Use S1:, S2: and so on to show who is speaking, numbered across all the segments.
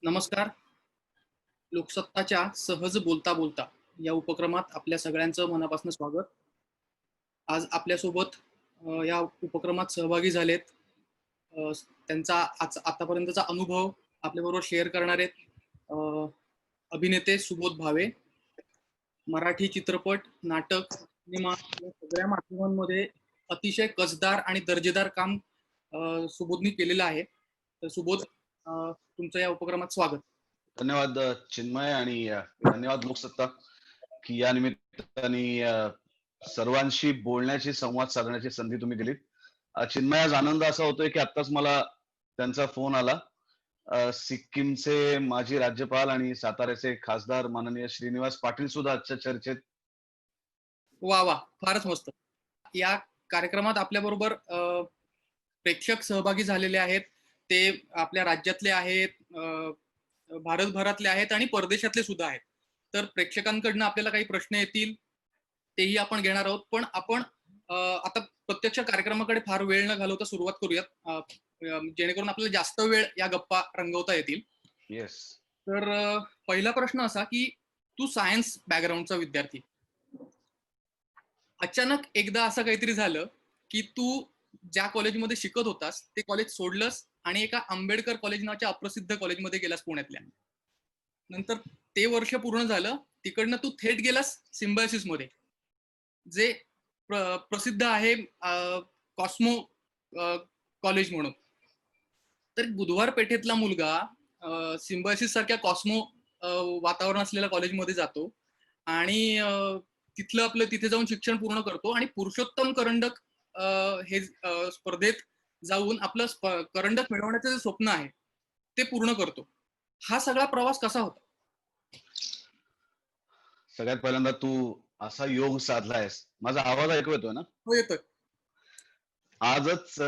S1: नमस्कार. लोकसत्ताच्या सहज बोलता बोलता या उपक्रमात आपल्या सगळ्यांचं मनापासून स्वागत. आज आपल्यासोबत या उपक्रमात सहभागी झालेत. त्यांचा आतापर्यंतचा अनुभव आपल्याबरोबर शेअर करणार आहेत अभिनेते सुबोध भावे. मराठी चित्रपट, नाटक, सिनेमा या सगळ्या माध्यमांमध्ये अतिशय कसदार आणि दर्जेदार काम सुबोधनी केलेलं आहे. तर सुबोध, तुमचं या उपक्रमात स्वागत.
S2: धन्यवाद चिन्मय आणि धन्यवाद लोकसत्ता की या निमित्ताने सर्वांशी बोलण्याची संवाद साधण्याची संधी तुम्ही दिलीत. चिन्मय, आज आनंद असा होतोय की आत्ताच मला त्यांचा फोन आला. सिक्कीमचे माजी राज्यपाल आणि साताऱ्याचे खासदार माननीय श्रीनिवास पाटील सुद्धा आजच्या चर्चेत.
S1: वा वा, फारच मस्त. या कार्यक्रमात आपल्याबरोबर प्रेक्षक सहभागी झालेले आहेत. ते आपल्या राज्यातले आहेत, भारतभरातले आहेत आणि परदेशातले सुद्धा आहेत. तर प्रेक्षकांकडनं आपल्याला काही प्रश्न येतील, तेही आपण घेणार आहोत. पण आपण आता प्रत्यक्ष कार्यक्रमाकडे फार वेळ न घालवता सुरुवात करूयात, जेणेकरून आपल्याला जास्त वेळ या गप्पा रंगवता येतील.
S2: येस.
S1: तर पहिला प्रश्न असा की तू सायन्स बॅकग्राऊंडचा विद्यार्थी, अचानक एकदा असं काहीतरी झालं की तू ज्या कॉलेजमध्ये शिकत होतास ते कॉलेज सोडलंस आणि एका आंबेडकर कॉलेज नावाच्या अप्रसिद्ध कॉलेजमध्ये गेलास पुण्यातल्या. नंतर ते वर्ष पूर्ण झालं, तिकडनं तू थेट गेलास सिम्बायोसिस मध्ये, जे प्रसिद्ध आहे कॉस्मो कॉलेज म्हणून. तर बुधवार पेठेतला मुलगा सिम्बायोसिस सारख्या कॉस्मो वातावरण असलेल्या कॉलेजमध्ये जातो आणि तिथलं आपलं तिथे जाऊन शिक्षण पूर्ण करतो आणि पुरुषोत्तम करंडक हे स्पर्धेत जाऊन आपलं करंडक मिळवण्याचं जे स्वप्न आहे ते पूर्ण करतो. हा सगळा प्रवास कसा होता?
S2: सगळ्यात पहिल्यांदा तू असा योग साधलायस. माझा आवाज ऐकू येतोय ना?
S1: हो, येतोय.
S2: आजच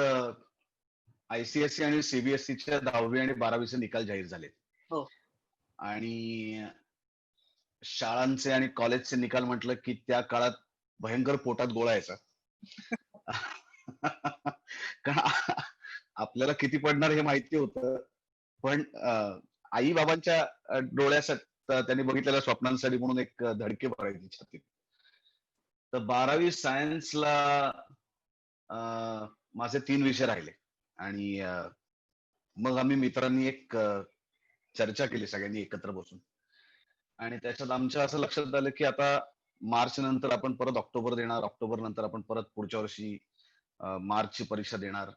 S2: ICSE आणि CBSEच्या 10वी आणि 12वीचे निकाल जाहीर झाले.
S1: हो.
S2: आणि शाळांचे आणि कॉलेजचे निकाल म्हटलं की त्या काळात भयंकर पोटात गोळा यायचा. आपल्याला किती पडणार हे माहिती होतं, पण आई बाबांच्या डोळ्यासाठी त्यांनी बघितलेल्या स्वप्नांसाठी म्हणून एक धडकी भरायची छातीत. तर 12वी सायन्सला माझे 3 विषय राहिले आणि मग आम्ही मित्रांनी एक चर्चा केली सगळ्यांनी एकत्र बसून आणि त्याच्यात आमच्या असं लक्षात आलं की आता मार्च नंतर आपण परत ऑक्टोबर देणार, ऑक्टोबर नंतर आपण परत पुढच्या वर्षी मार्चची परीक्षा देणार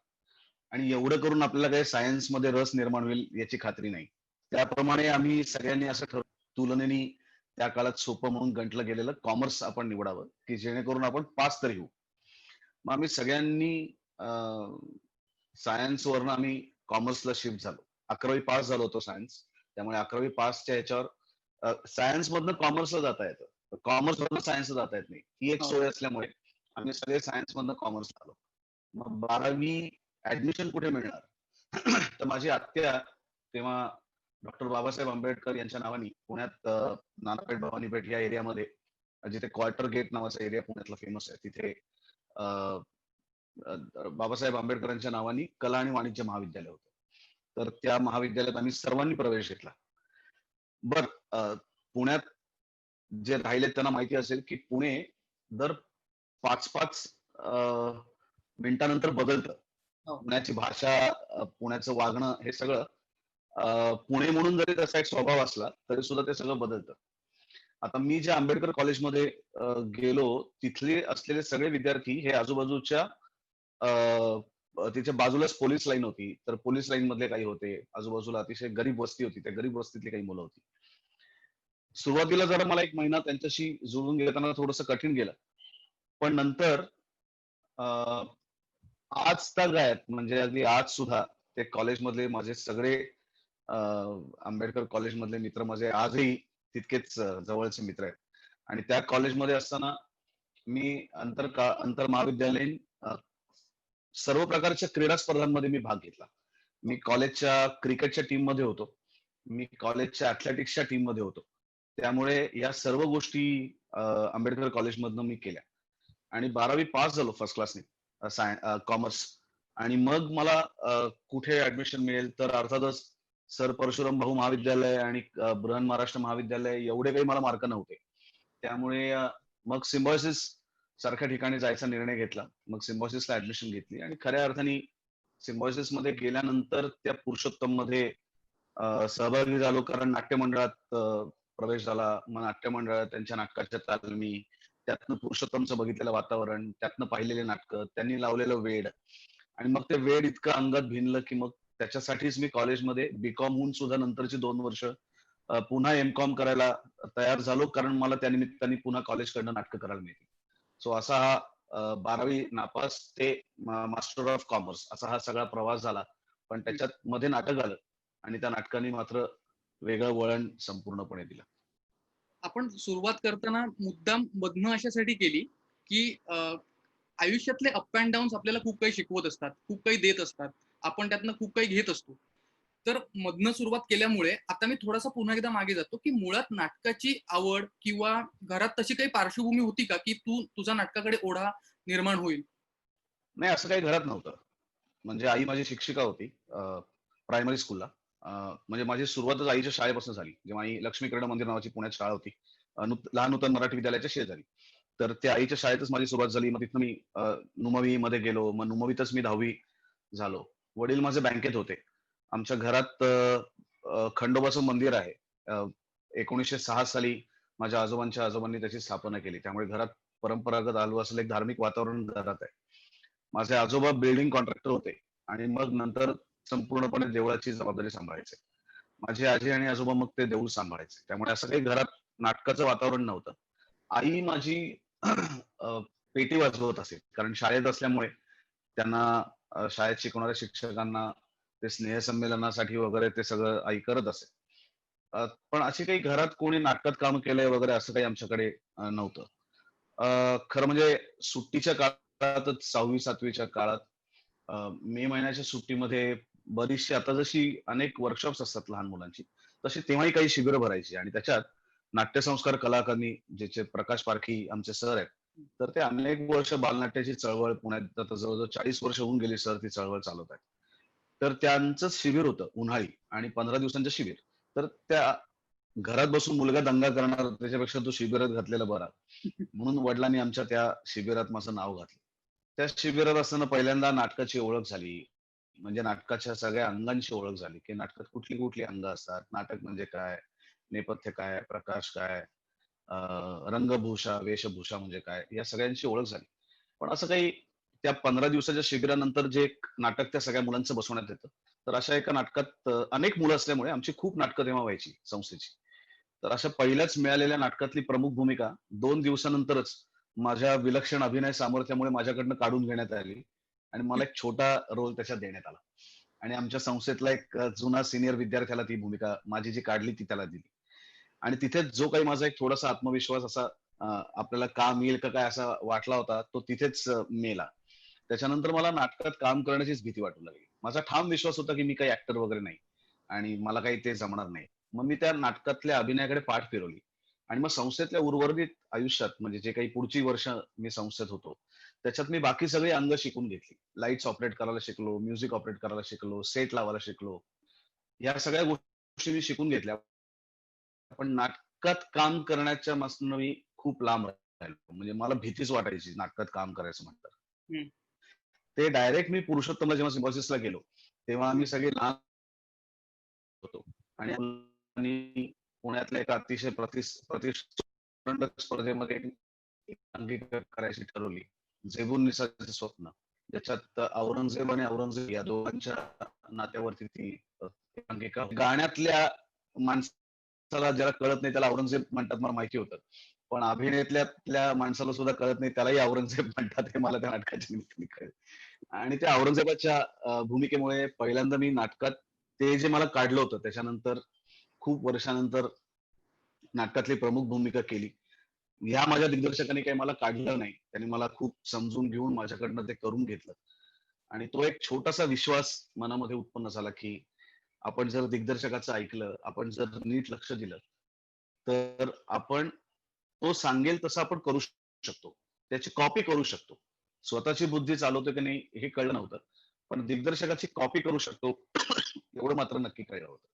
S2: आणि एवढं करून आपल्याला काही सायन्स मध्ये रस निर्माण होईल याची खात्री नाही. त्याप्रमाणे आम्ही सगळ्यांनी असं ठरवलं, तुलनेने त्या काळात सोपं म्हणून गंटलं गेलेलं कॉमर्स आपण निवडावं की जेणेकरून आपण पास तरी होऊ. मग आम्ही सगळ्यांनी सायन्स वरनं आम्ही कॉमर्सला शिफ्ट झालो. 11वी पास झालो होतो सायन्स, त्यामुळे 11वी पासच्या ह्याच्यावर सायन्स मधनं कॉमर्सला जाता येतं, कॉमर्स मधनं सायन्सला जाता येत नाही. ही एक सोय असल्यामुळे आम्ही सगळे सायन्स मधनं कॉमर्स आलो. मग 12वी ऍडमिशन कुठे मिळणार? तर माझी आत्या तेव्हा डॉक्टर बाबासाहेब आंबेडकर यांच्या नावाने पुण्यात नानापेठ भवानीपेठ या एरियामध्ये, जिथे क्वार्टर गेट नावाचा एरिया पुण्यातला फेमस आहे, तिथे बाबासाहेब आंबेडकरांच्या नावाने कला आणि वाणिज्य महाविद्यालय होतं. तर त्या महाविद्यालयात आम्ही सर्वांनी प्रवेश घेतला. बर, पुण्यात जे राहिले त्यांना माहिती असेल की पुणे दर 5-5 मिनिटानंतर बदलतं. पुण्याची भाषा, पुण्याचं वागणं हे सगळं, पुणे म्हणून जरी त्याचा एक स्वभाव असला तरी सुद्धा ते सगळं बदलतं. आता मी ज्या आंबेडकर कॉलेजमध्ये गेलो, तिथले असलेले सगळे विद्यार्थी हे आजूबाजूच्या तिच्या बाजूलाच पोलीस लाईन होती, तर पोलीस लाईन मधले काही होते, आजूबाजूला अतिशय गरीब वस्ती होती, त्या गरीब वस्तीतली काही मुलं होती. सुरुवातीला जरा मला 1 महिना त्यांच्याशी जुळून घेताना थोडंसं कठीण गेलं, पण नंतर आज गायब, म्हणजे अगदी आज सुद्धा ते कॉलेजमधले माझे सगळे आंबेडकर कॉलेजमधले मित्र माझे आजही तितकेच जवळचे मित्र आहेत. आणि त्या कॉलेजमध्ये असताना मी आंतर महाविद्यालयीन सर्व प्रकारच्या क्रीडा स्पर्धांमध्ये मी भाग घेतला. मी कॉलेजच्या क्रिकेटच्या टीम मध्ये होतो, मी कॉलेजच्या ॲथलेटिक्सच्या टीम मध्ये होतो. त्यामुळे या सर्व गोष्टी आंबेडकर कॉलेजमधनं मी केल्या आणि 12वी पास झालो फर्स्ट क्लासने कॉमर्स. आणि मग मला कुठे ऍडमिशन मिळेल, तर अर्थातच सर परशुराम भाऊ महाविद्यालय आणि बृहन महाराष्ट्र महाविद्यालय एवढे काही मला मार्क नव्हते. त्यामुळे मग सिम्बायोसिस सारख्या ठिकाणी जायचा निर्णय घेतला. मग सिम्बायोसिसला ऍडमिशन घेतली आणि खऱ्या अर्थाने सिम्बायोसिसमध्ये गेल्यानंतर त्या पुरुषोत्तममध्ये सहभागी झालो, कारण नाट्य मंडळात प्रवेश झाला. मग नाट्य मंडळात त्यांच्या नाटकाच्या तालमी, त्यातनं पुरुषोत्तमचं बघितलेलं वातावरण, त्यातनं पाहिलेली नाटकं, त्यांनी लावलेलं वेड आणि मग ते वेड इतकं अंगात भिनलं, की मग त्याच्यासाठीच मी कॉलेजमध्ये बी.कॉम होऊन सुद्धा नंतरची 2 वर्ष पुन्हा एम.कॉम करायला तयार झालो, कारण मला त्यानिमित्ताने पुन्हा कॉलेजकडनं नाटकं करायला मिळाली. सो असा हा 12वी नापास ते मास्टर ऑफ कॉमर्स असा हा सगळा प्रवास झाला. पण त्याच्यात मध्ये नाटक आलं आणि त्या नाटकाने मात्र वेगळं वळण संपूर्णपणे दिलं.
S1: आपण सुरुवात करताना मुद्दाम बदनं अशासाठी केली, की आयुष्यातले अप अँड डाऊन्स आपल्याला खूप काही शिकवत असतात, खूप काही देत असतात. आपण त्यातनं खूप काही घेत असतो. तर मधनं सुरुवात केल्यामुळे आता मी थोडासा पुन्हा एकदा मागे जातो, की मुळात नाटकाची आवड किंवा घरात तशी काही पार्श्वभूमी होती का, की तुझा नाटकाकडे ओढा निर्माण होईल?
S2: नाही, असं काही घरात नव्हतं. म्हणजे आई माझी शिक्षिका होती प्रायमरी स्कूलला. म्हणजे माझी सुरुवातच आईच्या शाळेपासून झाली. जेव्हा आई लक्ष्मी कर्ण मंदिर नावाची पुण्यात शाळा होती. लहान नूतन मराठी विद्यालयाच्या शेजारी. तर त्या आईच्या शाळेतच माझी सुरुवात झाली. मग तिथनं मी नुमवीमध्ये गेलो. मग नुमवीतच मी 10वी झालो. वडील माझे बँकेत होते. आमच्या घरात खंडोबाचं मंदिर आहे. 1906 साली माझ्या आजोबांच्या आजोबांनी त्याची स्थापना केली. त्यामुळे घरात परंपरागत आलो असलेलं एक धार्मिक वातावरण घरात आहे. माझे आजोबा बिल्डिंग कॉन्ट्रॅक्टर होते आणि मग नंतर संपूर्णपणे देवळाची जबाबदारी सांभाळायचे. माझे आजी आणि आजोबा मग ते देऊळ सांभाळायचे. त्यामुळे असं काही घरात नाटकाचं वातावरण नव्हतं. आई माझी पेटी वाजवत असे. कारण शाळेत असल्यामुळे त्यांना शाळेत शिकवणाऱ्या शिक्षकांना ते स्नेहसंमेलनासाठी वगैरे ते सगळं आई करत असे. पण अशी काही घरात कोणी नाटकात काम केलंय वगैरे असं काही आमच्याकडे नव्हतं. खरं म्हणजे सुट्टीच्या काळातच 6वी-7वी च्या काळात मे महिन्याच्या सुट्टीमध्ये बरीचशी आता जशी अनेक वर्कशॉप्स असतात लहान मुलांची, तशी तेव्हाही काही शिबिरं भरायची आणि त्याच्यात नाट्यसंस्कार कला अकादमी ज्याचे प्रकाश पारखी आमचे सर आहेत. तर ते अनेक वर्ष बालनाट्याची चळवळ पुण्यात आता जवळ-जवळ 40 वर्ष होऊन गेली सर ती चळवळ चालवत आहेत. तर त्यांचंच शिबिर होतं उन्हाळी आणि 15 दिवसांचं शिबिर. तर त्या घरात बसून मुलगा दंगा करणार त्याच्यापेक्षा तो शिबिरात घातलेला बरा. म्हणून वडिलांनी आमच्या त्या शिबिरात माझं नाव घातलं. त्या शिबिरात असताना पहिल्यांदा नाटकाची ओळख झाली. म्हणजे नाटकाच्या सगळ्या अंगांची ओळख झाली, की नाटकात कुठली-कुठली अंग असतात, नाटक म्हणजे काय, नेपथ्य काय, प्रकाश काय, अ, रंगभूषा, वेशभूषा म्हणजे काय, या सगळ्यांची ओळख झाली. पण असं काही त्या 15 दिवसाच्या शिबिरानंतर जे एक नाटक त्या सगळ्या मुलांचं बसवण्यात येतं. तर अशा एका नाटकात अनेक मुलं असल्यामुळे आमची खूप नाटकं तेव्हा व्हायची संस्थेची. तर अशा पहिल्याच मिळालेल्या नाटकातली प्रमुख भूमिका 2 दिवसानंतरच माझ्या विलक्षण अभिनय सामर्थ्यामुळे माझ्याकडनं काढून घेण्यात आली आणि मला एक छोटा रोल त्याच्यात देण्यात आला. आणि आमच्या संस्थेतला एक जुना सीनियर विद्यार्थ्याला ती भूमिका माझी जी काढली ती त्याला दिली. आणि तिथेच जो काही माझा एक थोडासा आत्मविश्वास असा आपल्याला काम येईल का काय असा वाटला होता, तो तिथेच मेला. त्याच्यानंतर मला नाटकात काम करण्याचीच भीती वाटू लागली. माझा ठाम विश्वास होता, की मी काही ॲक्टर वगैरे नाही आणि मला काही ते जमणार नाही. मग मी त्या नाटकातल्या अभिनयाकडे पाठ फिरवली आणि मग संस्थेतल्या उर्वरित आयुष्यात म्हणजे जे काही पुढची वर्ष मी संस्थेत होतो, त्याच्यात मी बाकी सगळी अंग शिकून घेतली. लाईट्स ऑपरेट करायला शिकलो, म्युझिक ऑपरेट करायला शिकलो, सेट लावायला शिकलो. या सगळ्या गोष्टी मी शिकून घेतल्या. पण नाटकात काम करण्याच्या पासून मी खूप लांब राहिलो. म्हणजे मला भीतीच वाटायची नाटकात काम करायचं म्हटलं.
S1: हं.
S2: ते डायरेक्ट मी पुरुषोत्तमला जेव्हा सिम्बायोसिसला गेलो, तेव्हा आम्ही सगळे लहान होतो आणि मुलांनी पुण्यातल्या एका अतिशय प्रतिष्ठित स्पर्धेमध्ये अंगीकार करायची ठरवली. झेबून निसाचं स्वप्न. ज्याच्यात औरंगजेब आणि औरंगजेब या दोघांच्या नात्यावरती ती अंगिका गाण्यातल्या माणसाला ज्याला कळत नाही त्याला औरंगजेब म्हणतात मला माहिती होतं. पण अभिनयातल्या माणसाला सुद्धा कळत नाही त्यालाही औरंगजेब म्हणतात हे मला त्या नाटकाच्या निमित्ताने कळलं. आणि त्या औरंगजेबाच्या भूमिकेमुळे पहिल्यांदा मी नाटकात ते जे मला काढलं होतं त्याच्यानंतर खूप वर्षानंतर नाटकातली प्रमुख भूमिका केली. ह्या माझ्या दिग्दर्शकाने काही मला काढलं नाही. त्यांनी मला खूप समजून घेऊन माझ्याकडनं ते करून घेतलं. आणि तो एक छोटासा विश्वास मनामध्ये उत्पन्न झाला, की आपण जर दिग्दर्शकाचं ऐकलं, आपण जर नीट लक्ष दिलं, तर आपण तो सांगेल तसं आपण करू शकतो. त्याची कॉपी करू शकतो. स्वतःची बुद्धी चालवतो की नाही हे कळलं नव्हतं. पण दिग्दर्शकाची कॉपी करू शकतो एवढं मात्र नक्की कळलं होतं.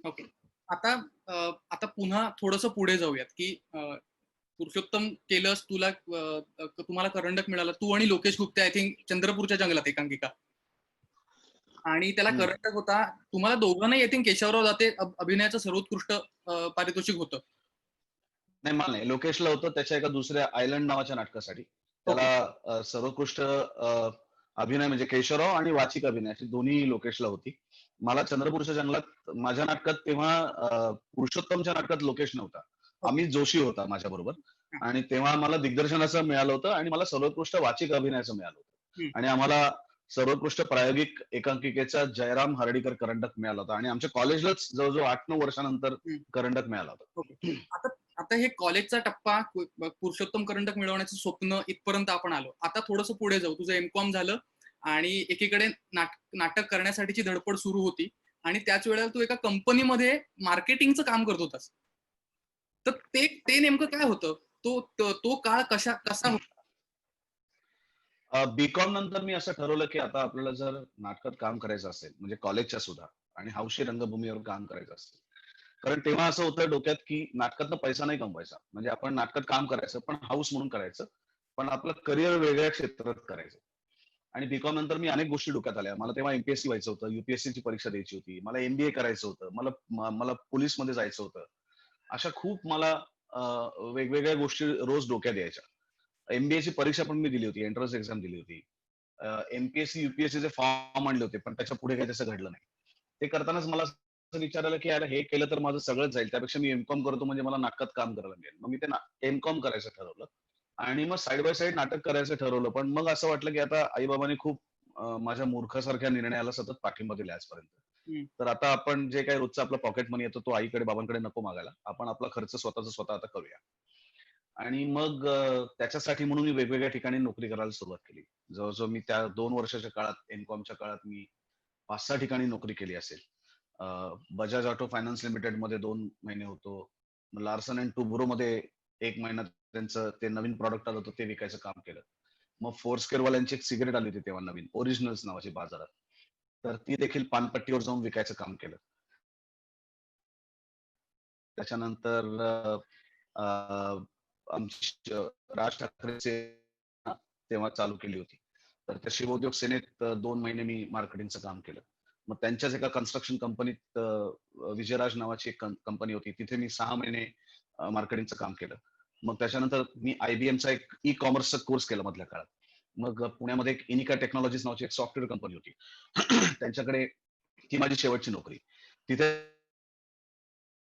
S1: ओके. आता आता पुन्हा थोडंसं पुढे जाऊयात, की पुरुषोत्तम केलंस, तुम्हाला करंडक मिळाला. तू आणि लोकेश गुप्ते आय थिंक चंद्रपूरच्या जंगलात एकांकिका. आणि त्याला
S2: हम्म.
S1: करंडक होता. तुम्हाला दोघांनाही आय थिंक केशवराव दाते अभिनयाचं सर्वोत्कृष्ट पारितोषिक होतं.
S2: नाही, मला नाही. लोकेशला होतं त्याच्या एका दुसऱ्या आयलंड नावाच्या नाटकासाठी. त्याला
S1: ओके.
S2: सर्वोत्कृष्ट अभिनय म्हणजे केशवराव आणि वाचिक अभिनय अशी दोन्ही लोकेशला होती. मला चंद्रपूरच्या जंगलात माझ्या नाटकात तेव्हा पुरुषोत्तमच्या नाटकात लोकेश नव्हता.
S1: ओके.
S2: अमित जोशी होता माझ्याबरोबर
S1: हां.
S2: आणि तेव्हा मला दिग्दर्शनाचं मिळालं होतं आणि मला सर्वोत्कृष्ट वाचिक अभिनयाचं मिळालं होतं.
S1: हं.
S2: आणि आम्हाला सर्वोत्कृष्ट प्रायोगिक एकांकिकेचा जयराम हर्डीकर करंडक मिळाला होता आणि आमच्या कॉलेजलाच जवळजवळ 8-9 वर्षानंतर
S1: हं.
S2: करंडक मिळाला होता.
S1: ओके. आता आता हे कॉलेजचा टप्पा, पुरुषोत्तम करंडक मिळवण्याचं स्वप्न इथपर्यंत आपण आलो. आता थोडंसं पुढे जाऊ. तुझं एम.कॉम झालं आणि एकीकडे नाटक करण्यासाठीची धडपड सुरू होती आणि त्याच वेळेला तू एका कंपनीमध्ये मार्केटिंगचं काम करत होतास. तर ते ते नेमकं काय होतं? तो काळ कसा होता?
S2: बी.कॉम नंतर मी असं ठरवलं, की आता आपल्याला जर नाटकात काम करायचं असेल, म्हणजे कॉलेजच्या सुद्धा आणि हौशी रंगभूमीवर काम करायचं असेल. कारण तेव्हा असं होतं डोक्यात, की नाटकातनं पैसा नाही कमवायचा. म्हणजे आपण नाटकात काम करायचं, पण हौस म्हणून करायचं. पण आपलं करिअर वेगळ्या क्षेत्रात करायचं. आणि बी.कॉम नंतर मी अनेक गोष्टी डोक्यात आल्या. मला तेव्हा एम-पी-एस-सी व्हायचं होतं, यू-पी-एस-सीची परीक्षा द्यायची होती. मला एम-बी-ए करायचं होतं. मला पोलिसमध्ये जायचं होतं. अशा खूप मला वेगवेगळ्या गोष्टी रोज डोक्यात यायच्या. एमबीएची परीक्षा पण मी दिली होती. एंट्रन्स एक्झाम दिली होती. एमपीएससी, यूपीएससीचे फॉर्म आणले होते, पण त्याच्या पुढे काही तसं घडलं नाही. ते करतानाच मला असं विचार आला, की यार हे केलं तर माझं सगळंच जाईल. त्यापेक्षा मी एम-कॉम करतो म्हणजे मला नाटकात काम करायला मिळेल. मग मी ते एम-कॉम करायचं ठरवलं आणि मग साइड बाय साइड नाटक करायचं ठरवलं. पण मग असं वाटलं, की आता आई-बाबांनी खूप माझ्या मूर्खासारख्या निर्णयाला सतत पाठिंबा दिला आजपर्यंत.
S1: हं.
S2: तर आता आपण जे काही रोजचा आपला पॉकेट मनी येतो, तो आईकडे, बाबांकडे नको मागायला. आपण आपला खर्च स्वतःचा स्वतः आता करूया. आणि मग त्याच्यासाठी म्हणून मी वेगवेगळ्या ठिकाणी नोकरी करायला सुरुवात केली. जवळ-जवळ मी त्या 2 वर्षाच्या काळात, एम-कॉमच्या काळात मी 5-6 ठिकाणी नोकरी केली असेल. अ, बजाज ऑटो फायनान्स लिमिटेडमध्ये 2 महिने होतो. लार्सन अँड टुब्रोमध्ये 1 महिना त्यांचं ते नवीन प्रॉडक्ट आलं होतं ते विकायचं काम केलं. मग फोरस्केअरवाल्यांची एक सिगारेट आली होती तेव्हा नवीन, ओरिजिनल्स नावाची बाजारात. तर ती देखील पानपट्टीवर जाऊन विकायचं काम केलं. त्याच्यानंतर अ, आमची राज ठाकरेचे तेव्हा चालू केली होती. तर त्या शिवोद्योग सेनेत 2 महिने मी मार्केटिंगचं काम केलं. मग त्यांच्याच एका कन्स्ट्रक्शन कंपनीत विजयराज नावाची एक कंपनी होती. तिथे मी 6 महिने मार्केटिंगचं काम केलं. मग त्याच्यानंतर मी IBMचा एक ई-कॉमर्सचा कोर्स केला मधल्या काळात. मग पुण्यामध्ये एक इनिका टेक्नॉलॉजीज नावाची एक सॉफ्टवेअर कंपनी होती. त्यांच्याकडे ती माझी शेवटची नोकरी. तिथे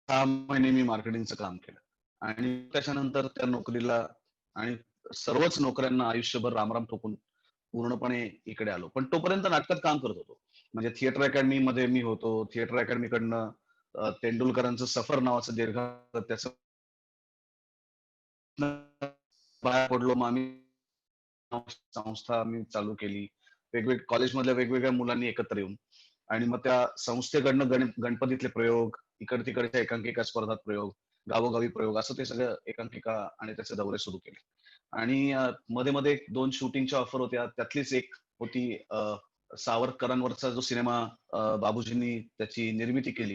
S2: 6 महिने मी मार्केटिंगचं काम केलं आणि त्याच्यानंतर त्या नोकरीला आणि सर्वच नोकऱ्यांना आयुष्यभर रामराम ठोकून पूर्णपणे इकडे आलो. पण तोपर्यंत नाटकात काम करत होतो. म्हणजे थिएटर अकॅडमीमध्ये मी होतो. थिएटर अकॅडमीकडनं तेंडुलकरांचं सफर नावाचं दीर्घ त्याचं बाहेर पडलो. मग आम्ही संस्था आम्ही चालू केली. कॉलेजमधल्या वेगवेगळ्या मुलांनी एकत्र येऊन आणि मग त्या संस्थेकडनं गणपतीतले प्रयोग, इकड-तिकडच्या एकांकिका स्पर्धात प्रयोग, गावोगावी प्रयोग असं ते सगळं एकांकिका आणि त्याचे दौरे सुरू केले. आणि मध्ये-मध्ये 2 शूटिंगच्या ऑफर होत्या. त्यातलीच एक होती सावरकरांवरचा जो सिनेमा बाबूजींनी त्याची निर्मिती केली.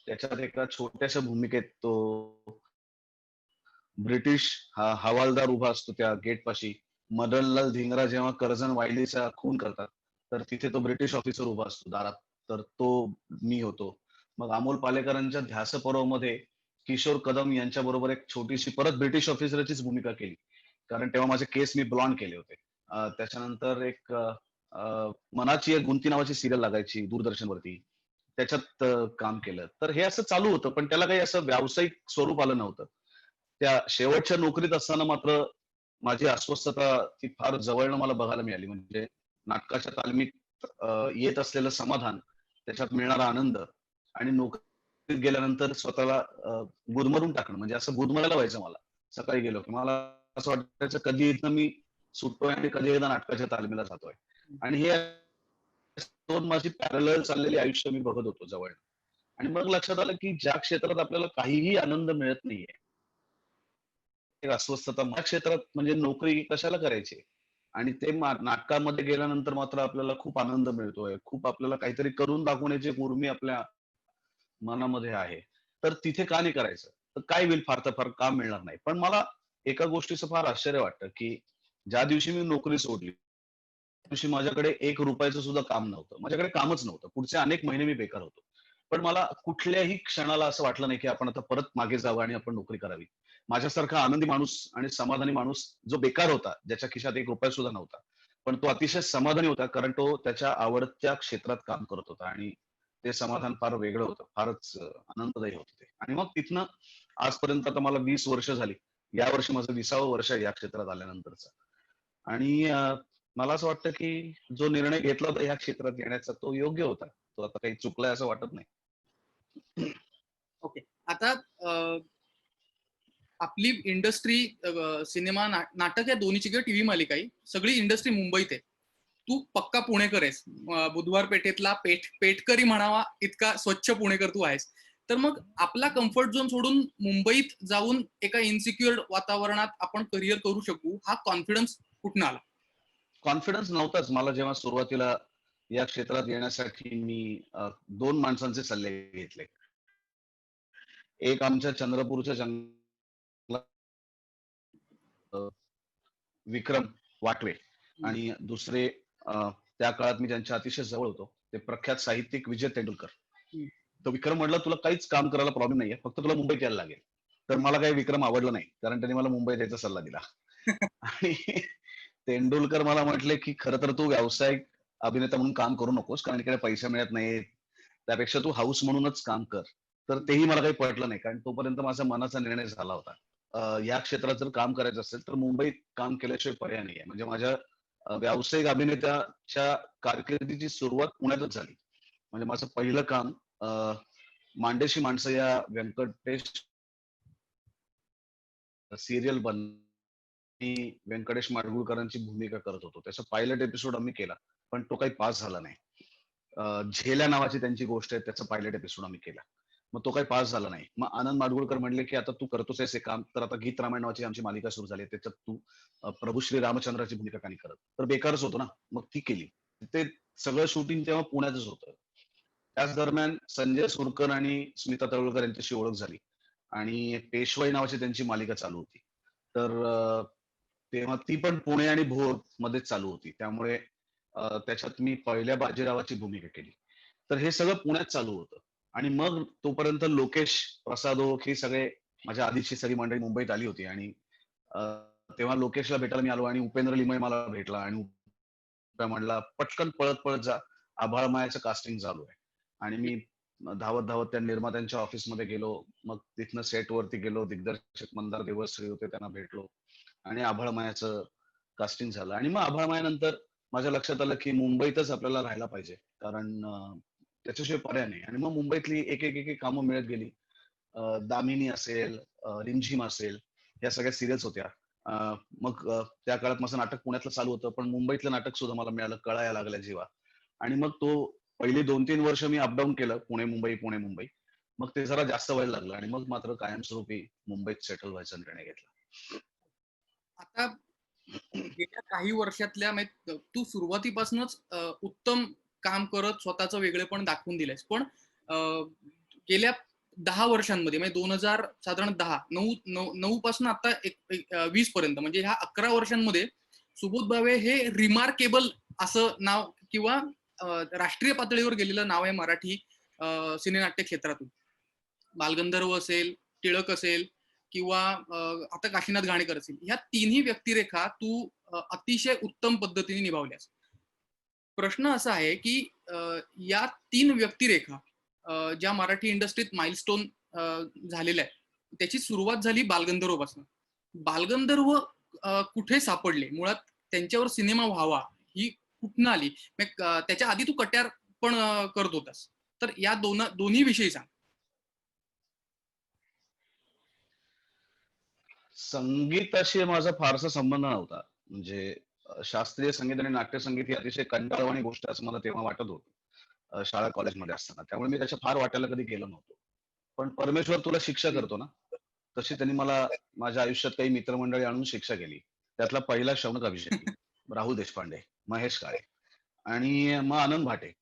S2: त्याच्यात एका छोट्याशा भूमिकेत तो ब्रिटिश हवालदार उभा असतो त्या गेटपाशी. मदनलाल धिंगरा जेव्हा कर्झन वायलीचा खून करतात, तर तिथे तो ब्रिटिश ऑफिसर उभा असतो दारात. तर तो मी होतो. मग अमोल पालेकरांच्या ध्यास पर्वमध्ये किशोर कदम यांच्याबरोबर एक छोटीशी परत ब्रिटिश ऑफिसरचीच भूमिका केली. कारण तेव्हा माझे केस मी ब्लॉन्ड केले होते. त्याच्यानंतर एक अ, अ, मनाची एक गुंती नावाची सीरियल लागायची दूरदर्शनवरती. त्याच्यात काम केलं. तर हे असं चालू होतं, पण त्याला काही असं व्यावसायिक स्वरूप आलं नव्हतं. त्या शेवटच्या नोकरीत असताना मात्र माझी अस्वस्थता ती फार जवळनं मला बघायला मिळाली. म्हणजे नाटकाच्या तालमीत येत असलेलं समाधान, त्याच्यात मिळणारा आनंद आणि नोकरीत गेल्यानंतर स्वतःला गुदमरून टाकणं. म्हणजे असं गुदमरायला व्हायचं मला. सकाळी गेलो की मला असं वाटायचं कधी एकदा मी सुटतोय आणि कधी एकदा नाटकाच्या तालमीला जातोय. आणि हे 2 माझी पॅरलल चाललेली आयुष्य मी बघत होतो जवळनं. आणि मग लक्षात आलं की ज्या क्षेत्रात आपल्याला काहीही आनंद मिळत नाहीये, एक अस्वस्थता त्या क्षेत्रात म्हणजे नोकरी कशाला करायची? आणि ते नाटकामध्ये गेल्यानंतर मात्र आपल्याला खूप आनंद मिळतोय. खूप आपल्याला काहीतरी करून दाखवण्याची एक उर्मी आपल्या मनामध्ये आहे, तर तिथे का नाही करायचं? तर काय होईल, फार तर फार काम मिळणार नाही. पण मला एका गोष्टीचं फार आश्चर्य वाटतं, की ज्या दिवशी मी नोकरी सोडली, त्या दिवशी माझ्याकडे ₹1 सुद्धा काम नव्हतं. माझ्याकडे कामच नव्हतं. पुढचे अनेक महिने मी बेकार होतो. पण मला कुठल्याही क्षणाला असं वाटलं नाही, की आपण आता परत मागे जावं आणि आपण नोकरी करावी. माझ्यासारखा आनंदी माणूस आणि समाधानी माणूस जो बेकार होता, ज्याच्या खिशात ₹1 सुद्धा नव्हता. पण तो अतिशय समाधानी होता, कारण तो त्याच्या आवडत्या क्षेत्रात काम करत होता आणि ते समाधान फार वेगळं होतं. फारच आनंददायी होतं ते. आणि मग तिथनं आजपर्यंत आता मला 20 वर्ष झाली. यावर्षी माझं 20वं वर्ष आहे या क्षेत्रात आल्यानंतरचं. आणि मला असं वाटतं, की जो निर्णय घेतला होता या क्षेत्रात येण्याचा तो योग्य होता. तो आता काही चुकलाय असं वाटत नाही.
S1: ओके. आता आपली इंडस्ट्री सिनेमा, नाटक या दोन्हीची किंवा टीव्ही मालिकाही सगळी इंडस्ट्री मुंबईत आहे. तू पक्का पुणेकर आहेस. बुधवार पेठेतला पेठकरी म्हणावा इतका स्वच्छ पुणेकर तू आहेस. तर मग आपला कम्फर्ट झोन सोडून मुंबईत जाऊन एका इन्सिक्युअर वातावरणात आपण करिअर करू शकू, हा कॉन्फिडन्स कुठून आला?
S2: कॉन्फिडन्स नव्हताच मला जेव्हा सुरुवातीला या क्षेत्रात येण्यासाठी मी 2 माणसांचे सल्ले घेतले. एक आमच्या चंद्रपूरच्या जंगलात विक्रम वाटवे आणि दुसरे त्या काळात मी ज्यांच्या अतिशय जवळ होतो, ते प्रख्यात साहित्यिक विजय तेंडुलकर.
S1: हम्म.
S2: तर विक्रम म्हटला, "तुला काहीच काम करायला प्रॉब्लेम नाहीये. फक्त तुला मुंबईत यायला लागेल." तर मला काही विक्रम आवडला नाही. कारण त्यांनी मला मुंबईत यायचा सल्ला दिला. आणि तेंडुलकर मला म्हटले, की "खरं तर तू व्यावसायिक अभिनेता म्हणून काम करू नकोस, कारण इकडे पैसे मिळत नाहीत. त्यापेक्षा तू हाऊस म्हणूनच काम कर." तर तेही मला काही पटलं नाही, कारण तोपर्यंत माझा मनाचा निर्णय झाला होता. या क्षेत्रात जर काम करायचं असेल, तर मुंबईत काम केल्याशिवाय पर्याय नाहीये. म्हणजे माझ्या व्यावसायिक अभिनेत्याच्या कारकिर्दीची सुरुवात पुण्यातच झाली. म्हणजे माझं पहिलं काम अ, मांडेशी माणसं या व्यंकटेश सीरियल मी व्यंकटेश माडगूळकरांची भूमिका करत होतो. त्याचा पायलट एपिसोड आम्ही केला, पण तो काही पास झाला नाही. झेल्या नावाची त्यांची गोष्ट आहे, त्याचा पायलट एपिसोड आम्ही केला. मग तो काही पास झाला नाही. मग आनंद माडगूळकर म्हणले, की "आता तू करतोस आहेस हे काम, तर आता गीत रामायण नावाची आमची मालिका सुरू झाली आहे. त्याच्यात तू प्रभू श्री रामचंद्राची भूमिका का नाही करत?" तर बेकारच होतो ना. मग ती केली. ते सगळं शूटिंग तेव्हा पुण्यातच होतं. त्याच दरम्यान संजय सुरकर आणि स्मिता तळवलकर यांच्याशी ओळख झाली आणि पेशवाई नावाची त्यांची मालिका चालू होती. तर तेव्हा ती पण पुणे आणि भोर मध्येच चालू होती. त्यामुळे त्याच्यात मी पहिल्या बाजीरावाची भूमिका केली. तर हे सगळं पुण्यात चालू होतं आणि मग तोपर्यंत लोकेश, प्रसाद ओक हे सगळे माझ्या आधीची सगळी मंडळी मुंबईत आली होती आणि अ, तेव्हा लोकेशला भेटायला मी आलो आणि उपेंद्र लिमये मला भेटला आणि उपे म्हणला, "पटकन पळत-पळत जा. आभाळ मायाचं कास्टिंग चालू आहे." आणि मी धावत-धावत त्या निर्मात्यांच्या ऑफिसमध्ये गेलो. मग तिथनं सेटवरती गेलो. दिग्दर्शक मंदार देवस्थळी होते, त्यांना भेटलो आणि आभाळ मायाचं कास्टिंग झालं आणि मग आभाळ मायानंतर माझ्या लक्षात आलं, की मुंबईतच आपल्याला राहायला पाहिजे. कारण त्याच्याशिवाय पर्याय नाही आणि मग मुंबईतली एक कामं मिळत गेली. दामिनी असेल, रिमझिम असेल, या सगळ्या सीरियल्स होत्या. अ, मग त्या काळात माझं नाटक पुण्यातलं चालू होतं, पण मुंबईतलं नाटक सुद्धा मला मिळालं, कळायला लागल्या जेव्हा. आणि मग तो पहिली 2-3 वर्ष मी अपडाऊन केलं, पुणे-मुंबई, पुणे-मुंबई. मग ते जरा जास्त व्हायला लागलं आणि मग मात्र कायमस्वरूपी मुंबईत सेटल व्हायचा निर्णय घेतला.
S1: आता गेल्या काही वर्षातल्या तू सुरुवातीपासूनच उत्तम काम करत स्वतःचं वेगळेपण दाखवून दिलंयस. पण अ, गेल्या 10 वर्षांमध्ये म्हणजे 2000 साधारण 9 पासून आता 20 पर्यंत म्हणजे ह्या 11 वर्षांमध्ये सुबोध भावे हे रिमार्केबल असं नाव किंवा राष्ट्रीय पातळीवर गेलेलं नाव आहे मराठी सिनेनाट्य क्षेत्रातून. बालगंधर्व असेल, टिळक असेल किंवा आता काशीनाथ घाणेकर असेल, ह्या तिन्ही व्यक्तिरेखा तू अतिशय उत्तम पद्धतीने निभावल्यास. प्रश्न असा आहे की या 3 व्यक्तिरेखा ज्या मराठी इंडस्ट्रीत माइलस्टोन झालेल्या आहेत, त्याची सुरुवात झाली बालगंधर्व पासून. बालगंधर्व कुठे सापडले, मुळात त्यांच्यावर सिनेमा व्हावा ही कुठनं आली? त्याच्या आधी तू कट्यार पण करत होतास, तर या दोन्ही विषयी सांग.
S2: संगीताशी माझा फारसा संबंध नव्हता. म्हणजे शास्त्रीय संगीत आणि नाट्यसंगीत ही अतिशय कंटाळवाणी गोष्ट असं मला तेव्हा वाटत होतं. शाळा कॉलेजमध्ये असताना. त्यामुळे मी त्याच्या फार वाट्याला कधी गेलो नव्हतो. पण परमेश्वर तुला शिक्षा करतो ना, तशी त्यांनी मला माझ्या आयुष्यात काही मित्रमंडळी आणून शिक्षा केली. त्यातला पहिला शौनक अभिषेकी, राहुल देशपांडे, महेश काळे आणि मग आनंद भाटे.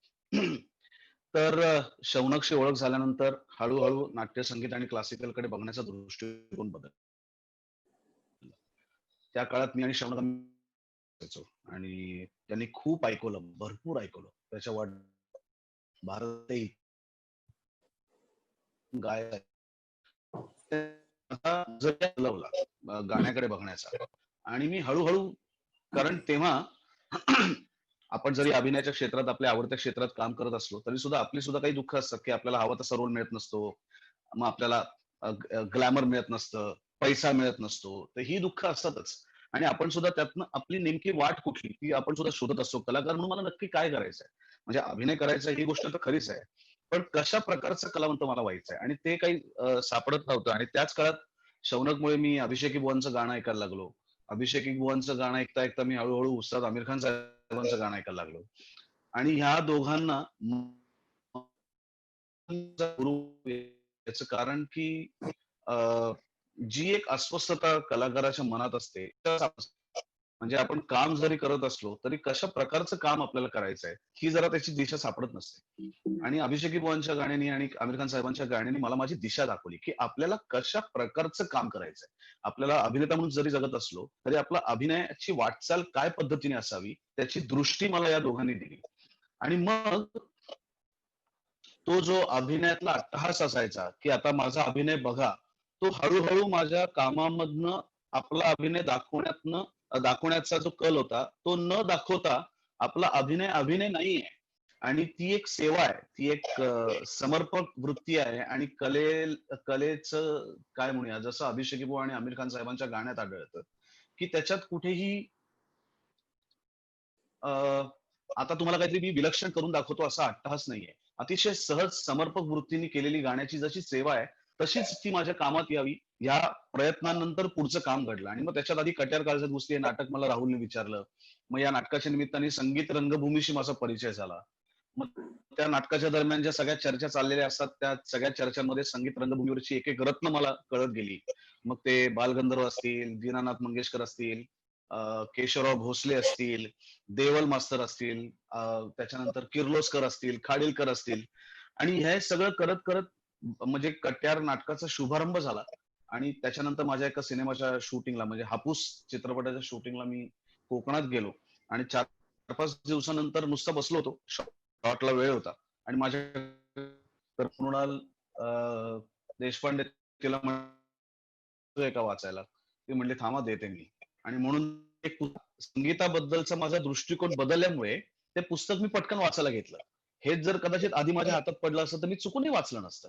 S2: तर शौनकशी ओळख झाल्यानंतर हळूहळू नाट्यसंगीत आणि क्लासिकलकडे बघण्याचा दृष्टिकोन बदलला. त्या काळात मी आणि शौनक असायचो आणि त्यांनी खूप ऐकवलं, भरपूर ऐकवलं. त्याच्या भारतही गायक आता जर लावला गाण्याकडे बघण्याचा आणि मी हळूहळू कारण तेव्हा आपण जरी अभिनयाच्या क्षेत्रात आपल्या आवडत्या क्षेत्रात काम करत असलो तरी सुद्धा आपली सुद्धा काही दुःख असतात की आपल्याला हवा तसा रोल मिळत नसतो. मग आपल्याला ग्लॅमर मिळत नसतं, पैसा मिळत नसतो. तर ही दुःख असतातच आणि आपण सुद्धा त्यातनं आपली नेमकी वाट कुठली ती आपण सुद्धा शोधत असतो. कलाकार म्हणून मला नक्की काय करायचंय? म्हणजे अभिनय करायचा ही गोष्ट तर खरीच आहे. पण कशा प्रकारचं कलावंत मला व्हायचंय आणि ते काही सापडत नव्हतं आणि त्याच काळात शौनकमुळे मी अभिषेकी बुवांचं गाणं ऐकायला लागलो. अभिषेकी बुवांचं गाणं ऐकता ऐकता मी हळूहळू उस्ताद आमिर खान साहेबांचं गाणं ऐकायला लागलो आणि ह्या दोघांना गुरु याचं कारण की जी एक अस्वस्थता कलाकाराच्या मनात असते म्हणजे आपण काम जरी करत असलो तरी कशा प्रकारचं काम आपल्याला करायचं आहे ही जरा त्याची दिशा सापडत नसते आणि अभिषेकी बुवांच्या गाण्यानी आणि आमिर खान साहेबांच्या गाण्यानी मला माझी दिशा दाखवली की आपल्याला कशा प्रकारचं काम करायचंय. आपल्याला अभिनेता म्हणून जरी जगत असलो तरी आपला अभिनयाची वाटचाल काय पद्धतीने असावी त्याची दृष्टी मला या दोघांनी दिली आणि मग तो जो अभिनयातला अट्टहास असायचा की आता माझा अभिनय बघा तो हळूहळू माझ्या कामामधनं आपला अभिनय दाखवण्याचा जो कल होता तो न दाखवता आपला अभिनय अभिनय नाहीये आणि ती एक सेवा आहे, ती एक समर्पक वृत्ती आहे आणि कलेचं काय म्हणूया जसं अभिषेकी बुवा आणि आमिर खान साहेबांच्या गाण्यात आढळतं की त्याच्यात कुठेही आता तुम्हाला काहीतरी मी विलक्षण करून दाखवतो असा अट्टहास नाहीये. अतिशय सहज समर्पक वृत्तीने केलेली गाण्याची जशी सेवा आहे, तशीच ती माझ्या कामात यावी या प्रयत्नांनंतर पुढचं काम घडलं आणि मग त्याच्यात आधी कट्यार काळजात घुसली हे नाटक मला राहुलने विचारलं. मग या नाटकाच्या निमित्ताने संगीत रंगभूमीशी माझा परिचय झाला. मग त्या नाटकाच्या दरम्यान ज्या सगळ्या चर्चा चाललेल्या असतात, त्या सगळ्या चर्चांमध्ये संगीत रंगभूमीवरची एक-एक रत्न मला कळत गेली. मग ते बालगंधर्व असतील, दीनानाथ मंगेशकर असतील, केशवराव भोसले असतील, देवल मास्तर असतील, त्याच्यानंतर किर्लोस्कर असतील, खाडिलकर असतील आणि हे सगळं करत करत म्हणजे कट्यार नाटकाचा शुभारंभ झाला आणि त्याच्यानंतर माझ्या एका सिनेमाच्या शूटिंगला म्हणजे हापूस चित्रपटाच्या शूटिंगला मी कोकणात गेलो आणि 4-5 दिवसानंतर नुसता बसलो होतो. शॉटला वेळ होता आणि माझ्या तर मृणाल देशपांडे तिला म्हणतोय का वाचायला? ती म्हणली थांबा देते मी आणि म्हणून एक संगीताबद्दलचा माझा दृष्टिकोन बदलल्यामुळे ते पुस्तक मी पटकन वाचायला घेतलं. हेच जर कदाचित आधी माझ्या हातात पडलं असतं तर मी चुकूनही वाचलं नसतं.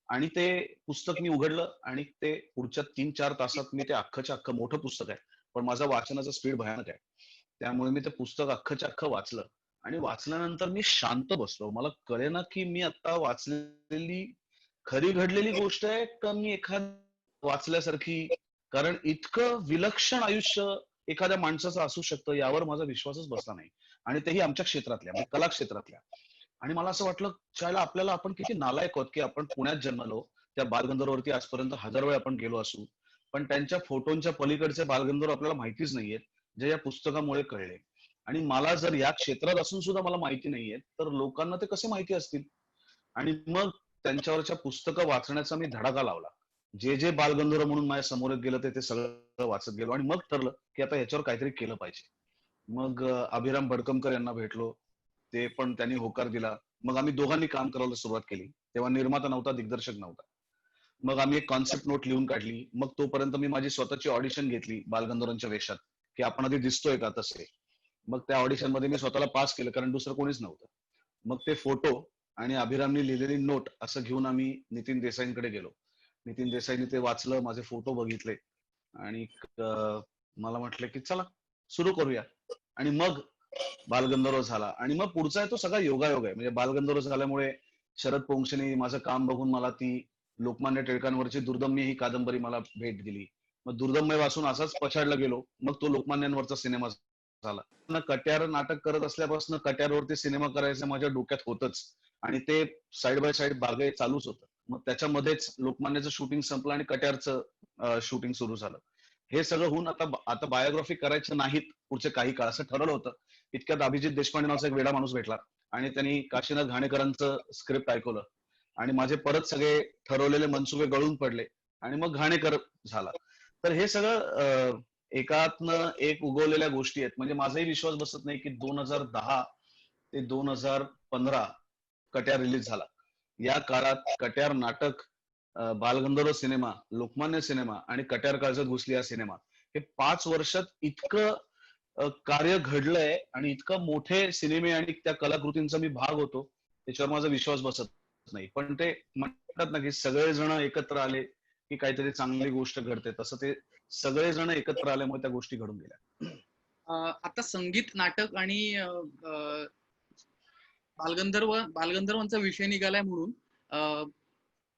S2: आणि ते पुस्तक मी उघडलं आणि ते पुढच्या 3-4 तासात मी ते अख्खच्या अख्खं मोठं पुस्तक आहे. पण माझा वाचनाचा स्पीड भयानक आहे. त्यामुळे मी ते पुस्तक अख्खच्या अख्खं वाचलं आणि वाचल्यानंतर मी शांत बसलो. मला कळेना की मी आता वाचलेली खरी घडलेली गोष्ट आहे का मी वाचल्यासारखी कारण इतकं विलक्षण आयुष्य एखाद्या माणसाचं असू शकतं यावर माझा विश्वासच बसला नाही आणि तेही आमच्या क्षेत्रातल्या म्हणजे कला क्षेत्रातल्या आणि मला असं वाटलं चायला आपल्याला आपण किती नालायक आहोत की आपण पुण्यात जन्मलो त्या बालगंधर्ववरती आजपर्यंत 1000 वेळा आपण गेलो असू पण त्यांच्या फोटोंच्या पलीकडचे बालगंधर्व आपल्याला माहितीच नाहीयेत जे या पुस्तकामुळे कळले आणि मला जर या क्षेत्रात असून सुद्धा मला माहिती नाहीये तर लोकांना ते कसे माहिती असतील आणि मग त्यांच्यावरच्या पुस्तकं वाचण्याचा मी धडाका लावला जे जे बालगंधर्व म्हणून माझ्या समोर गेलं ते सगळं वाचत गेलो आणि मग ठरलं की आता ह्याच्यावर काहीतरी केलं पाहिजे मग अभिराम भडकमकर यांना भेटलो ते पण त्यांनी होकार दिला मग आम्ही दोघांनी काम करायला सुरुवात केली तेव्हा निर्माता नव्हता दिग्दर्शक नव्हता मग आम्ही एक कॉन्सेप्ट नोट लिहून काढली मग तोपर्यंत मी माझी स्वतःची ऑडिशन घेतली बालगंधर्वांच्या वेशात की आपण आधी दिसतोय का तसे मग त्या ऑडिशन मध्ये मी स्वतःला पास केलं कारण दुसरं कोणीच नव्हतं मग ते फोटो आणि अभिरामनी लिहिलेली नोट असं घेऊन आम्ही नितीन देसाईंकडे गेलो नितीन देसाईंनी ते वाचलं माझे फोटो बघितले आणि मला म्हटलं की चला सुरू करूया आणि मग बालगंधर्व झाला आणि मग पुढचा आहे तो सगळा योगायोग आहे म्हणजे बालगंधर्व झाल्यामुळे शरद पोंक्षेने माझं काम बघून मला ती लोकमान्य टिळकांवरची दुर्दम्य ही कादंबरी मला भेट दिली मग दुर्दम्य वाचून असाच पछाडला गेलो मग तो लोकमान्यांवरचा सिनेमा झाला कट्यार नाटक करत असल्यापासून कट्यारवरती सिनेमा करायचं माझ्या डोक्यात होतच आणि ते साइड बाय साइड बागे चालूच होतं मग त्याच्यामध्येच लोकमान्याचं शूटिंग संपलं आणि कट्यारचं शूटिंग सुरू झालं हे सगळं होऊन आता बायोग्राफी करायचं नाहीत पुढचे काही काळ असं ठरवलं होतं. इतक्यात अभिजित देशपांडे नावाचा एक वेडा माणूस भेटला आणि त्यांनी काशीनाथ घाणेकरांचं स्क्रिप्ट ऐकवलं आणि माझे परत सगळे ठरवलेले मनसुबे गळून पडले आणि मग घाणेकर झाला. तर हे सगळं एकातनं एक उगवलेल्या गोष्टी आहेत. म्हणजे माझाही विश्वास बसत नाही की 2010 ते 2015 कट्यार रिलीज झाला. या काळात कट्यार नाटक, बालगंधर्व सिनेमा, लोकमान्य सिनेमा आणि कट्यार काळजात घुसली हा सिनेमा, हे 5 वर्षात इतकं कार्य घडलंय आणि इतकं मोठे सिनेमे आणि त्या कलाकृतींचा मी भाग होतो, त्याच्यावर माझा विश्वास बसत नाही. पण ते म्हणतात ना की सगळेजण एकत्र आले की काहीतरी चांगली गोष्ट घडते, तसं ते सगळेजण एकत्र आल्यामुळे त्या गोष्टी घडून गेल्या.
S1: आता संगीत नाटक आणि बालगंधर्वांचा विषय निघालाय म्हणून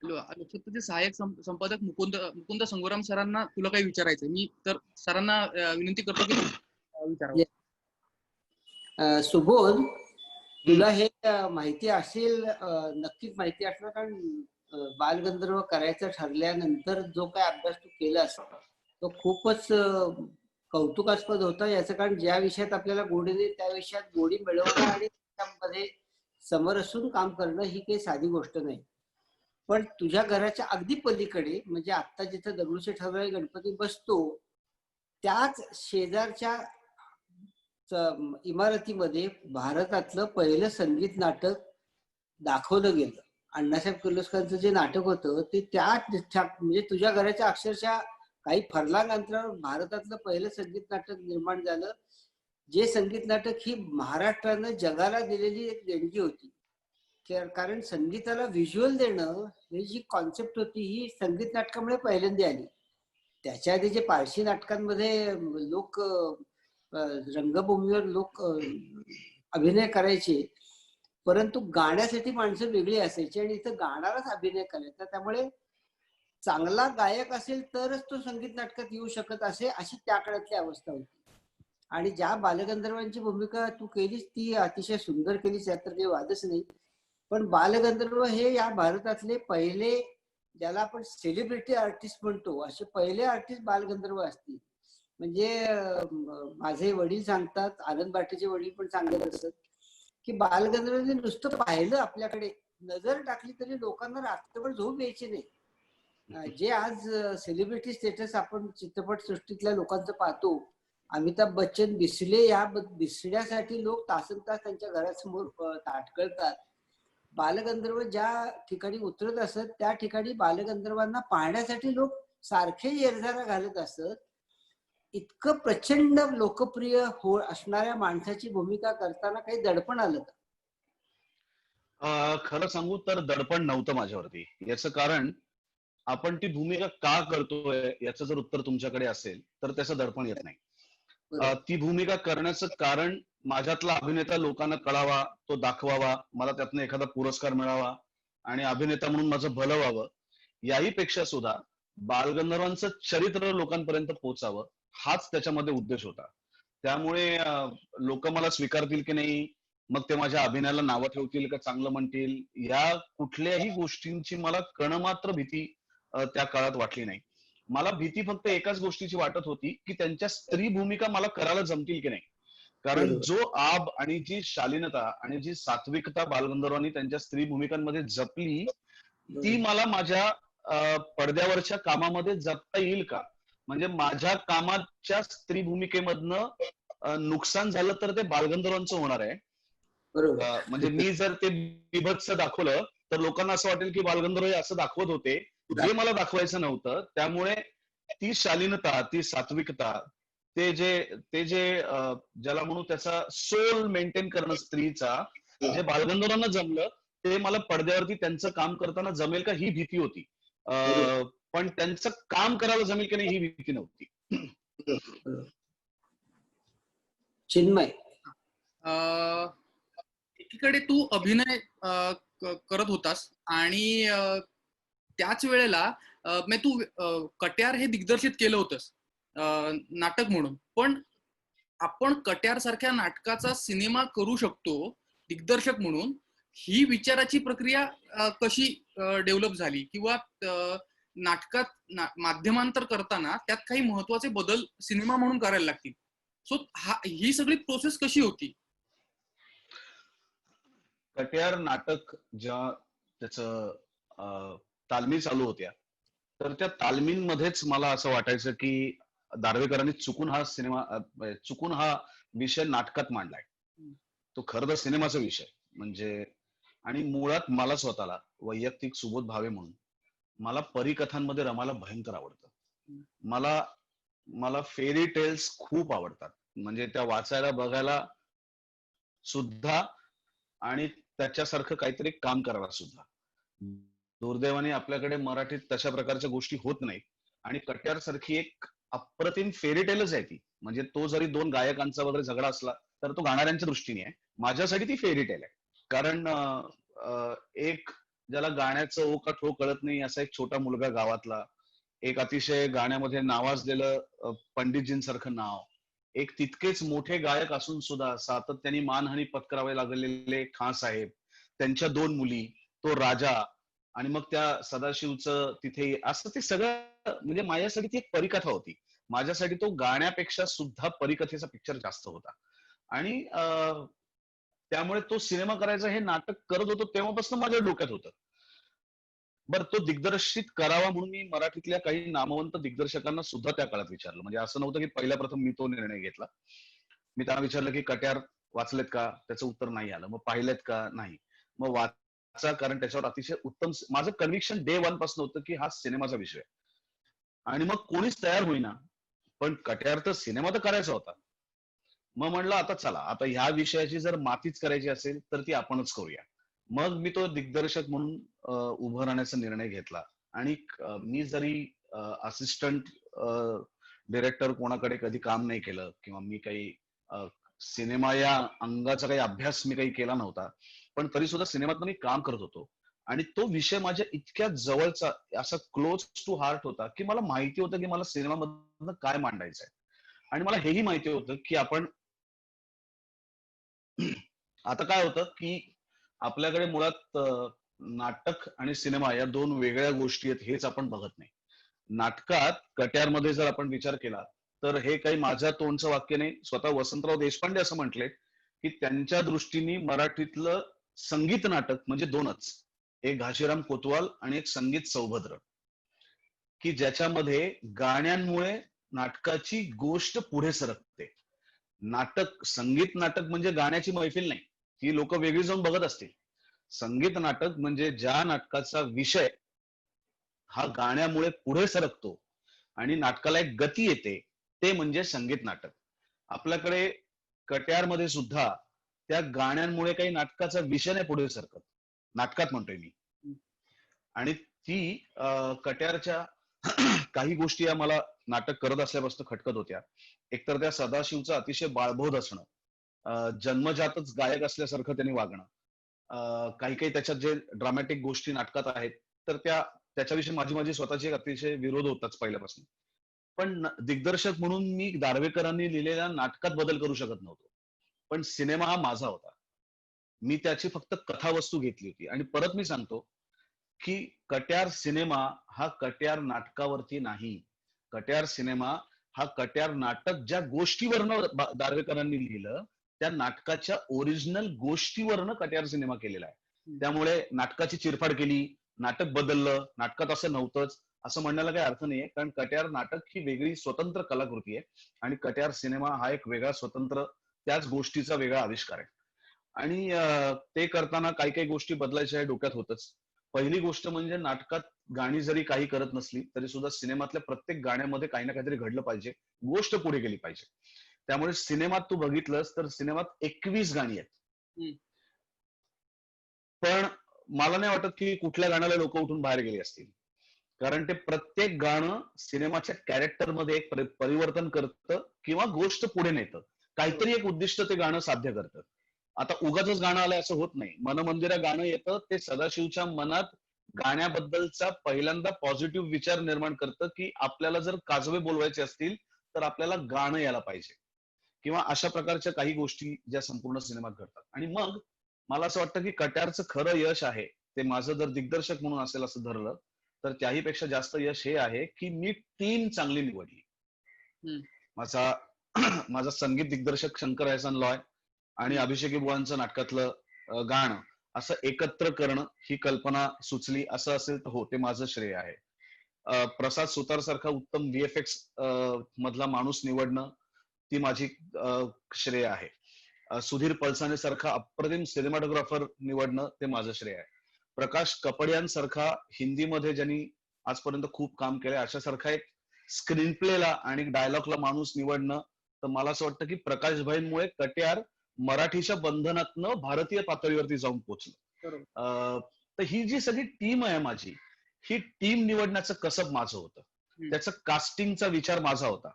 S1: लोकसत्ताचे सहाय्यक संपादक मुकुंद संगोराम सरांना तुला काही विचारायचंय. मी तर सरांना विनंती करतो की विचारावं.
S3: सुबोध, तुला हे माहिती असेल, नक्कीच माहिती असणार, कारण बालगंधर्व करायचं ठरल्यानंतर जो काय अभ्यास तू केलास तो खूपच कौतुकास्पद होता. याचं कारण ज्या विषयात आपल्याला गोडी नाही त्या विषयात गोडी मिळवणं आणि त्यामध्ये समरसून काम करणं ही काही साधी गोष्ट नाही. पण तुझ्या घराच्या अगदी पलीकडे, म्हणजे आता जिथं दगडूशेठ हलवाई गणपती बसतो त्याच शेजारच्या इमारतीमध्ये भारतातलं पहिलं संगीत नाटक दाखवलं गेलं. अण्णासाहेब किर्लोस्करांचं जे नाटक होतं ते म्हणजे तुझ्या घराच्या अक्षरशः काही फरलांग अंतरावर भारतातलं पहिलं संगीत नाटक निर्माण झालं. जे संगीत नाटक ही महाराष्ट्रानं जगाला दिलेली एक देणगी होती. कारण संगीताला व्हिज्युअल देणं ही जी कॉन्सेप्ट होती ही संगीत नाटकामुळे पहिल्यांदा आली. त्याच्या आधी जे पारशी नाटकांमध्ये लोक रंगभूमीवर लोक अभिनय करायचे, परंतु गाण्यासाठी माणसं वेगळी असायची आणि इथं गाणारच अभिनय करायचा. त्यामुळे चांगला गायक असेल तरच तो संगीत नाटकात येऊ शकत असे, अशी त्या काळातली अवस्था होती. आणि ज्या बालगंधर्वांची भूमिका तू केलीस ती अतिशय सुंदर केलीस, यात तर काही वादच नाही. पण बालगंधर्व हे या भारतातले पहिले, ज्याला आपण सेलिब्रिटी आर्टिस्ट म्हणतो, असे पहिले आर्टिस्ट बालगंधर्व असतील. म्हणजे माझे वडील सांगतात, आनंद बाटेचे वडील पण सांगत असत की बालगंधर्वांनी नुसतं पाहिलं, आपल्याकडे नजर टाकली तरी लोकांना रात्रभर झोप यायची नाही. जे आज सेलिब्रिटी स्टेटस आपण चित्रपट सृष्टीतल्या लोकांचं पाहतो, अमिताभ बच्चन दिसले या दिसण्यासाठी लोक तासन तास त्यांच्या घरासमोर ताटकळतात. बालगंधर्व ज्या ठिकाणी उतरत असत त्या ठिकाणी बालगंधर्वांना पाहण्यासाठी लोक सारखे येरझारा घालत असत. इतकं प्रचंड लोकप्रिय असणाऱ्या माणसाची भूमिका करताना काही दडपण आलं का?
S2: खरं सांगू तर दडपण नव्हतं माझ्यावरती. याचं कारण, आपण ती भूमिका का करतोय याचं जर उत्तर तुमच्याकडे असेल तर त्याचं दडपण येत नाही. ती भूमिका करण्याचं कारण माझ्यातला अभिनेता लोकांना कळावा, तो दाखवावा, मला त्यातनं एखादा पुरस्कार मिळावा आणि अभिनेता म्हणून माझं भलं व्हावं, याही पेक्षा सुद्धा बालगंधर्वांचं चरित्र लोकांपर्यंत पोहोचावं, हाच त्याच्यामध्ये उद्देश होता. त्यामुळे लोक मला स्वीकारतील की नाही, मग ते माझ्या अभिनयाला नावं ठेवतील का चांगलं म्हणतील, या कुठल्याही गोष्टींची मला कणमात्र भीती त्या काळात वाटली नाही. मला भीती फक्त एकाच गोष्टीची वाटत होती की त्यांच्या स्त्री भूमिका मला करायला जमतील की नाही. कारण जो आब आणि जी शालीनता आणि जी सात्विकता बालगंधर्वांनी त्यांच्या स्त्री भूमिकांमध्ये जपली, ती मला माझ्या पडद्यावरच्या कामामध्ये जपता येईल का. म्हणजे माझ्या कामाच्या स्त्री भूमिकेमधनं नुकसान झालं तर ते बालगंधर्वांचं होणार आहे. म्हणजे मी जर ते बिभत्स दाखवलं तर लोकांना असं वाटेल की बालगंधर्व हे असं दाखवत होते, जे मला दाखवायचं नव्हतं. त्यामुळे ती शालीनता, ती सात्विकता, ते जे ज्याला म्हणू त्याचा सोल मेंटेन करणं स्त्रीचा, जे बालगंधर्वांना जमलं ते मला पडद्यावरती त्यांचं काम करताना जमेल का ही भीती होती. पण त्यांचं काम करायला जमेल की नाही ही भीती नव्हती.
S3: चिन्मय,
S1: एकीकडे तू अभिनय करत होतास आणि त्याच वेळेला तू कट्यार हे दिग्दर्शित केलं होतंस नाटक म्हणून. पण आपण कट्यार सारख्या नाटकाचा सिनेमा करू शकतो दिग्दर्शक म्हणून, ही विचाराची प्रक्रिया कशी डेव्हलप झाली, किंवा माध्यमांतर करताना त्यात काही महत्वाचे बदल सिनेमा म्हणून करायला लागतील. सो ही सगळी प्रोसेस कशी होती?
S2: कट्यार नाटक जेव्हा त्याचं तालमी चालू होत्या, तर त्या तालमींमध्येच मला असं वाटायचं की दार्वेकरांनी चुकून हा विषय नाटकात मांडलाय. तो खरं तर सिनेमाचा विषय म्हणजे, आणि मुळात मला स्वतःला वैयक्तिक सुबोध भावे म्हणून मला परिकथांमध्ये रमायला भयंकर आवडतं. मला मला फेरी टेल्स खूप आवडतात, म्हणजे त्या वाचायला बघायला सुद्धा आणि त्याच्यासारखं काहीतरी काम करायला सुद्धा. दुर्दैवाने आपल्याकडे मराठीत तशा प्रकारच्या गोष्टी होत नाहीत, आणि कट्यार सारखी एक अप्रतिम फेरी टेलच आहे ती. म्हणजे तो जरी दोन गायकांचा वगैरे झगडा असला तर तो गाणाऱ्यांच्या दृष्टीने आहे, माझ्यासाठी ती फेरी टेल आहे. कारण एक ज्याला गाण्याचं ओ का ठो कळत नाही असा एक छोटा मुलगा गावातला, एक अतिशय गाण्यामध्ये नावाजलेलं पंडितजींसारखं नाव, एक तितकेच मोठे गायक असून सुद्धा सातत्याने मानहानी पत्करावे लागलेले खान साहेब, त्यांच्या दोन मुली, तो राजा, आणि मग त्या सदाशिवचं तिथे, असं ते सगळं म्हणजे माझ्यासाठी ती एक परिकथा होती. माझ्यासाठी तो गाण्यापेक्षा सुद्धा परिकथेचा पिक्चर जास्त होता. आणि त्यामुळे तो सिनेमा करायचा हे नाटक करत होतो तेव्हापासून माझ्या डोक्यात होतं. बरं, तो दिग्दर्शित करावा म्हणून मी मराठीतल्या काही नामवंत दिग्दर्शकांना सुद्धा त्या काळात विचारलं. म्हणजे असं नव्हतं की पहिल्या प्रथम मी तो निर्णय घेतला. मी त्यांना विचारलं की कट्यार वाचलेत का? त्याचं उत्तर नाही आलं. मग पाहिलेत का? नाही. मग वाचा, कारण त्याच्यावर अतिशय उत्तम, माझं कन्व्हिक्शन डे वन पासून होतं की हा सिनेमाचा विषय आहे. आणि मग कोणीच तयार होईना, पण कट्यार तर सिनेमा तर करायचा होता. मग म्हणलं आता चला, आता ह्या विषयाची जर मातीच करायची असेल तर ती आपणच करूया. मग मी तो दिग्दर्शक म्हणून उभं राहण्याचा निर्णय घेतला. आणि मी जरी असिस्टंट डिरेक्टर कोणाकडे कधी काम नाही केलं, किंवा मी काही सिनेमा या अंगाचा काही अभ्यास मी काही केला नव्हता, पण तरी सुद्धा सिनेमात मी काम करत होतो. आणि तो विषय माझ्या इतक्या जवळचा, असा क्लोज टू हार्ट होता की मला माहिती होतं की मला सिनेमामधनं काय मांडायचंय. आणि मला हेही माहिती होतं की आपण आता काय होतं की आपल्याकडे मुळात नाटक आणि सिनेमा या दोन वेगळ्या गोष्टी आहेत, हेच आपण बघत नाही. नाटकात कट्यारमध्ये जर आपण विचार केला तर हे काही माझ्या तोंडचं वाक्य नाही, स्वतः वसंतराव देशपांडे असं म्हटले की त्यांच्या दृष्टीने मराठीतलं संगीत नाटक म्हणजे दोनच, एक घाशीराम कोतवाल आणि एक संगीत सौभद्र, की ज्याच्यामध्ये गाण्यांमुळे नाटकाची गोष्ट पुढे सरकते. संगीत नाटक म्हणजे गाण्याची मैफिल नाही, ती लोक वेगळी जाऊन बघत असतील. संगीत नाटक म्हणजे ज्या नाटकाचा विषय हा गाण्यामुळे पुढे सरकतो आणि नाटकाला एक गती येते, ते म्हणजे संगीत नाटक. आपल्याकडे कट्यारमध्ये सुद्धा त्या गाण्यांमुळे काही नाटकाचा विषय नाही पुढे सरकत, नाटकात म्हणतोय मी. आणि ती कट्यारच्या काही गोष्टी या मला नाटक करत असल्यापासून खटकत होत्या. एकतर त्या सदाशिवचं अतिशय बाळबोध असणं, जन्मजातच गायक असल्यासारखं त्यांनी वागणं, काही काही त्याच्यात जे ड्रामॅटिक गोष्टी नाटकात आहेत तर त्याच्याविषयी माझी स्वतःची एक अतिशय विरोध होताच पहिल्यापासून. पण दिग्दर्शक म्हणून मी दार्वेकरांनी लिहिलेल्या नाटकात बदल करू शकत नव्हतो, पण सिनेमा हा माझा होता. मी त्याची फक्त कथावस्तू घेतली होती. आणि परत मी सांगतो की कट्यार सिनेमा हा कट्यार नाटकावरती नाही. कट्यार सिनेमा हा कट्यार नाटक ज्या गोष्टीवरनं दार्वेकरांनी लिहिलं त्या नाटकाच्या ओरिजिनल गोष्टीवरनं कट्यार सिनेमा केलेला आहे. त्यामुळे नाटकाची चिरफाड केली, नाटक बदललं, नाटकात असं नव्हतंच असं म्हणण्याला काही अर्थ नाहीये. कारण कट्यार नाटक ही वेगळी स्वतंत्र कलाकृती आहे आणि कट्यार सिनेमा हा एक वेगळा स्वतंत्र त्याच गोष्टीचा वेगळा आविष्कार आहे. आणि ते करताना काही काही गोष्टी बदलायच्या डोक्यात होतच. पहिली गोष्ट म्हणजे नाटकात गाणी जरी काही करत नसली तरी सुद्धा सिनेमातल्या प्रत्येक गाण्यामध्ये काही ना काहीतरी घडलं पाहिजे, गोष्ट पुढे गेली पाहिजे. त्यामुळे सिनेमात तू बघितलंस तर सिनेमात 21 गाणी आहेत. पण मला नाही वाटत की कुठल्या गाण्याला लोक उठून बाहेर गेली असतील, कारण ते प्रत्येक गाणं सिनेमाच्या कॅरेक्टरमध्ये एक परिवर्तन करतं किंवा गोष्ट पुढे नेतं, काहीतरी एक उद्दिष्ट ते गाणं साध्य करतं. आता उगाचच गाणं आलंय असं होत नाही. मनमंदिरा गाणं येतं ते सदाशिवच्या मनात गाण्याबद्दलचा पहिल्यांदा पॉझिटिव्ह विचार निर्माण करतं की आपल्याला जर काजवे बोलवायचे असतील तर आपल्याला गाणं यायला पाहिजे, किंवा अशा प्रकारच्या काही गोष्टी ज्या संपूर्ण सिनेमात घडतात. आणि मग मला असं वाटतं की कट्यारचं खरं यश आहे ते माझं जर दिग्दर्शक म्हणून असेल असं धरलं तर त्याही पेक्षा जास्त यश हे आहे की मी टीम चांगली निवडली.
S1: हम्म.
S2: माझा माझा संगीत दिग्दर्शक शंकर एहसान लॉय आणि
S1: हम्म.
S2: अभिषेकी बुवांचं नाटकातलं गाणं असं एकत्र करणं ही कल्पना सुचली असं असेल तर हो, ते माझं श्रेय आहे. प्रसाद सुतार सारखा उत्तम VFX मधला माणूस निवडणं ती माझी श्रेय आहे. सुधीर पळसाणे सारखा अप्रतिम सिनेमॅटोग्राफर निवडणं ते माझं श्रेय आहे. प्रकाश कपडियांसारखा हिंदीमध्ये ज्यांनी आजपर्यंत खूप काम केलंय अशा सारखा एक स्क्रीन प्लेला आणि डायलॉगला माणूस निवडणं, तर मला असं वाटतं की प्रकाशभाईंमुळे कट्यार मराठीच्या बंधनातनं भारतीय पातळीवरती जाऊन पोहोचलं.
S1: बरोबर.
S2: तर ही जी सगळी टीम आहे माझी, ही टीम निवडण्याचं कसब माझं होतं, त्याचं कास्टिंगचा विचार माझा होता.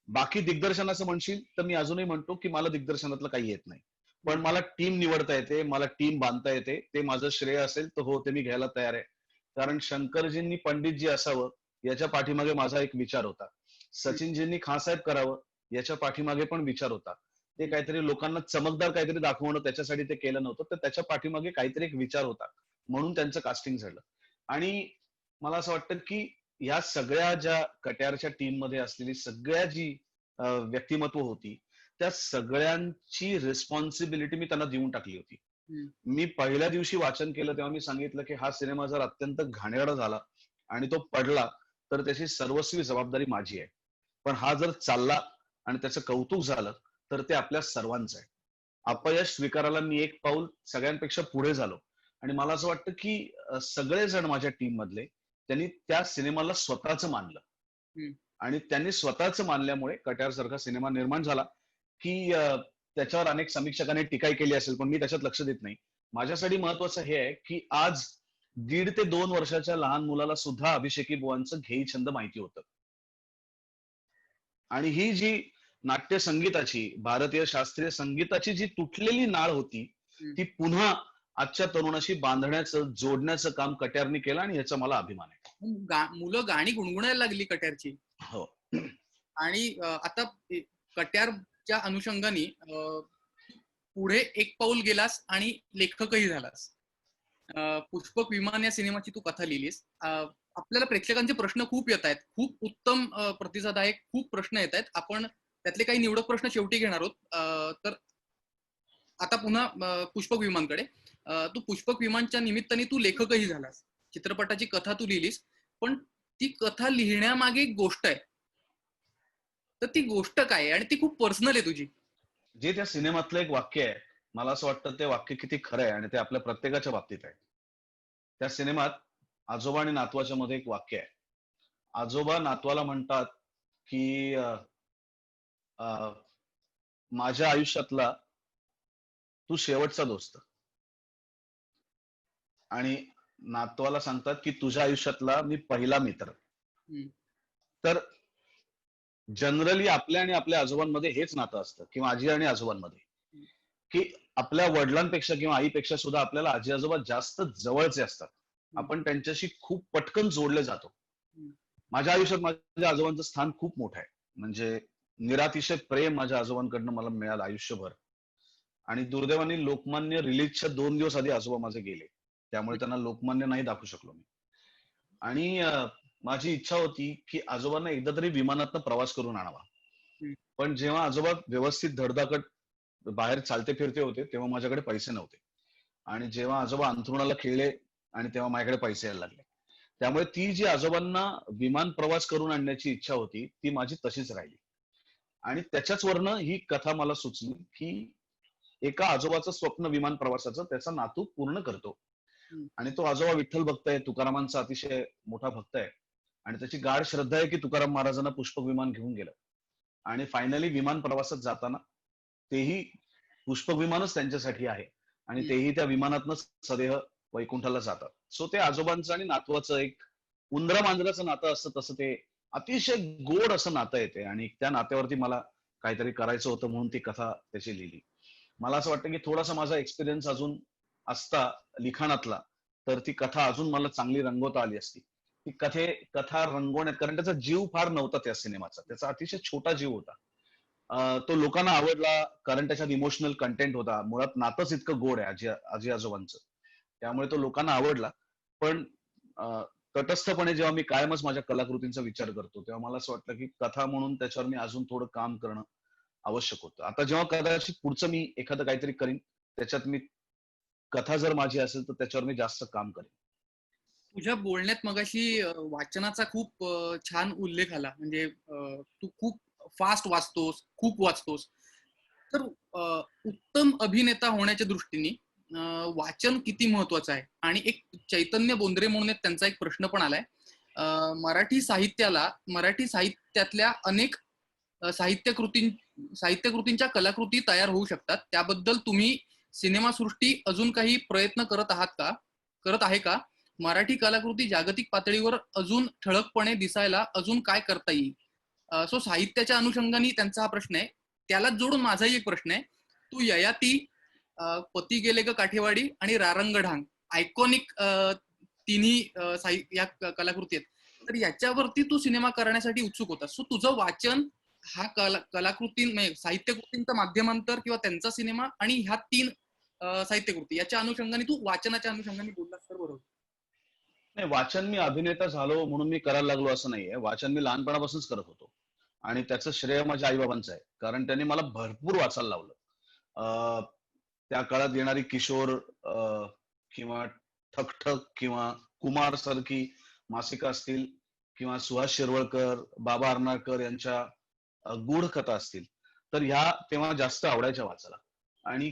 S2: बाकी दिग्दर्शनाचं म्हणशील तर मी अजूनही म्हणतो की मला दिग्दर्शनातलं काही येत नाही, पण मला टीम निवडता येते, मला टीम बांधता येते. ते माझं श्रेय असेल तर हो, ते मी घ्यायला तयार आहे. कारण शंकरजींनी पंडितजी असावं याच्या पाठीमागे माझा एक विचार होता. सचिनजींनी खाँसाहेब करावं याच्या पाठीमागे पण विचार होता. ते काहीतरी लोकांना चमकदार काहीतरी दाखवणं त्याच्यासाठी ते केलं नव्हतं, तर त्याच्या पाठीमागे काहीतरी एक विचार होता, म्हणून त्यांचं कास्टिंग झालं. आणि मला असं वाटतं की या सगळ्या ज्या कट्यारच्या टीम मध्ये असलेली सगळ्या जी व्यक्तिमत्व होती, त्या सगळ्यांची रिस्पॉन्सिबिलिटी मी त्यांना देऊन टाकली होती. मी पहिल्या दिवशी वाचन केलं तेव्हा मी सांगितलं की हा सिनेमा जर अत्यंत घाणेरडा झाला आणि तो पडला तर त्याची सर्वस्वी जबाबदारी माझी आहे, पण हा जर चालला आणि त्याचं कौतुक झालं तर ते आपल्या सर्वांचं आहे. अपयश स्वीकारायला मी एक पाऊल सगळ्यांपेक्षा पुढे झालो आणि मला असं वाटतं की सगळेजण माझ्या टीम मधले त्यांनी त्या सिनेमाला स्वतःच मानलं आणि त्यांनी स्वतःच मानल्यामुळे कट्यार सारखा सिनेमा निर्माण झाला की त्याच्यावर अनेक समीक्षकांनी टीका केली असेल, पण मी त्याच्यात लक्ष देत नाही. माझ्यासाठी महत्वाचं हे आहे की आज 1.5 ते 2 वर्षाच्या लहान मुलाला सुद्धा अभिषेकी बुवांचं घेई छंद माहिती होतं. आणि ही जी नाट्य संगीताची, भारतीय शास्त्रीय संगीताची जी तुटलेली नाळ होती, ती पुन्हा आजच्या तरुणाशी बांधण्याचं, जोडण्याचं काम कट्यारनी केलं आणि याचा मला अभिमान आहे.
S1: मुलं गाणी गुणगुणायला लागली कट्यारची.
S2: हो.
S1: आणि आता कट्यारच्या अनुषंगाने पुढे एक पाऊल गेलास आणि लेखकही झालास. पुष्पक विमान या सिनेमाची तू कथा लिहिलीस. आपल्याला प्रेक्षकांचे प्रश्न खूप येत आहेत, खूप उत्तम प्रतिसाद आहे, खूप प्रश्न येत आहेत. आपण त्यातले काही निवडक प्रश्न शेवटी घेणार आहोत. तर आता पुन्हा पुष्पक विमानकडे. तू पुष्पक विमानच्या निमित्ताने तू लेखकही झालास, चित्रपटाची कथा तू लिहिलीस, पण ती कथा लिहिण्यामागे एक गोष्ट आहे. तर ती गोष्ट काय आहे आणि ती खूप पर्सनल आहे तुझी.
S2: जे त्या सिनेमातलं एक वाक्य आहे, मला असं वाटतं ते वाक्य किती खरं आहे आणि ते आपल्या प्रत्येकाच्या बाबतीत आहे. त्या सिनेमात आजोबा आणि नातवाच्या मध्ये एक वाक्य आहे. आजोबा नातवाला म्हणतात की माझ्या आयुष्यातला तू शेवटचा दोस्त, आणि नातवाला सांगतात की तुझ्या आयुष्यातला मी पहिला मित्र. तर जनरली आपल्या आणि आपल्या आजोबांमध्ये हेच नातं असतं किंवा आजी आणि आजोबांमध्ये, की आपल्या वडिलांपेक्षा किंवा आईपेक्षा सुद्धा आपल्याला आजी आजोबा जास्त जवळचे असतात. आपण त्यांच्याशी खूप पटकन जोडले जातो. माझ्या आयुष्यात माझ्या आजोबांचं स्थान खूप मोठं आहे. म्हणजे निरातिशय प्रेम माझ्या आजोबांकडनं मला मिळालं आयुष्यभर. आणि दुर्दैवाने लोकमान्य रिलीजच्या 2 दिवस आधी आजोबा माझे गेले, त्यामुळे त्यांना लोकमान्य नाही दाखवू शकलो मी. आणि माझी इच्छा होती की आजोबांना एकदा तरी विमानातनं प्रवास करून आणावा. पण जेव्हा आजोबा व्यवस्थित धडधाकट बाहेर चालते फिरते होते तेव्हा माझ्याकडे पैसे नव्हते, आणि जेव्हा आजोबा अंथरुणाला खिळले आणि तेव्हा माझ्याकडे पैसे यायला लागले. त्यामुळे ती जी आजोबांना विमान प्रवास करून आणण्याची इच्छा होती ती माझी तशीच राहिली. आणि त्याच्याच वरनं ही कथा मला सुचली की एका आजोबाचं स्वप्न विमान प्रवासाचं त्याचा नातू पूर्ण करतो, आणि तो आजोबा विठ्ठल भक्त आहे, तुकारामांचा अतिशय मोठा भक्त आहे, आणि त्याची गाढ श्रद्धा आहे की तुकाराम महाराजांना पुष्पक विमान घेऊन गेलं. आणि फायनली विमान प्रवासात जाताना तेही पुष्पक विमानच त्यांच्यासाठी आहे, आणि तेही त्या विमानातनं सदेह वैकुंठाला जातात. सो ते आजोबांचं आणि नातवाचं एक उंदरा मांजराचं नातं असतं, तसं ते अतिशय गोड असं नातं येते, आणि त्या नात्यावरती मला काहीतरी करायचं होतं म्हणून ती कथा त्याची लिहिली. मला असं वाटतं की थोडासा माझा एक्सपिरियन्स अजून असता लिखाणातला तर ती कथा अजून मला चांगली रंगवता आली असती. ती कथा रंगवण्यात, कारण त्याचा जीव फार नव्हता त्या सिनेमाचा, त्याचा अतिशय छोटा जीव होता. तो लोकांना आवडला कारण त्याच्यात इमोशनल कंटेंट होता. मुळात नातंच इतकं गोड आहे आजी आजोबांचं, त्यामुळे तो लोकांना आवडला. पण तटस्थपणे जेव्हा मी कायमच माझ्या कलाकृतींचा विचार करतो, तेव्हा मला असं वाटतं की कथा म्हणून त्याच्यावर मी अजून थोडं काम करणं आवश्यक होतं. आता जेव्हा कदाचित पुढचं मी एखादं काहीतरी करीन, त्याच्यात मी कथा जर माझी असेल तर त्याच्यावर मी जास्त काम करेन.
S1: तुझ्या बोलण्यात मगाशी वाचनाचा खूप छान उल्लेख आला. म्हणजे तू खूप फास्ट वाचतोस, खूप वाचतोस. तर उत्तम अभिनेता होण्याच्या दृष्टीने वाचन किती महत्वाचं आहे? आणि एक चैतन्य बोंद्रे म्हणून त्यांचा एक प्रश्न पण आलाय. मराठी साहित्यातल्या अनेक साहित्यकृतींच्या कलाकृती तयार होऊ शकतात. त्याबद्दल तुम्ही सिनेमासृष्टी अजून काही प्रयत्न करत आहे का? मराठी कलाकृती जागतिक पातळीवर अजून ठळकपणे दिसायला अजून काय करता येईल? सो साहित्याच्या अनुषंगाने त्यांचा हा प्रश्न आहे. त्याला जोडून माझाही एक प्रश्न आहे. तू ययाती, पती गेले ग काठेवाडी आणि रारंग ढांग आयकॉनिक तिन्ही या कलाकृती आहेत. तर याच्यावरती तू सिनेमा करण्यासाठी उत्सुक होता. सो तुझं वाचन हा कलाकृती म्हणजे साहित्यकृतींचं माध्यमांतर किंवा त्यांचा सिनेमा आणि ह्या 3 साहित्यकृती याच्या अनुषंगाने तू वाचनाच्या अनुषंगाने बोललास तर बरोबर.
S2: नाही, वाचन मी अभिनेता झालो म्हणून मी करायला लागलो असं नाहीये. वाचन मी लहानपणापासूनच करत होतो आणि त्याचं श्रेय माझ्या आई-बाबांचं आहे. कारण त्यांनी मला भरपूर वाचायला लावलं. अ, त्या काळात येणारी किशोर किंवा ठक-ठक किंवा कुमार सारखी मासिकं असतील किंवा सुहास शिरवळकर, बाबा अर्नाळकर यांच्या गूढ कथा असतील, तर ह्या तेव्हा जास्त आवडायच्या वाचायला. आणि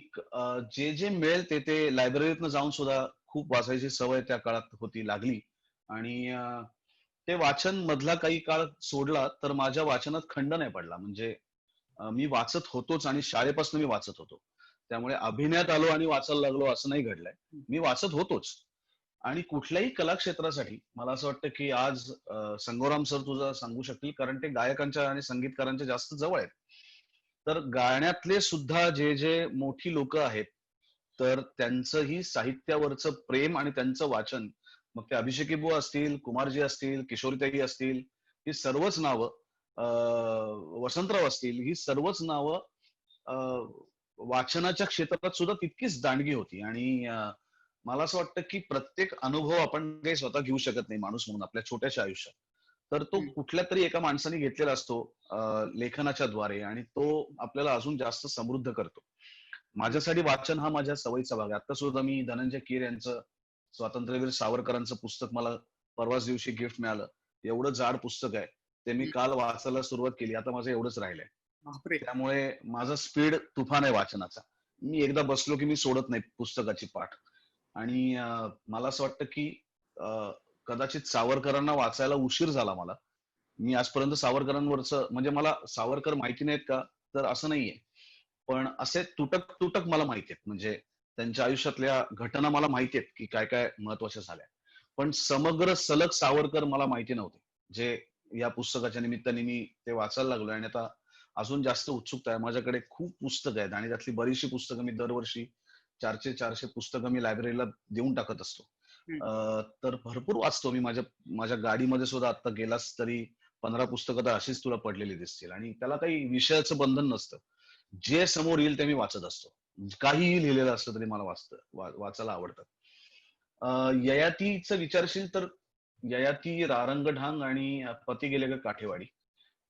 S2: जे मिळेल ते लायब्ररीतनं जाऊन सुद्धा खूप वाचायची सवय त्या काळात होती, लागली. आणि ते वाचन मधला काही काळ सोडला तर माझ्या वाचनात खंड नाही पडला. म्हणजे मी वाचत होतोच आणि शाळेपासून मी वाचत होतो. त्यामुळे अभिनयात आलो आणि वाचायला लागलो असं नाही घडलंय. मी वाचत होतोच. आणि कुठल्याही कला क्षेत्रासाठी मला असं वाटतं की आज संगोराम सर तुझं सांगू शकतील, कारण ते गायकांच्या आणि संगीतकारांच्या जास्त जवळ आहेत. तर गाण्यातले सुद्धा जे मोठी लोक आहेत, तर त्यांचंही साहित्यावरचं प्रेम आणि त्यांचं वाचन, मग ते अभिषेकी बुवा असतील, कुमारजी असतील, किशोरीताई असतील, ही सर्वच नावं, वसंतराव असतील, ही सर्वच नावं वाचनाच्या क्षेत्रात सुद्धा तितकीच दांडगी होती. आणि मला असं वाटतं की प्रत्येक अनुभव आपण काही स्वतः घेऊ शकत नाही माणूस म्हणून आपल्या छोट्याशा आयुष्यात. तर तो कुठल्या तरी एका माणसाने घेतलेला असतो लेखनाच्या द्वारे, आणि तो आपल्याला अजून जास्त समृद्ध करतो. माझ्यासाठी वाचन हा माझ्या सवयीचा भाग आहे. आता सुद्धा मी धनंजय कीर यांचं स्वातंत्र्यवीर सावरकरांचं पुस्तक मला परवाच दिवशी गिफ्ट मिळालं. एवढं जाड पुस्तक आहे. ते मी काल वाचायला सुरुवात केली. आता माझं एवढंच राहिलंय.
S1: बापरे.
S2: त्यामुळे माझा स्पीड तुफान आहे वाचनाचा. मी एकदा बसलो की मी सोडत नाही पुस्तकाची पाठ. आणि मला असं वाटतं की कदाचित सावरकरांना वाचायला उशीर झाला मला. मी आजपर्यंत सावरकरांवरचं, म्हणजे मला सावरकर माहिती नाहीत का, तर असं नाहीये. पण असे तुटक तुटक मला माहिती आहेत. म्हणजे त्यांच्या आयुष्यातल्या घटना मला माहिती आहेत की काय काय महत्वाच्या झाल्या. पण समग्र सलग सावरकर मला माहिती नव्हते, जे या पुस्तकाच्या निमित्ताने मी ते वाचायला लागलोय. आणि आता अजून जास्त उत्सुकता आहे. माझ्याकडे खूप पुस्तकं आहेत आणि त्यातली बरीचशी पुस्तकं मी दरवर्षी 400 पुस्तकं मी लायब्ररीला देऊन टाकत असतो. तर भरपूर वाचतो मी. माझ्या माझ्या गाडीमध्ये सुद्धा आता गेलास तरी 15 पुस्तकं तर अशीच तुला पडलेली दिसतील. आणि त्याला काही विषयाचं बंधन नसतं. जे समोर येईल ते मी वाचत असतो. काहीही लिहिलेलं असलं तरी मला वाचायला आवडतं. ययातीचं विचारशील तर ययाती, रारंगढांग आणि पती गेले ग काठेवाडी,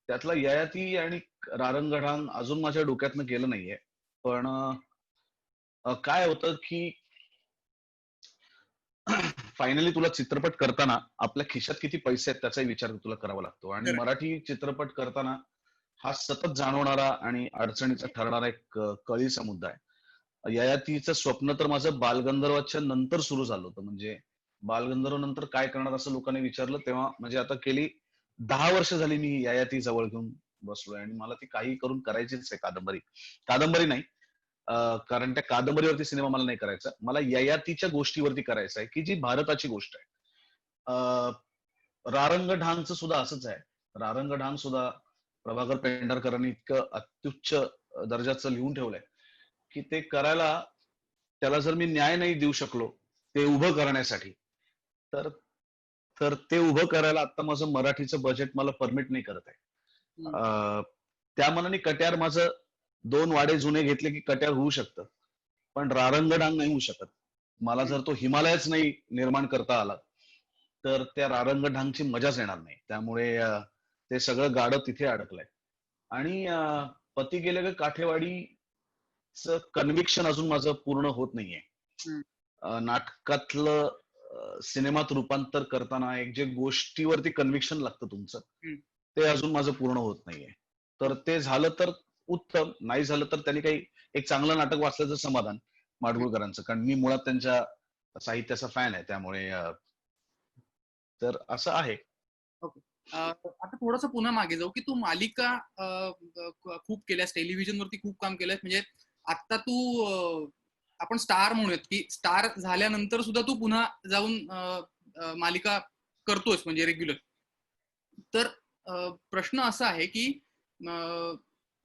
S2: त्यातला ययाती आणि रारंगढांग अजून माझ्या डोक्यातनं गेलं नाहीये. पण काय होतं की फायनली तुला चित्रपट करताना आपल्या खिशात किती पैसे आहेत त्याचाही विचार तुला करावा लागतो. आणि मराठी चित्रपट करताना हा सतत जाणवणारा आणि अडचणीचा ठरणारा एक कळीचा मुद्दा आहे. ययातीचं स्वप्न तर माझं बालगंधर्वाच्या नंतर सुरू झालं होतं. म्हणजे बालगंधर्व नंतर काय करणार असं लोकांनी विचारलं तेव्हा, म्हणजे आता गेली 10 वर्ष झाली मी ययाती जवळ घेऊन बसलोय आणि मला ती काही करून करायचीच आहे. कादंबरी नाही, कारण त्या कादंबरीवरती सिनेमा मला नाही करायचा. मला ययातीच्या गोष्टीवरती करायचा आहे की जी भारताची गोष्ट आहे. रारंगढांगचं सुद्धा असंच आहे. रारंगढांग सुद्धा प्रभाकर पेंढारकरांनी इतकं अत्युच्च दर्जाचं लिहून ठेवलंय की ते करायला, त्याला जर मी न्याय नाही देऊ शकलो ते उभं करण्यासाठी, तर तर ते उभं करायला आता माझं मराठीचं बजेट मला परमिट नाही करत आहे. त्या मनाने कट्यार माझं 2 वाडे जुने घेतले की कट्यार होऊ शकतं, पण रारंगढांग नाही होऊ शकत. मला जर तो हिमालयच नाही निर्माण करता आला तर त्या रारंगढांगची मजाच येणार नाही. त्यामुळे ते सगळं गाडं तिथे अडकलंय. आणि पती गेले ग काठेवाडीचं कन्व्हिक्शन अजून माझं पूर्ण होत नाहीये.
S1: हम्म.
S2: नाटकातलं सिनेमात रूपांतर करताना एक जे गोष्टीवरती कन्व्हिक्शन लागतं तुमचं,
S1: हम्म.
S2: ते अजून माझं पूर्ण होत नाहीये. तर ते झालं तर उत्तम, नाही झालं तर त्यांनी काही एक चांगलं नाटक वाचल्याचं समाधान माडगुळकरांचं, कारण मी मुळात त्यांच्या साहित्याचा फॅन आहे. त्यामुळे तर असं आहे.
S1: आता थोडंसं पुन्हा मागे जाऊ की तू मालिका खूप केल्यास, टेलिव्हिजनवरती खूप काम केलंस, म्हणजे आता तू आपण स्टार म्हणूयात की स्टार झाल्यानंतर सुद्धा तू पुन्हा जाऊन मालिका करतोस म्हणजे रेग्युलर. तर प्रश्न असा आहे की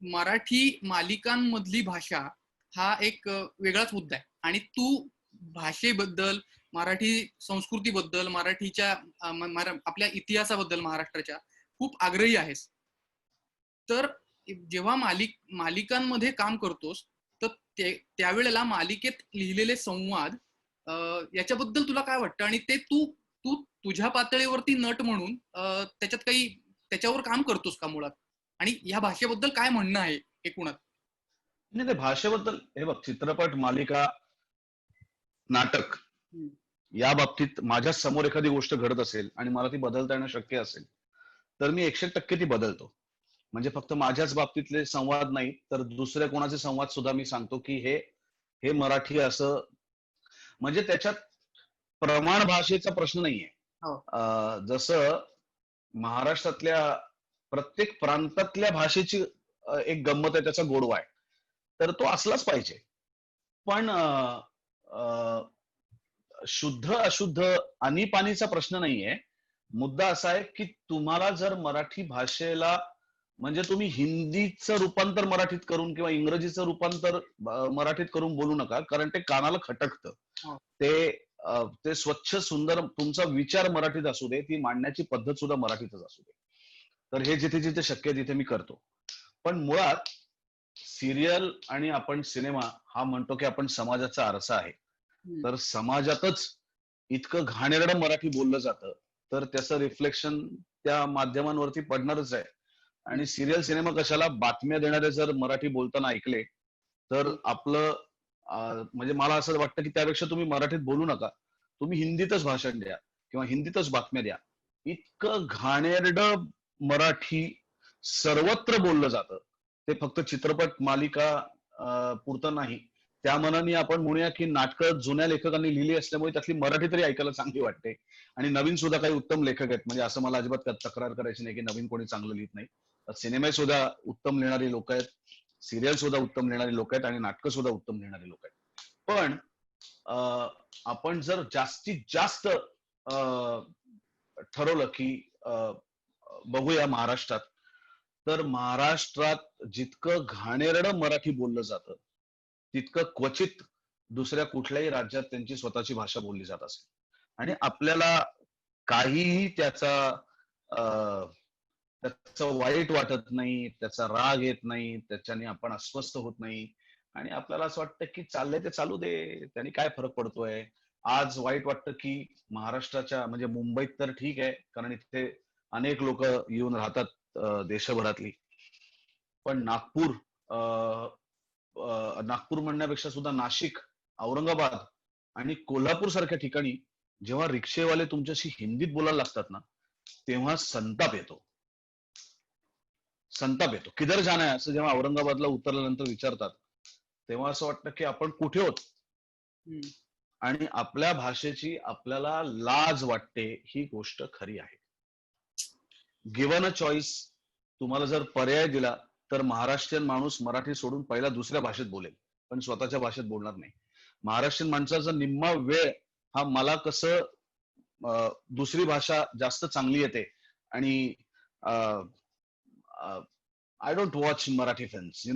S1: मराठी मालिकांमधली भाषा हा एक वेगळाच मुद्दा आहे आणि तू भाषेबद्दल, मराठी संस्कृतीबद्दल, मराठीच्या आपल्या इतिहासाबद्दल महाराष्ट्राच्या खूप आग्रही आहेस. तर जेव्हा मालिकांमध्ये काम करतोस तर त्यावेळेला मालिकेत लिहिलेले संवाद याच्याबद्दल तुला काय वाटतं आणि ते तू तू तुझ्या पातळीवरती नट म्हणून त्याच्यात काही त्याच्यावर काम करतोस का मुळात, आणि ह्या भाषेबद्दल काय म्हणणं आहे एकूणात?
S2: नाही, ते भाषेबद्दल हे बघ, चित्रपट, मालिका, नाटक या बाबतीत माझ्या समोर एखादी गोष्ट घडत असेल आणि मला ती बदलता येणं शक्य असेल तर मी 100% ती बदलतो. म्हणजे फक्त माझ्याच बाबतीतले संवाद नाही तर दुसऱ्या कोणाचे संवाद सुद्धा मी सांगतो की हे हे मराठी असं, म्हणजे त्याच्यात प्रमाण भाषेचा प्रश्न नाहीये.
S1: हो.
S2: जसं महाराष्ट्रातल्या प्रत्येक प्रांतातल्या भाषेची एक गंमत आहे, त्याचा गोडवा आहे, तर तो असलाच पाहिजे. पण शुद्ध अशुद्ध आणीपाणीचा प्रश्न नाहीये. मुद्दा असा आहे की तुम्हाला जर मराठी भाषेला, म्हणजे तुम्ही हिंदीचं रूपांतर मराठीत करून किंवा इंग्रजीचं रूपांतर मराठीत करून बोलू नका, कारण ते कानाला खटकतं.
S1: हो.
S2: ते स्वच्छ सुंदर तुमचा विचार मराठीत असू दे, ती मांडण्याची पद्धत सुद्धा मराठीतच असू दे. तर हे जिथे जिथे शक्य आहे तिथे मी करतो. पण मुळात सिरियल आणि आपण सिनेमा हा म्हणतो की आपण समाजाचा आरसा आहे, तर समाजातच इतकं घाणेरडं मराठी बोललं जातं तर त्याचं रिफ्लेक्शन त्या माध्यमांवरती पडणारच आहे. आणि सिरियल सिनेमा कशाला, बातम्या देणारे जर मराठी बोलताना ऐकले तर आपलं म्हणजे मला असं वाटतं की त्यापेक्षा तुम्ही मराठीत बोलू नका, तुम्ही हिंदीतच भाषण द्या किंवा हिंदीतच बातम्या द्या. इतकं घाणेरडं मराठी सर्वत्र बोललं जातं. ते फक्त चित्रपट, मालिका पुरतं नाही. त्या मनाने आपण म्हणूया की नाटकं जुन्या लेखकांनी लिहिली असल्यामुळे त्यातली मराठी तरी ऐकायला चांगली वाटते. आणि नवीन सुद्धा काही उत्तम लेखक आहेत, म्हणजे असं मला अजिबात तक्रार करायची नाही की नवीन कोणी चांगलं लिहित नाही. सिनेमे सुद्धा उत्तम लिहिणारी लोक आहेत, सिरियल सुद्धा उत्तम लिहिणारी लोक आहेत आणि नाटकं सुद्धा उत्तम लिहिणारी लोक आहेत. पण आपण जर जास्तीत जास्त ठरवलं की बघूया महाराष्ट्रात, तर महाराष्ट्रात जितकं घाणेरडं मराठी बोललं जातं तितकं क्वचित दुसऱ्या कुठल्याही राज्यात त्यांची स्वतःची भाषा बोलली जात असेल. आणि आपल्याला काहीही त्याचं वाईट वाटत नाही, त्याचा राग येत नाही, त्याच्याने आपण अस्वस्थ होत नाही. आणि आपल्याला असं वाटतं की चाललंय ते चालू दे, त्याने काय फरक पडतोय. आज वाईट वाटतं की महाराष्ट्राच्या, म्हणजे मुंबईत तर ठीक आहे कारण इथे अनेक लोक येऊन राहतात देशभरातली, पण नागपूर म्हणण्यापेक्षा सुद्धा नाशिक, औरंगाबाद आणि कोल्हापूर सारख्या ठिकाणी जेव्हा रिक्षेवाले तुमच्याशी हिंदीत बोलायला लागतात ना, तेव्हा संताप येतो. किधर जाना है असं जेव्हा औरंगाबादला उतरल्यानंतर विचारतात, तेव्हा असं वाटतं की आपण कुठे होत. आणि आपल्या भाषेची आपल्याला लाज वाटते, ही गोष्ट खरी आहे. गिव्हन अ चॉईस, तुम्हाला जर पर्याय दिला तर महाराष्ट्रीयन माणूस मराठी सोडून पहिला दुसऱ्या भाषेत बोलेल, पण स्वतःच्या भाषेत बोलणार नाही. महाराष्ट्रीयन माणसाचा निम्मा वेळ हा मला कसं दुसरी भाषा जास्त चांगली येते आणि I don't watch Marathi films,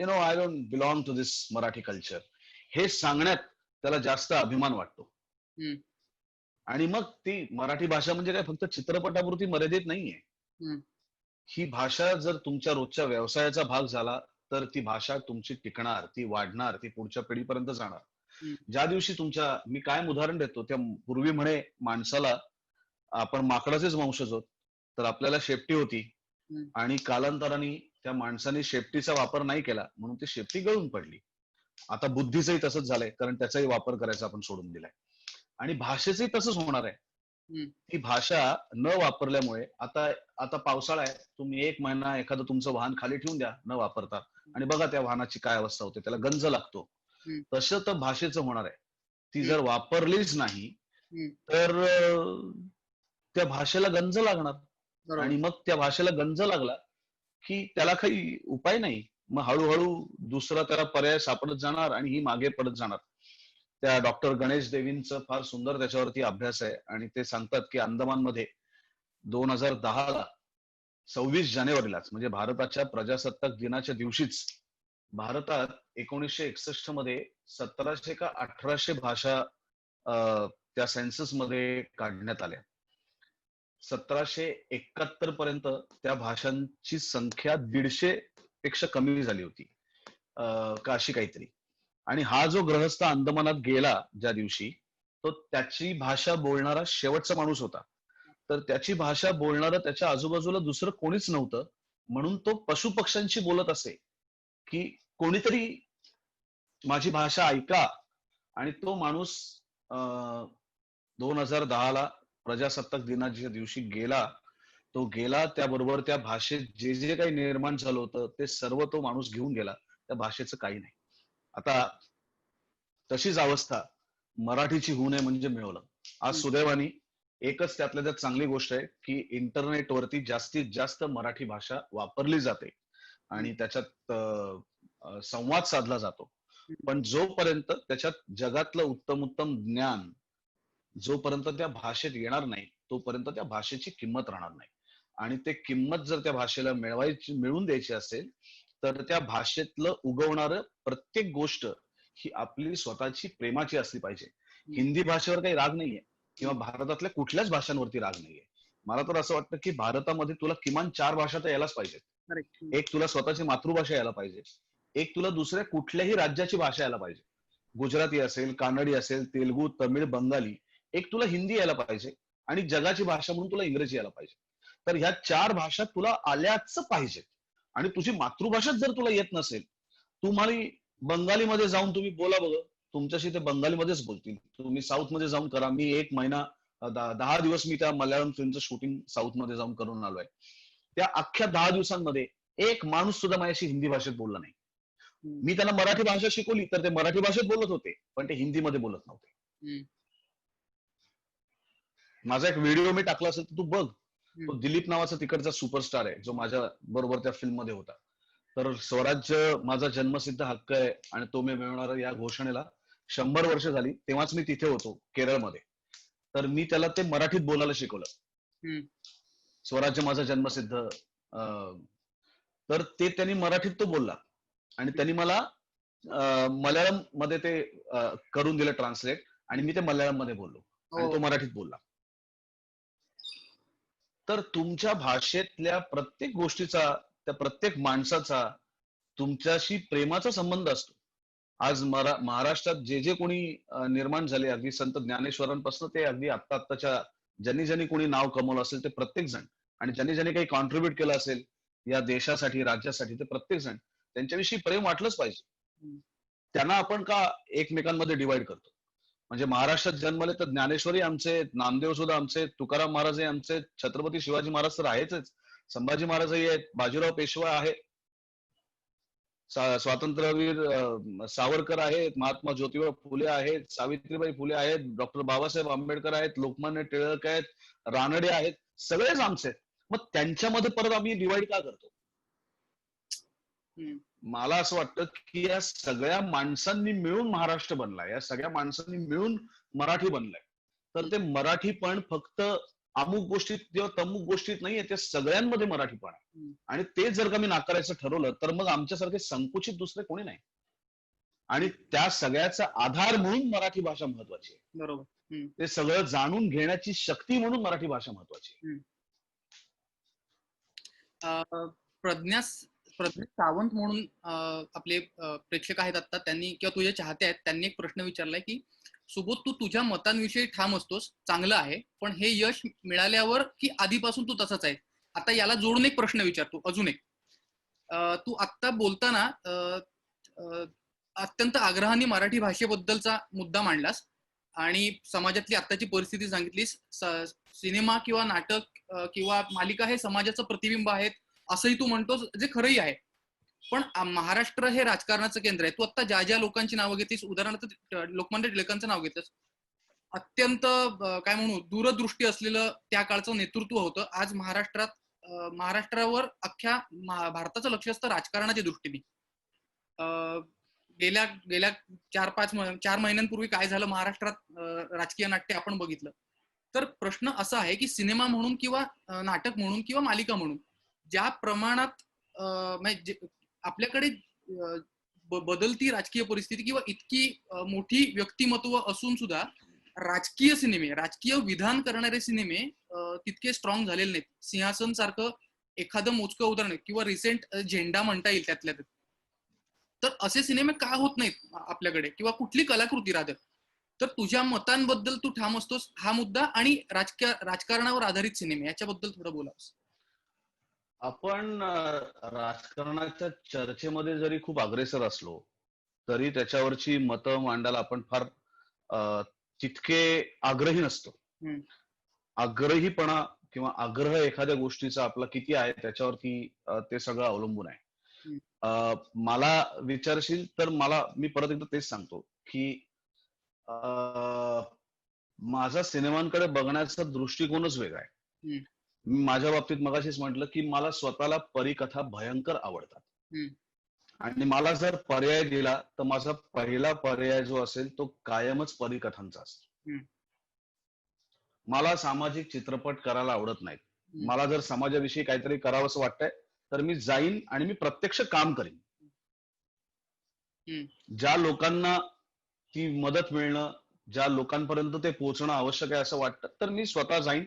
S2: I don't belong to this Marathi culture, हे सांगण्यात त्याला जास्त अभिमान वाटतो. आणि मग ती मराठी भाषा म्हणजे काय फक्त चित्रपटापुरती मर्यादित नाहीये. ही भाषा जर तुमच्या रोजच्या व्यवसायाचा भाग झाला तर ती भाषा तुमची टिकणार, ती वाढणार, ती पुढच्या पिढीपर्यंत जाणार. ज्या दिवशी मी कायम उदाहरण देतो, त्या पूर्वी म्हणे माणसाला आपण माकडाचेच वंशज आहोत, तर आपल्याला शेपटी होती आणि कालांतराने त्या माणसाने शेपटीचा वापर नाही केला म्हणून ती शेपटी गळून पडली. आता बुद्धीचंही तसंच झालंय, कारण त्याचाही वापर करायचा आपण सोडून दिलाय. आणि भाषेचंही तसंच होणार आहे. ती भाषा न वापरल्यामुळे आता आता पावसाळा आहे, तुम्ही 1 महिना एखादं तुमचं वाहन खाली ठेवून द्या न वापरता आणि बघा त्या वाहनाची काय अवस्था होते, त्याला गंज लागतो. तसं तर भाषेचं होणार आहे. ती जर वापरलीच नाही तर त्या भाषेला गंज लागणार आणि मग त्या भाषेला गंज लागला की त्याला काही उपाय नाही. मग हळूहळू दुसरा त्याला पर्याय सापडत जाणार आणि ही मागे पडत जाणार. त्या डॉक्टर गणेश देवींचं फार सुंदर त्याच्यावरती अभ्यास आहे आणि ते सांगतात की अंदमानमध्ये 2010ला 26 जानेवारीलाच म्हणजे भारताच्या प्रजासत्ताक दिनाच्या दिवशीच भारतात 1961 मध्ये 1700 का 1800 भाषा त्या सेन्सस मध्ये काढण्यात आल्या. 1771 पर्यंत त्या भाषांची संख्या 150 पेक्षा कमी झाली होती का अशी काहीतरी. आणि हा जो ग्रहस्थ अंदमानात गेला ज्या दिवशी, तो त्याची भाषा बोलणारा शेवटचा माणूस होता. तर त्याची भाषा बोलणारं त्याच्या आजूबाजूला दुसरं कोणीच नव्हतं, म्हणून तो पशुपक्ष्यांशी बोलत असे की कोणीतरी माझी भाषा ऐका. आणि तो माणूस 2010ला प्रजासत्ताक दिनाच्या दिवशी गेला. तो गेला, त्याबरोबर त्या भाषेत जे जे काही निर्माण झालं होतं ते सर्व तो माणूस घेऊन गेला. त्या भाषेचं काही नाही. आता तशीच अवस्था मराठीची होऊ नये म्हणजे मिळवलं. आज सुदैवाने एकच त्यातल्या त्यात चांगली गोष्ट आहे की इंटरनेटवरती जास्तीत जास्त मराठी भाषा वापरली जाते आणि त्याच्यात संवाद साधला जातो. पण जोपर्यंत त्याच्यात जगातलं उत्तम ज्ञान जोपर्यंत त्या भाषेत येणार नाही, तोपर्यंत त्या भाषेची किंमत राहणार नाही. आणि ते किंमत जर त्या भाषेला मिळवून द्यायची असेल, तर त्या भाषेतलं उगवणारं प्रत्येक गोष्ट ही आपली स्वतःची प्रेमाची असली पाहिजे. हिंदी भाषेवर काही राग नाहीये किंवा भारतातल्या कुठल्याच भाषांवरती राग नाहीये. मला तर असं वाटतं की भारतामध्ये तुला किमान 4 भाषा तर यायलाच पाहिजेत. एक तुला स्वतःची मातृभाषा यायला पाहिजे, एक तुला दुसऱ्या कुठल्याही राज्याची भाषा यायला पाहिजे. गुजराती असेल, कानडी असेल, तेलुगू, तमिळ, बंगाली. एक तुला हिंदी यायला पाहिजे आणि जगाची भाषा म्हणून तुला इंग्रजी यायला पाहिजे. तर ह्या 4 भाषा तुला आल्याच पाहिजेत. आणि तुझी मातृभाषाच जर तुला येत नसेल, तुम्हाला बंगालीमध्ये जाऊन तुम्ही बोला बघ, तुमच्याशी ते बंगालीमध्येच बोलतील. तुम्ही साऊथ मध्ये जाऊन करा. मी 1 महिना 10 दिवस मी त्या मल्याळम फिल्मचं शूटिंग साऊथ मध्ये जाऊन करून आलोय. त्या अख्ख्या 10 दिवसांमध्ये एक माणूस सुद्धा माझ्याशी हिंदी भाषेत बोलला नाही. मी त्यांना मराठी भाषा शिकवली तर ते मराठी भाषेत बोलत होते, पण ते हिंदीमध्ये बोलत नव्हते. माझा एक व्हिडिओ मी टाकला असेल तर तू बघ. तो दिलीप नावाचा तिकडचा सुपरस्टार आहे जो माझ्या बरोबर त्या फिल्म मध्ये होता. तर स्वराज्य माझा जन्मसिद्ध हक्क आहे आणि तो मी मिळवणार या घोषणेला 100 वर्ष झाली. तेव्हाच मी तिथे होतो केरळमध्ये. तर मी त्याला ते मराठीत बोलायला शिकवलं. स्वराज्य माझा जन्मसिद्ध. तर ते त्यांनी मराठीत तो बोलला आणि त्यांनी मला मल्याळम मध्ये ते करून दिलं ट्रान्सलेट आणि मी ते मल्याळम मध्ये बोललो आणि तो मराठीत बोलला. तर तुमच्या भाषेतल्या प्रत्येक गोष्टीचा, त्या प्रत्येक माणसाचा तुमच्याशी प्रेमाचा संबंध असतो. आज महाराष्ट्रात जे जे कोणी निर्माण झाले, अगदी संत ज्ञानेश्वरांपासून ते अगदी आत्ताच्या ज्यांनी कोणी नाव कमवलं असेल ते प्रत्येक जण, आणि ज्यांनी काही कॉन्ट्रीब्युट केलं असेल या देशासाठी, राज्यासाठी, ते प्रत्येक जण, त्यांच्याविषयी प्रेम वाटलंच पाहिजे. त्यांना आपण का एकमेकांमध्ये डिवाइड करतो? म्हणजे महाराष्ट्रात जन्मले तर ज्ञानेश्वरी आमचे, नामदेव सुद्धा आमचे, तुकाराम महाराजही आमचे, छत्रपती शिवाजी महाराज तर आहेतच, संभाजी महाराजही आहेत, बाजीराव पेशवा आहे, स्वातंत्र्यवीर सावरकर आहेत, महात्मा ज्योतिबा फुले आहेत, सावित्रीबाई फुले आहेत, डॉक्टर बाबासाहेब आंबेडकर आहेत, लोकमान्य टिळक आहेत, रानडे आहेत, सगळेच आमचे. मग त्यांच्यामध्ये परत आम्ही डिवाइड का करतो? मला असं वाटतं की या सगळ्या माणसांनी मिळून महाराष्ट्र बनलाय, या सगळ्या माणसांनी मिळून मराठी बनलाय. तर ते मराठी पण फक्त अमुक गोष्टीत किंवा तमुक गोष्टीत नाहीये, ते सगळ्यांमध्ये मराठीपण आहे. आणि ते जर का मी नाकारायचं ठरवलं तर मग आमच्यासारखे संकुचित दुसरे कोणी नाही. आणि त्या सगळ्याचा आधार म्हणून मराठी भाषा महत्वाची आहे.
S1: बरोबर.
S2: ते सगळं जाणून घेण्याची शक्ती म्हणून मराठी भाषा महत्वाची आहे.
S1: प्रज्ञा प्रज्ञेश सावंत म्हणून आपले प्रेक्षक आहेत आता, त्यांनी किंवा तुझे चाहते आहेत, त्यांनी एक प्रश्न विचारलाय की सुबोध, तू तुझ्या मतांविषयी ठाम असतोस, चांगलं आहे, पण हे यश मिळाल्यावर की आधीपासून तू तसाच आहे? आता याला जोडून एक प्रश्न विचारतो, अजून एक. तू आत्ता बोलताना अत्यंत आग्रहाने मराठी भाषेबद्दलचा मुद्दा मांडलास आणि समाजातली आत्ताची परिस्थिती सांगितलीस. सिनेमा किंवा नाटक किंवा मालिका हे समाजाचं प्रतिबिंब आहेत असंही तू म्हणतोस, जे खरंही आहे. पण महाराष्ट्र हे राजकारणाचं केंद्र आहे. तू आता ज्या ज्या लोकांची नावं घेतलीस, उदाहरणार्थ लोकमान्य टिळकांचं नाव घेतलंस, अत्यंत काय म्हणू, दूरदृष्टी असलेलं त्या काळचं नेतृत्व होतं. आज महाराष्ट्रावर अख्ख्या भारताचं लक्ष असतं राजकारणाच्या दृष्टीने. गेल्या 4 महिन्यांपूर्वी काय झालं महाराष्ट्रात राजकीय नाट्य आपण बघितलं. तर प्रश्न असा आहे की सिनेमा म्हणून किंवा नाटक म्हणून किंवा मालिका म्हणून ज्या प्रमाणात आपल्याकडे बदलती राजकीय परिस्थिती किंवा इतकी मोठी व्यक्तिमत्व असून सुद्धा राजकीय सिनेमे, राजकीय विधान करणारे सिनेमे तितके स्ट्रॉंग झालेले नाहीत. सिंहासन सारखं एखादं मोजकं उदाहरण किंवा रिसेंट झेंडा म्हणता येईल त्यातल्या. तर असे सिनेमे का होत नाहीत आपल्याकडे, किंवा कुठली कलाकृती राहते? तर तुझ्या मतांबद्दल तू ठाम असतोस, हा मुद्दा आणि राजकारणावर आधारित सिनेमे याच्याबद्दल थोडं बोलावंस.
S2: आपण राजकारणाच्या चर्चेमध्ये जरी खूप अग्रेसर असलो तरी त्याच्यावरची मतं मांडायला आपण फार तितके आग्रही नसतो. आग्रहीपणा किंवा आग्रह एखाद्या गोष्टीचा आपला किती आहे त्याच्यावरती ते सगळं अवलंबून आहे. मला विचारशील तर मी परत एकदा तेच सांगतो की माझा सिनेमांकडे बघण्याचा दृष्टिकोनच वेगळा आहे. माझ्या बाबतीत मगाशीच म्हटलं की मला स्वतःला परीकथा भयंकर आवडतात आणि मला जर पर्याय दिला तर माझा पहिला पर्याय जो असेल तो कायमच परीकथांचा असेल. मला सामाजिक चित्रपट करायला आवडत नाहीत. मला जर समाजाविषयी काहीतरी करावं असं वाटतंय तर मी जाईन आणि मी प्रत्यक्ष काम करीन. ज्या लोकांना ती मदत मिळणं, ज्या लोकांपर्यंत ते पोहोचणं आवश्यक आहे असं वाटतं तर मी स्वतः जाईन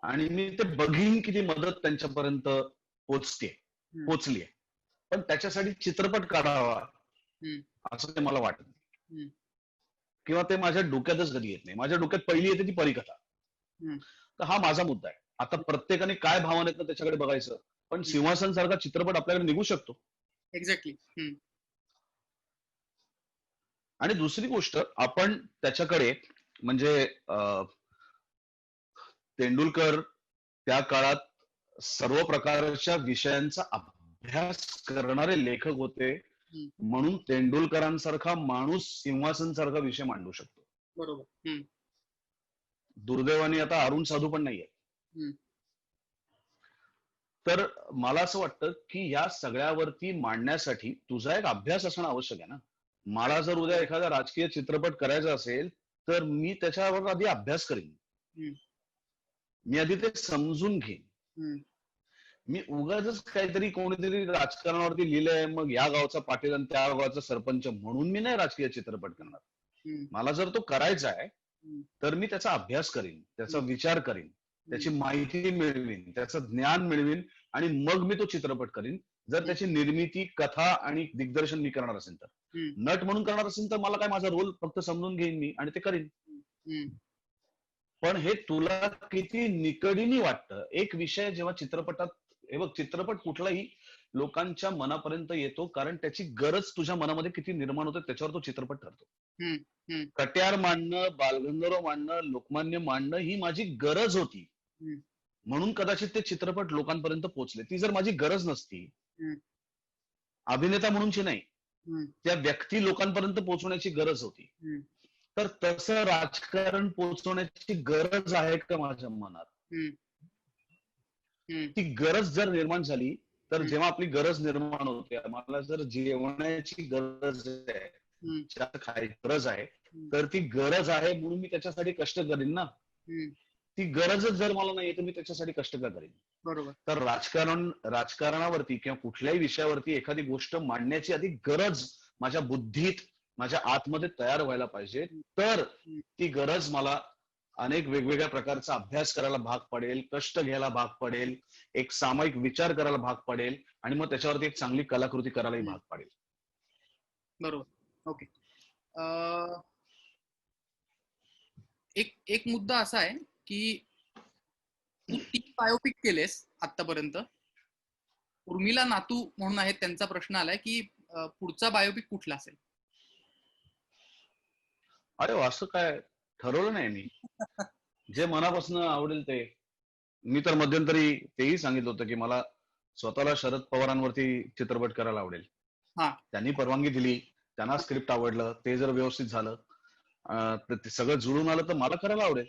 S2: आणि मी ते बघीन की ती मदत त्यांच्यापर्यंत पोचलीये. पण त्याच्यासाठी चित्रपट काढावा असं ते मला वाटत नाही किंवा ते माझ्या डोक्यातच कधी येत नाही. माझ्या डोक्यात पहिली येते ती परीकथा. तर हा माझा मुद्दा आहे. आता प्रत्येकाने काय भावना आहेत ना त्याच्याकडे बघायचं. पण सिंहासन सारखा चित्रपट आपल्याकडे निघू शकतो.
S1: एक्झॅक्टली.
S2: आणि दुसरी गोष्ट, आपण त्याच्याकडे म्हणजे तेंडुलकर त्या काळात सर्व प्रकारच्या विषयांचा अभ्यास करणारे लेखक होते म्हणून तेंडुलकरांसारखा माणूस सिंहासन सारखा विषय मांडू शकतो.
S1: बरोबर.
S2: दुर्दैवाने आता अरुण साधू पण नाहीये. तर मला असं वाटतं की या सगळ्यावरती मांडण्यासाठी तुझा एक अभ्यास असणं आवश्यक आहे ना. मला जर उद्या एखादा राजकीय चित्रपट करायचा असेल तर मी त्याच्यावर आधी अभ्यास करीन. मी आधी ते समजून घेईन. मी उगाच काहीतरी कोणीतरी राजकारणावरती लिहिलंय मग या गावचा पाटील आणि त्या गावचा सरपंच म्हणून मी नाही राजकीय चित्रपट करणार. मला जर तो करायचा आहे तर मी त्याचा अभ्यास करीन, त्याचा विचार करीन, त्याची माहिती मिळवीन, त्याचं ज्ञान मिळवीन आणि मग मी तो चित्रपट करीन. जर त्याची निर्मिती, कथा आणि दिग्दर्शन मी करणार असेल तर, नट म्हणून करणार असेल तर मला काय, माझा रोल फक्त समजून घेईन मी आणि ते करीन. पण हे तुला किती निकडीने वाटतं. एक विषय जेव्हा चित्रपटात, हे बघ, चित्रपट कुठलाही लोकांच्या मनापर्यंत येतो कारण त्याची गरज तुझ्या मनामध्ये किती निर्माण होते त्याच्यावर तो चित्रपट ठरतो. कट्यार मांडणं, बालगंधर्व मांडणं, लोकमान्य मांडणं ही माझी गरज होती म्हणून कदाचित ते चित्रपट लोकांपर्यंत पोहोचले. ती जर माझी गरज नसती, अभिनेता म्हणूनची नाही, त्या व्यक्ती लोकांपर्यंत पोहोचण्याची गरज होती, तर तसं राजकारण पोहोचवण्याची गरज आहे का माझ्या मनात? ती गरज जर निर्माण झाली तर जेव्हा आपली गरज निर्माण होते, मला जर जेवणाची गरज आहे, खायची गरज आहे, तर ती गरज आहे म्हणून मी त्याच्यासाठी कष्ट करीन ना. ती गरजच जर मला नाही तर मी त्याच्यासाठी कष्ट का करीन?
S1: बरोबर.
S2: तर राजकारणावरती किंवा कुठल्याही विषयावरती एखादी गोष्ट मांडण्याची आधी गरज माझ्या बुद्धीत, माझ्या आतमध्ये तयार व्हायला पाहिजे, तर ती गरज मला अनेक वेगवेगळ्या प्रकारचा अभ्यास करायला भाग पडेल, कष्ट घ्यायला भाग पडेल, एक सामायिक विचार करायला भाग पडेल आणि मग त्याच्यावरती एक चांगली कलाकृती करायलाही भाग पडेल.
S1: बरोबर. ओके. एक मुद्दा असा आहे की तू 3 बायोपिक केलेस आतापर्यंत. उर्मिला नातू म्हणून आहेत, त्यांचा प्रश्न आलाय की पुढचा बायोपिक कुठला असेल?
S2: अरे वा, असं काय ठरवलं नाही मी. जे मनापासून आवडेल ते. मी तर मध्यंतरी तेही सांगितलं होतं की मला स्वतःला शरद पवारांवरती चित्रपट करायला आवडेल.
S1: हा.
S2: त्यांनी परवानगी दिली, त्यांना स्क्रिप्ट आवडलं, ते जर व्यवस्थित झालं, तर ते सगळं जुळून आलं तर मला करायला आवडेल.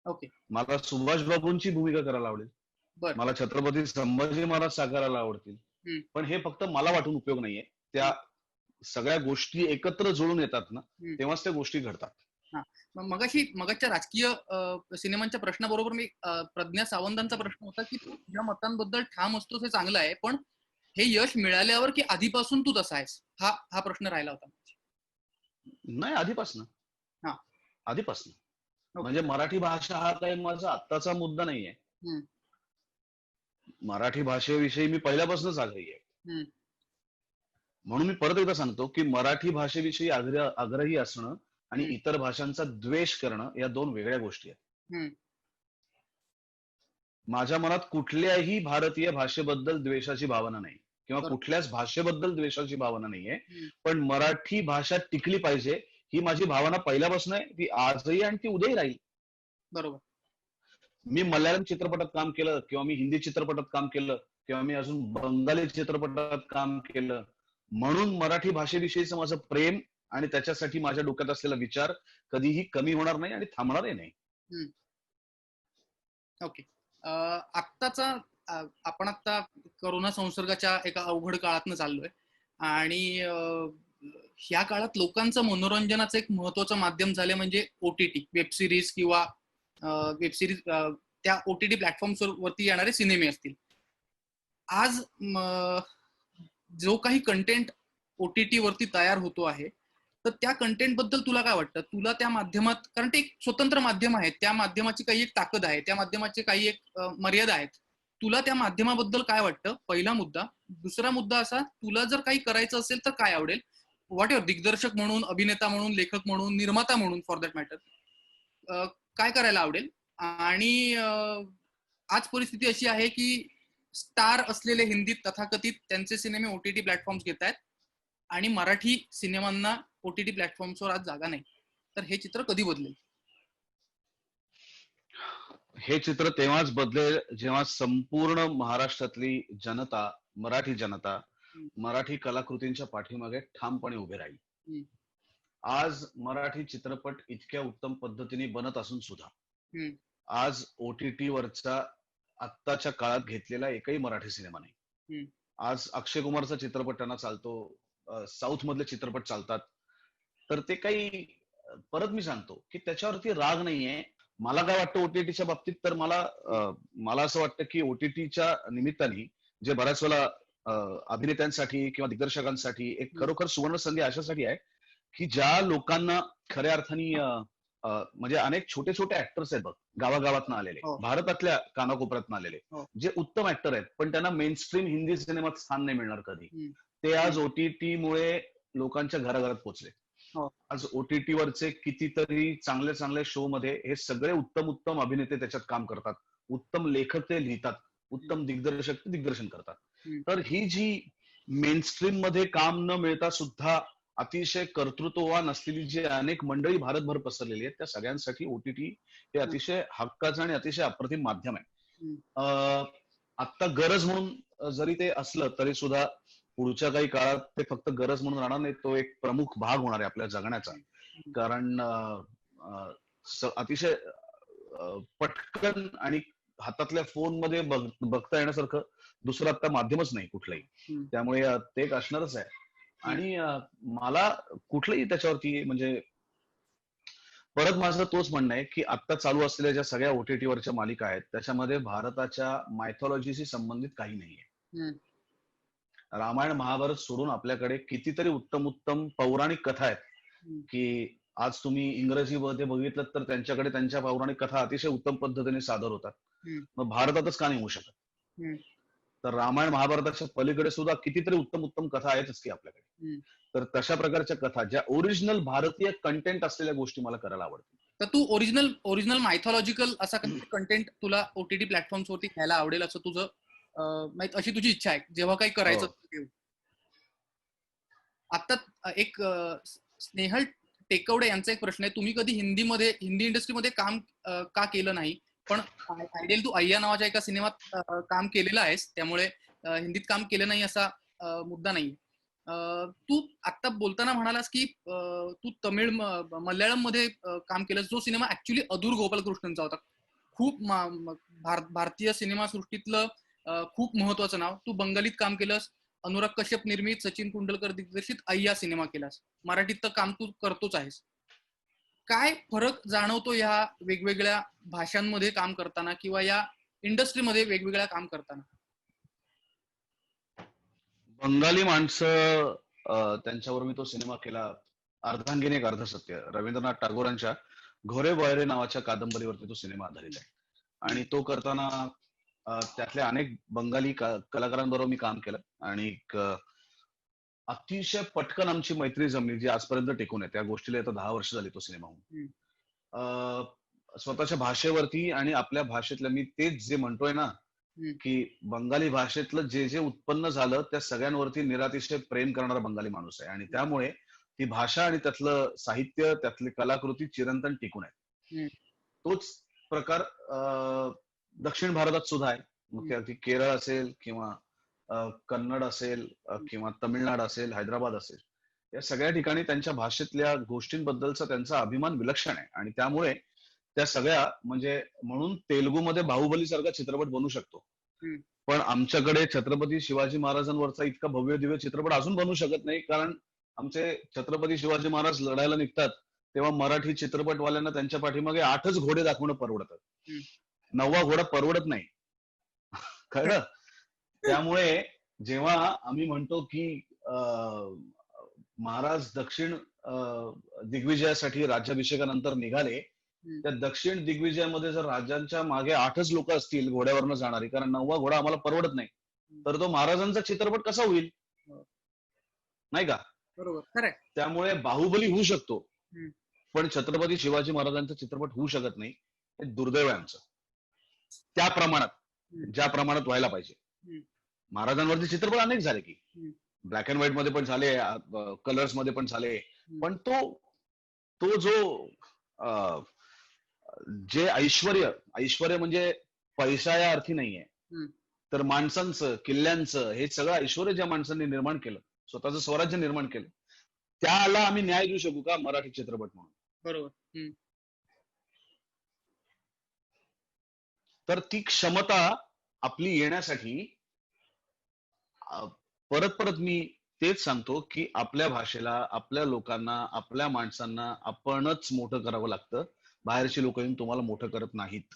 S1: ओके.
S2: मला सुभाष बाबूंची भूमिका करायला आवडेल.
S1: बर.
S2: मला छत्रपती संभाजी महाराज साकारायला आवडतील. पण हे फक्त मला वाटून उपयोग नाहीये. त्या सगळ्या गोष्टी एकत्र जुळून येतात ना, तेव्हाच त्या गोष्टी घडतात.
S1: मगाच्या राजकीय सिनेमांच्या प्रश्नाबरोबर मी प्रज्ञा सावंतांचा प्रश्न होता की तुझ्या मतांबद्दल ठाम असतोस हे चांगलं आहे, पण हे यश मिळाल्यावर की आधीपासून तू तसा आहेस, हा प्रश्न राहिला होता.
S2: नाही, आधीपासून.
S1: हा.
S2: आधीपासून.
S1: ओके.
S2: म्हणजे मराठी भाषा हा काही माझा आत्ताचा मुद्दा नाहीये. मराठी भाषेविषयी मी पहिल्यापासूनच आग्रही आहे. म्हणून मी परत एकदा सांगतो की मराठी भाषेविषयी आग्रही असणं आणि इतर भाषांचा द्वेष करणं या 2 वेगळ्या गोष्टी आहेत. माझ्या मनात कुठल्याही भारतीय भाषेबद्दल द्वेषाची भावना नाही किंवा कुठल्याच भाषेबद्दल द्वेषाची भावना नाहीये, पण मराठी भाषा टिकली पाहिजे ही माझी भावना पहिल्यापासून आहे. ती आजही आणि ती उद्याही राहील.
S1: बरोबर.
S2: मी मल्याळम चित्रपटात काम केलं किंवा मी हिंदी चित्रपटात काम केलं किंवा मी अजून बंगाली चित्रपटात काम केलं, म्हणून मराठी भाषेविषयीचं माझं प्रेम आणि त्याच्यासाठी माझ्या डोक्यात असलेला विचार कधीही कमी होणार नाही आणि थांबणारही नाही.
S1: ओके. आपण आता कोरोना संसर्गाच्या एका अवघड काळातनं चाललोय आणि ह्या काळात लोकांचं मनोरंजनाचं एक महत्वाचं माध्यम झालं म्हणजे ओटीटी, वेबसिरीज किंवा त्या ओटीटी प्लॅटफॉर्म्स वरती येणारे सिनेमे असतील. आज जो काही कंटेंट ओटीटी वरती तयार होतो आहे, तर त्या कंटेंट बद्दल तुला काय वाटतं? तुला त्या माध्यमात, कारण ते एक स्वतंत्र माध्यम आहे, त्या माध्यमाची काही एक ताकद आहे, त्या माध्यमाची काही एक मर्यादा आहेत. तुला त्या माध्यमाबद्दल काय वाटतं? पहिला मुद्दा. दुसरा मुद्दा असा, तुला जर काही करायचं असेल तर काय आवडेल? व्हॉट एव्हर, दिग्दर्शक म्हणून, अभिनेता म्हणून, लेखक म्हणून, निर्माता म्हणून, फॉर दॅट मॅटर काय करायला आवडेल? आणि आज परिस्थिती अशी आहे की स्टार असलेले हिंदीत तथाकथित त्यांचे सिनेमे ओटीटी प्लॅटफॉर्म्स घेत आहेत आणि मराठी सिनेमांना ओटीटी प्लॅटफॉर्म्सवर आज जागा नाही. तर हे चित्र कधी बदलेल?
S2: हे चित्र तेव्हाच बदलेल जेव्हा संपूर्ण महाराष्ट्रातली जनता, मराठी जनता, मराठी कलाकृतींच्या पाठीमागे ठामपणे उभे राहील. आज मराठी चित्रपट इतक्या उत्तम पद्धतीने बनत असून सुद्धा आज ओटीटी वरचा आत्ताच्या काळात घेतलेला एकही मराठी सिनेमा नाही. आज अक्षय कुमारचा चित्रपट त्यांना चालतो, साऊथ मधले चित्रपट चालतात, तर ते काही, परत मी सांगतो की त्याच्यावरती राग नाहीये. मला काय वाटतं ओटीटीच्या बाबतीत, तर मला असं वाटतं की ओटीटीच्या निमित्ताने जे बऱ्याच वेळा अभिनेत्यांसाठी किंवा दिग्दर्शकांसाठी एक खरोखर सुवर्ण संधी अशासाठी आहे की ज्या लोकांना खऱ्या अर्थाने म्हणजे अनेक छोटे छोटे ऍक्टर्स आहेत बघ, गावागावातनं आलेले, भारतातल्या कानाकोपऱ्यातनं आलेले, जे उत्तम ऍक्टर आहेत पण त्यांना मेन स्ट्रीम हिंदी सिनेमात स्थान नाही मिळणार कधी, ते आज ओटीटी मुळे लोकांच्या घराघरात पोहोचले. आज ओटीटी वरचे कितीतरी चांगले चांगले शो मध्ये हे सगळे उत्तम उत्तम अभिनेते त्याच्यात काम करतात, उत्तम लेखक ते लिहितात, उत्तम दिग्दर्शक ते दिग्दर्शन करतात. तर ही जी मेनस्ट्रीम मध्ये काम न मिळता सुद्धा अतिशय कर्तृत्ववान असलेली जी अनेक मंडळी भारतभर पसरलेली आहेत, त्या सगळ्यांसाठी ओटीटी हे अतिशय हक्काचं आणि अतिशय अप्रतिम माध्यम आहे. आता गरज म्हणून जरी ते असलं तरी सुद्धा पुढच्या काही काळात ते फक्त गरज म्हणून राहणार नाही, तो एक प्रमुख भाग होणार आहे आपल्या जगण्याचा. कारण अतिशय पटकन आणि हातातल्या फोन मध्ये बघता येण्यासारखं दुसरं आता माध्यमच नाही कुठलंही, त्यामुळे ते एक असणारच आहे. आणि मला कुठलंही त्याच्यावरती, म्हणजे परत माझं तोच म्हणणं आहे की आता चालू असलेल्या ज्या सगळ्या ओटीटी वरच्या मालिका आहेत त्याच्यामध्ये भारताच्या मायथॉलॉजीशी संबंधित काही नाहीये. रामायण महाभारत सोडून आपल्याकडे कितीतरी उत्तम उत्तम पौराणिक कथा आहेत की आज तुम्ही इंग्रजीमध्ये बघितलं तर त्यांच्याकडे त्यांच्या पौराणिक कथा अतिशय उत्तम पद्धतीने सादर होतात. मग भारतातच का नाही होऊ शकत?
S1: हम्म.
S2: तर रामायण महाभारताच्या पलीकडे सुद्धा कितीतरी उत्तम उत्तम कथा आहेतच की आपल्याकडे. तर तशा प्रकारच्या कथा ज्या ओरिजिनल भारतीय कंटेंट असलेल्या गोष्टी मला करायला आवडतात.
S1: तर तू ओरिजिनल मायथॉलॉजिकल असा कंटेंट तुला ओटीटी प्लॅटफॉर्म्स वरती घ्यायला आवडेल असं तुझं अशी तुझी इच्छा आहे जेव्हा काही करायचं तेव्हा. आता एक स्नेहल टेकवडे यांचा एक प्रश्न आहे, तुम्ही कधी हिंदी इंडस्ट्रीमध्ये काम का केलं नाही? पण आयडियल तू अय्या नावाच्या एका सिनेमात काम केलेलं आहेस, त्यामुळे हिंदीत काम केलं नाही असा मुद्दा नाही. तू आता बोलताना म्हणालास की तू तमिळ मल्याळम मध्ये काम केलंस, जो सिनेमा ऍक्च्युली अदूर गोपालकृष्णनचा होता. खूप भारतीय सिनेमा सृष्टीतलं खूप महत्वाचं नाव. तू बंगालीत काम केलंस, अनुराग कश्यप निर्मित, सचिन कुंडलकर दिग्दर्शित अय्या सिनेमा केलास, मराठीत तर काम तू करतोच आहेस. काय फरक जाणवतो या वेगवेगळ्या भाषांमध्ये काम करताना किंवा या इंडस्ट्रीमध्ये वेगवेगळ्या काम करताना?
S2: बंगाली माणसं त्यांच्यावर मी तो सिनेमा केला, अर्धांगिनी एक अर्धसत्य, रवींद्रनाथ टागोरांच्या घोरे बळरे नावाच्या कादंबरीवरती तो सिनेमा आधारित आहे. आणि तो करताना त्यातल्या अनेक बंगाली कलाकारांबरोबर मी काम केलं आणि अतिशय पटकन आमची मैत्री जमली, जी आजपर्यंत टिकून आहे. त्या गोष्टीला आता 10 वर्ष झाली तो सिनेमा होऊन. स्वतःच्या भाषेवरती आणि आपल्या भाषेतल्या, मी तेच जे म्हणतोय ना की बंगाली भाषेतलं जे जे उत्पन्न झालं त्या सगळ्यांवरती निरातिशय प्रेम करणारा बंगाली माणूस आहे. आणि त्यामुळे ती भाषा आणि त्यातलं साहित्य, त्यातली कलाकृती चिरंतन टिकून आहे. तोच प्रकार दक्षिण भारतात सुद्धा आहे. मग ते अगदी केरळ असेल किंवा कन्नड असेल किंवा तमिळनाड असेल, हैदराबाद असेल, या सगळ्या ठिकाणी त्यांच्या भाषेतल्या गोष्टींबद्दलचा त्यांचा अभिमान विलक्षण आहे. आणि त्यामुळे त्या सगळ्या, म्हणजे म्हणून तेलुगूमध्ये बाहुबली सारखा चित्रपट बनू शकतो, पण आमच्याकडे छत्रपती शिवाजी महाराजांवरचा इतका भव्य दिव्य चित्रपट अजून बनू शकत नाही. कारण आमचे छत्रपती शिवाजी महाराज लढायला निघतात तेव्हा मराठी चित्रपटवाल्यांना त्यांच्या पाठीमागे 8च घोडे दाखवणं परवडतं, 9वा घोडा परवडत नाही. कळलं? त्यामुळे जेव्हा आम्ही म्हणतो की महाराज दक्षिण दिग्विजयासाठी राज्याभिषेकानंतर निघाले, त्या दक्षिण दिग्विजयामध्ये जर राज्यांच्या मागे 8च लोक असतील घोड्यावरनं जाणारी, कारण 9वा घोडा आम्हाला परवडत नाही, तर तो महाराजांचा चित्रपट कसा होईल? नाही का?
S1: बरोबर, खरंय.
S2: त्यामुळे बाहुबली होऊ शकतो, पण छत्रपती शिवाजी महाराजांचा चित्रपट होऊ शकत नाही. हे दुर्दैव आहे आमचं. त्या प्रमाणात, ज्या प्रमाणात व्हायला पाहिजे. महाराजांवरती चित्रपट अनेक झाले की, ब्लॅक अँड व्हाईट मध्ये पण झाले, कलर्स मध्ये पण झाले, पण तो जो जे ऐश्वर्य म्हणजे पैसा या अर्थी नाहीये, तर माणसांचं, किल्ल्यांचं, हे सगळं ऐश्वर्य ज्या माणसांनी निर्माण केलं, स्वतःचं स्वराज्य निर्माण केलं, त्याला आम्ही न्याय देऊ शकू का मराठी चित्रपट म्हणून?
S1: बरोबर.
S2: तर ती क्षमता आपली येण्यासाठी परत परत मी तेच सांगतो की आपल्या भाषेला, आपल्या लोकांना, आपल्या माणसांना आपणच मोठं करावं लागतं. बाहेरची लोक येऊन तुम्हाला मोठं करत नाहीत.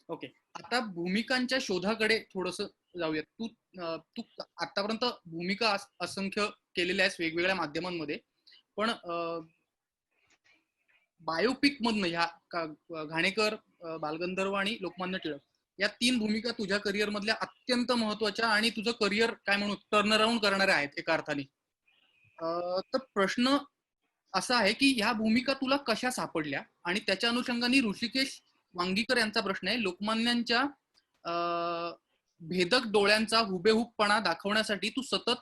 S1: ओके, आता भूमिकांच्या शोधाकडे थोडस जाऊयात. तू आतापर्यंत भूमिका असंख्य केलेल्या आहेस वेगवेगळ्या माध्यमांमध्ये, पण बायोपिक मधनं ह्या घाणेकर, बालगंधर्व आणि लोकमान्य टिळक या 3 भूमिका तुझ्या करिअर मधल्या अत्यंत महत्वाच्या आणि तुझं करिअर काय म्हणू टर्न अराउंड करणाऱ्या आहेत एका अर्थाने. तर प्रश्न असा आहे की ह्या भूमिका तुला कशा सापडल्या, आणि त्याच्या अनुषंगाने ऋषिकेश वांगीकर यांचा प्रश्न आहे, लोकमान्यांच्या भेदक डोळ्यांचा हुबेहूबपणा दाखवण्यासाठी तू सतत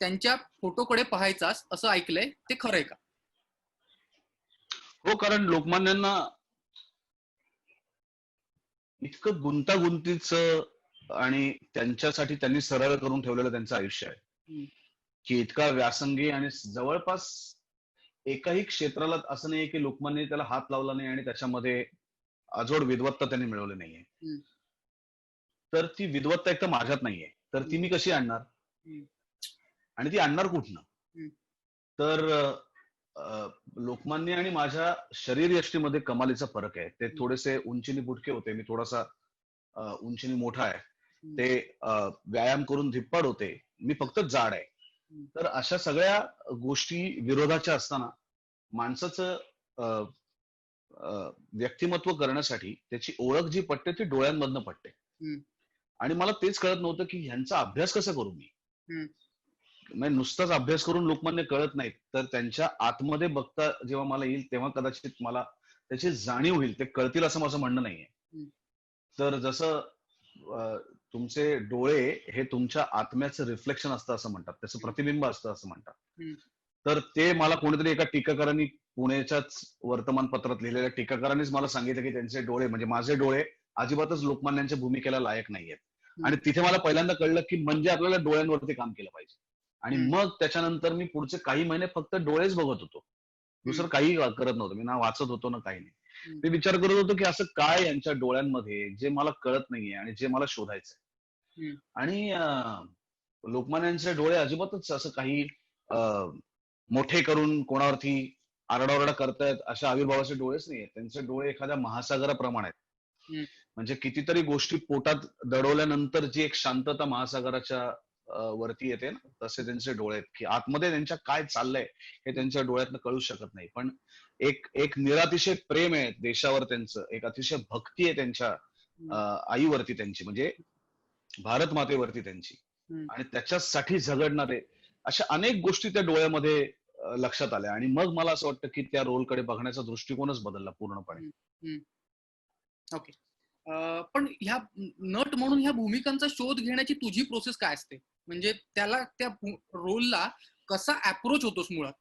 S1: त्यांच्या फोटोकडे पाहायचास असं ऐकलंय, ते खरंय का?
S2: हो, कारण लोकमान्यांना इतकं गुंतागुंतीचं आणि त्यांच्यासाठी त्यांनी सरळ करून ठेवलेलं त्यांचं आयुष्य आहे की इतका व्यासंगी, आणि जवळपास एकाही क्षेत्राला असं नाहीये की लोकमान्य त्याला हात लावला नाही आणि त्याच्यामध्ये अजोड विद्वत्ता त्यांनी मिळवली नाहीये. तर ती विद्वत्ता एक तर माझ्यात नाहीये, तर ती मी कशी आणणार? आणि ती आणणार कुठनं? तर लोकमान्य आणि माझ्या शरीर यष्टीमध्ये कमालीचा फरक आहे. ते थोडेसे उंचीने बुटके होते, मी थोडासा उंचीने मोठा आहे. ते व्यायाम करून धिप्पाड होते, मी फक्त जाड आहे. तर अशा सगळ्या गोष्टी विरोधाच्या असताना माणसाचं अ, अ, व्यक्तिमत्व करण्यासाठी त्याची ओळख जी पटते ती डोळ्यांमधनं पटते.
S1: हम्म.
S2: आणि मला तेच कळत नव्हतं की ह्यांचा अभ्यास कसा करू मी.
S1: हम्म.
S2: म्हणजे नुसताच अभ्यास करून लोकमान्य कळत नाहीत, तर त्यांच्या आतमध्ये बघता जेव्हा मला येईल तेव्हा कदाचित मला त्याची जाणीव होईल. ते कळतील असं माझं म्हणणं नाहीये.
S1: हम्म.
S2: तर जसं तुमचे डोळे हे तुमच्या आत्म्याचं रिफ्लेक्शन असतं असं म्हणतात, त्याचं प्रतिबिंब असतं असं म्हणतात.
S1: हम्म.
S2: तर ते मला कोणीतरी एका टीकाकारांनी पुण्याच्याच वर्तमानपत्रात लिहिलेल्या टीकाकारांनीच मला सांगितलं की त्यांचे डोळे म्हणजे माझे डोळे अजिबातच लोकमान्यांच्या भूमिकेला लायक नाहीयेत. आणि तिथे मला पहिल्यांदा कळलं की म्हणजे आपल्याला डोळ्यांवरती काम केलं पाहिजे. आणि
S1: हम्म.
S2: मग त्याच्यानंतर मी पुढचे काही महिने फक्त डोळेच बघत होतो. दुसरं काही करत नव्हतं. मी ना वाचत होतो ना काही नाही.
S1: हम्म.
S2: मी विचार करत होतो की असं काय यांच्या डोळ्यांमध्ये जे मला कळत नाहीये आणि जे मला शोधायचंय.
S1: हम्म.
S2: आणि लोकमान्यांचे डोळे अजिबातच असं काही मोठे करून कोणावरती आरडाओरडा करतायत अशा आविर्भावाचे डोळेच नाहीये. त्यांचे डोळे एखाद्या महासागराप्रमाणे आहेत.
S1: हम्म.
S2: म्हणजे कितीतरी गोष्टी पोटात दडवल्यानंतर जी एक शांतता महासागराच्या वरती येते ना, तसे त्यांचे डोळे आहेत की आतमध्ये त्यांच्या काय चाललंय हे त्यांच्या डोळ्यातनं कळू शकत नाही. पण एक एक निरातिशय प्रेम आहे देशावर त्यांचं, एक अतिशय भक्ती आहे त्यांच्या आईवरती त्यांची, म्हणजे भारत मातेवरती त्यांची.
S1: हम्म.
S2: आणि त्याच्यासाठी झगडणारे अशा अनेक गोष्टी त्या डोळ्यामध्ये लक्षात आल्या. आणि मग मला असं वाटतं की त्या रोलकडे बघण्याचा दृष्टिकोनच बदलला पूर्णपणे.
S1: ओके. पण ह्या नट म्हणून ह्या भूमिकांचा शोध घेण्याची तुझी प्रोसेस काय असते? म्हणजे त्याला त्या रोलला कसा अप्रोच होतोस मुळात?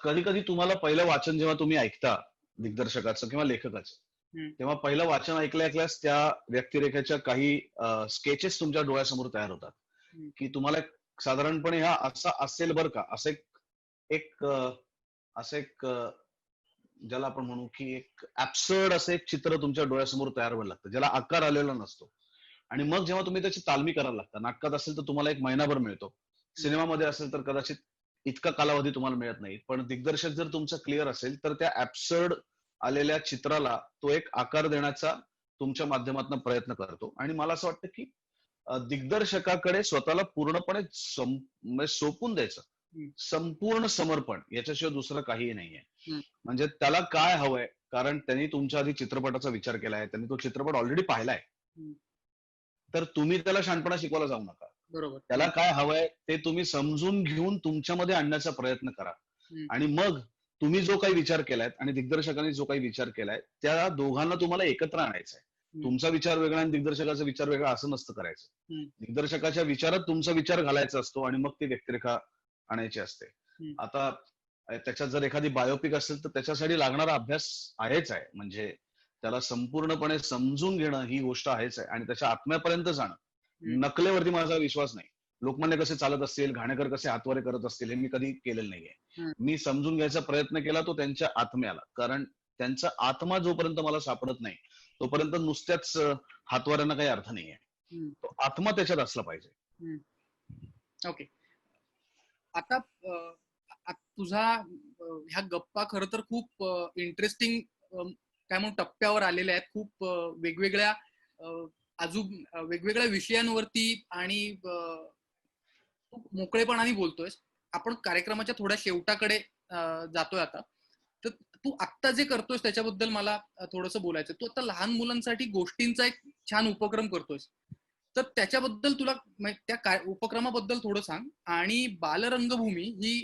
S2: कधी कधी तुम्हाला पहिलं वाचन जेव्हा तुम्ही ऐकता दिग्दर्शकाचं किंवा लेखकाचं, तेव्हा पहिलं वाचन ऐकल्यास त्या व्यक्तिरेखेच्या काही स्केचेस तुमच्या डोळ्यासमोर तयार होतात. की तुम्हाला साधारणपणे हा असा असेल बरं का, असं एक असं एक ज्याला आपण म्हणू की एक ऍब्सर्ड असं एक चित्र तुमच्या डोळ्यासमोर तयार व्हायला लागतं, ज्याला आकार आलेला नसतो. आणि मग जेव्हा तुम्ही त्याची तालमी करायला लागता, नाटकात असेल तर तुम्हाला 1 महिनाभर मिळतो, सिनेमामध्ये असेल तर कदाचित इतका कालावधी तुम्हाला मिळत नाही. पण दिग्दर्शक जर तुमचा क्लिअर असेल तर त्या ऍब्सर्ड आलेल्या चित्राला तो एक आकार देण्याचा तुमच्या माध्यमातून प्रयत्न करतो. आणि मला असं वाटतं की दिग्दर्शकाकडे स्वतःला पूर्णपणे म्हणजे सोपून द्यायचं, संपूर्ण समर्पण, याच्याशिवाय दुसरं काहीही नाहीये. म्हणजे त्याला काय हवंय, कारण त्यांनी तुमच्या आधी चित्रपटाचा विचार केलाय, त्यांनी तो चित्रपट ऑलरेडी पाहिलाय. तर तुम्ही त्याला शहाणपणा शिकवायला जाऊ नका.
S1: बरोबर.
S2: त्याला काय हवंय ते तुम्ही समजून घेऊन तुमच्यामध्ये आणण्याचा प्रयत्न करा. आणि मग तुम्ही जो काही विचार केलाय आणि दिग्दर्शकांनी जो काही विचार केलाय त्या दोघांना तुम्हाला एकत्र आणायचंय. तुमचा विचार वेगळा आणि दिग्दर्शकाचा विचार वेगळा असं नसतं करायचं. दिग्दर्शकाच्या विचारात तुमचा विचार घालायचा असतो आणि मग ती व्यक्तिरेखा आणायची असते. आता त्याच्यात जर एखादी बायोपिक असेल तर त्याच्यासाठी लागणारा अभ्यास आहेच आहे. म्हणजे त्याला संपूर्णपणे समजून घेणं ही गोष्ट आहेच आहे आणि त्याच्या आत्म्यापर्यंत जाणं. नकलेवरती माझा विश्वास नाही. लोकमान्य कसे चालत असतील, घाणेकर कसे हातवारे करत असतील हे मी कधी केलेलं नाहीये. मी समजून घ्यायचा प्रयत्न केला तो त्यांच्या आत्म्याला, कारण त्यांचा आत्मा जोपर्यंत मला सापडत नाही तोपर्यंत नुसत्याच हातवाऱ्यांना काही अर्थ नाहीये. तो आत्मा त्याच्यात असला पाहिजे.
S1: ओके. आता तुझा ह्या गप्पा खर तर खूप इंटरेस्टिंग काय म्हणून टप्प्यावर आलेल्या आहेत. खूप वेगवेगळ्या वेगवेगळ्या विषयांवरती आणि खूप मोकळेपणाने बोलतोयस. आपण कार्यक्रमाच्या थोड्या शेवटाकडे जातोय आता. तर तू आत्ता जे करतोयस त्याच्याबद्दल मला थोडंसं बोलायचं. तू आता लहान मुलांसाठी गोष्टींचा एक छान उपक्रम करतोयस, तर त्याच्याबद्दल तुला त्या उपक्रमाबद्दल थोडं सांग. आणि बालरंगभूमी ही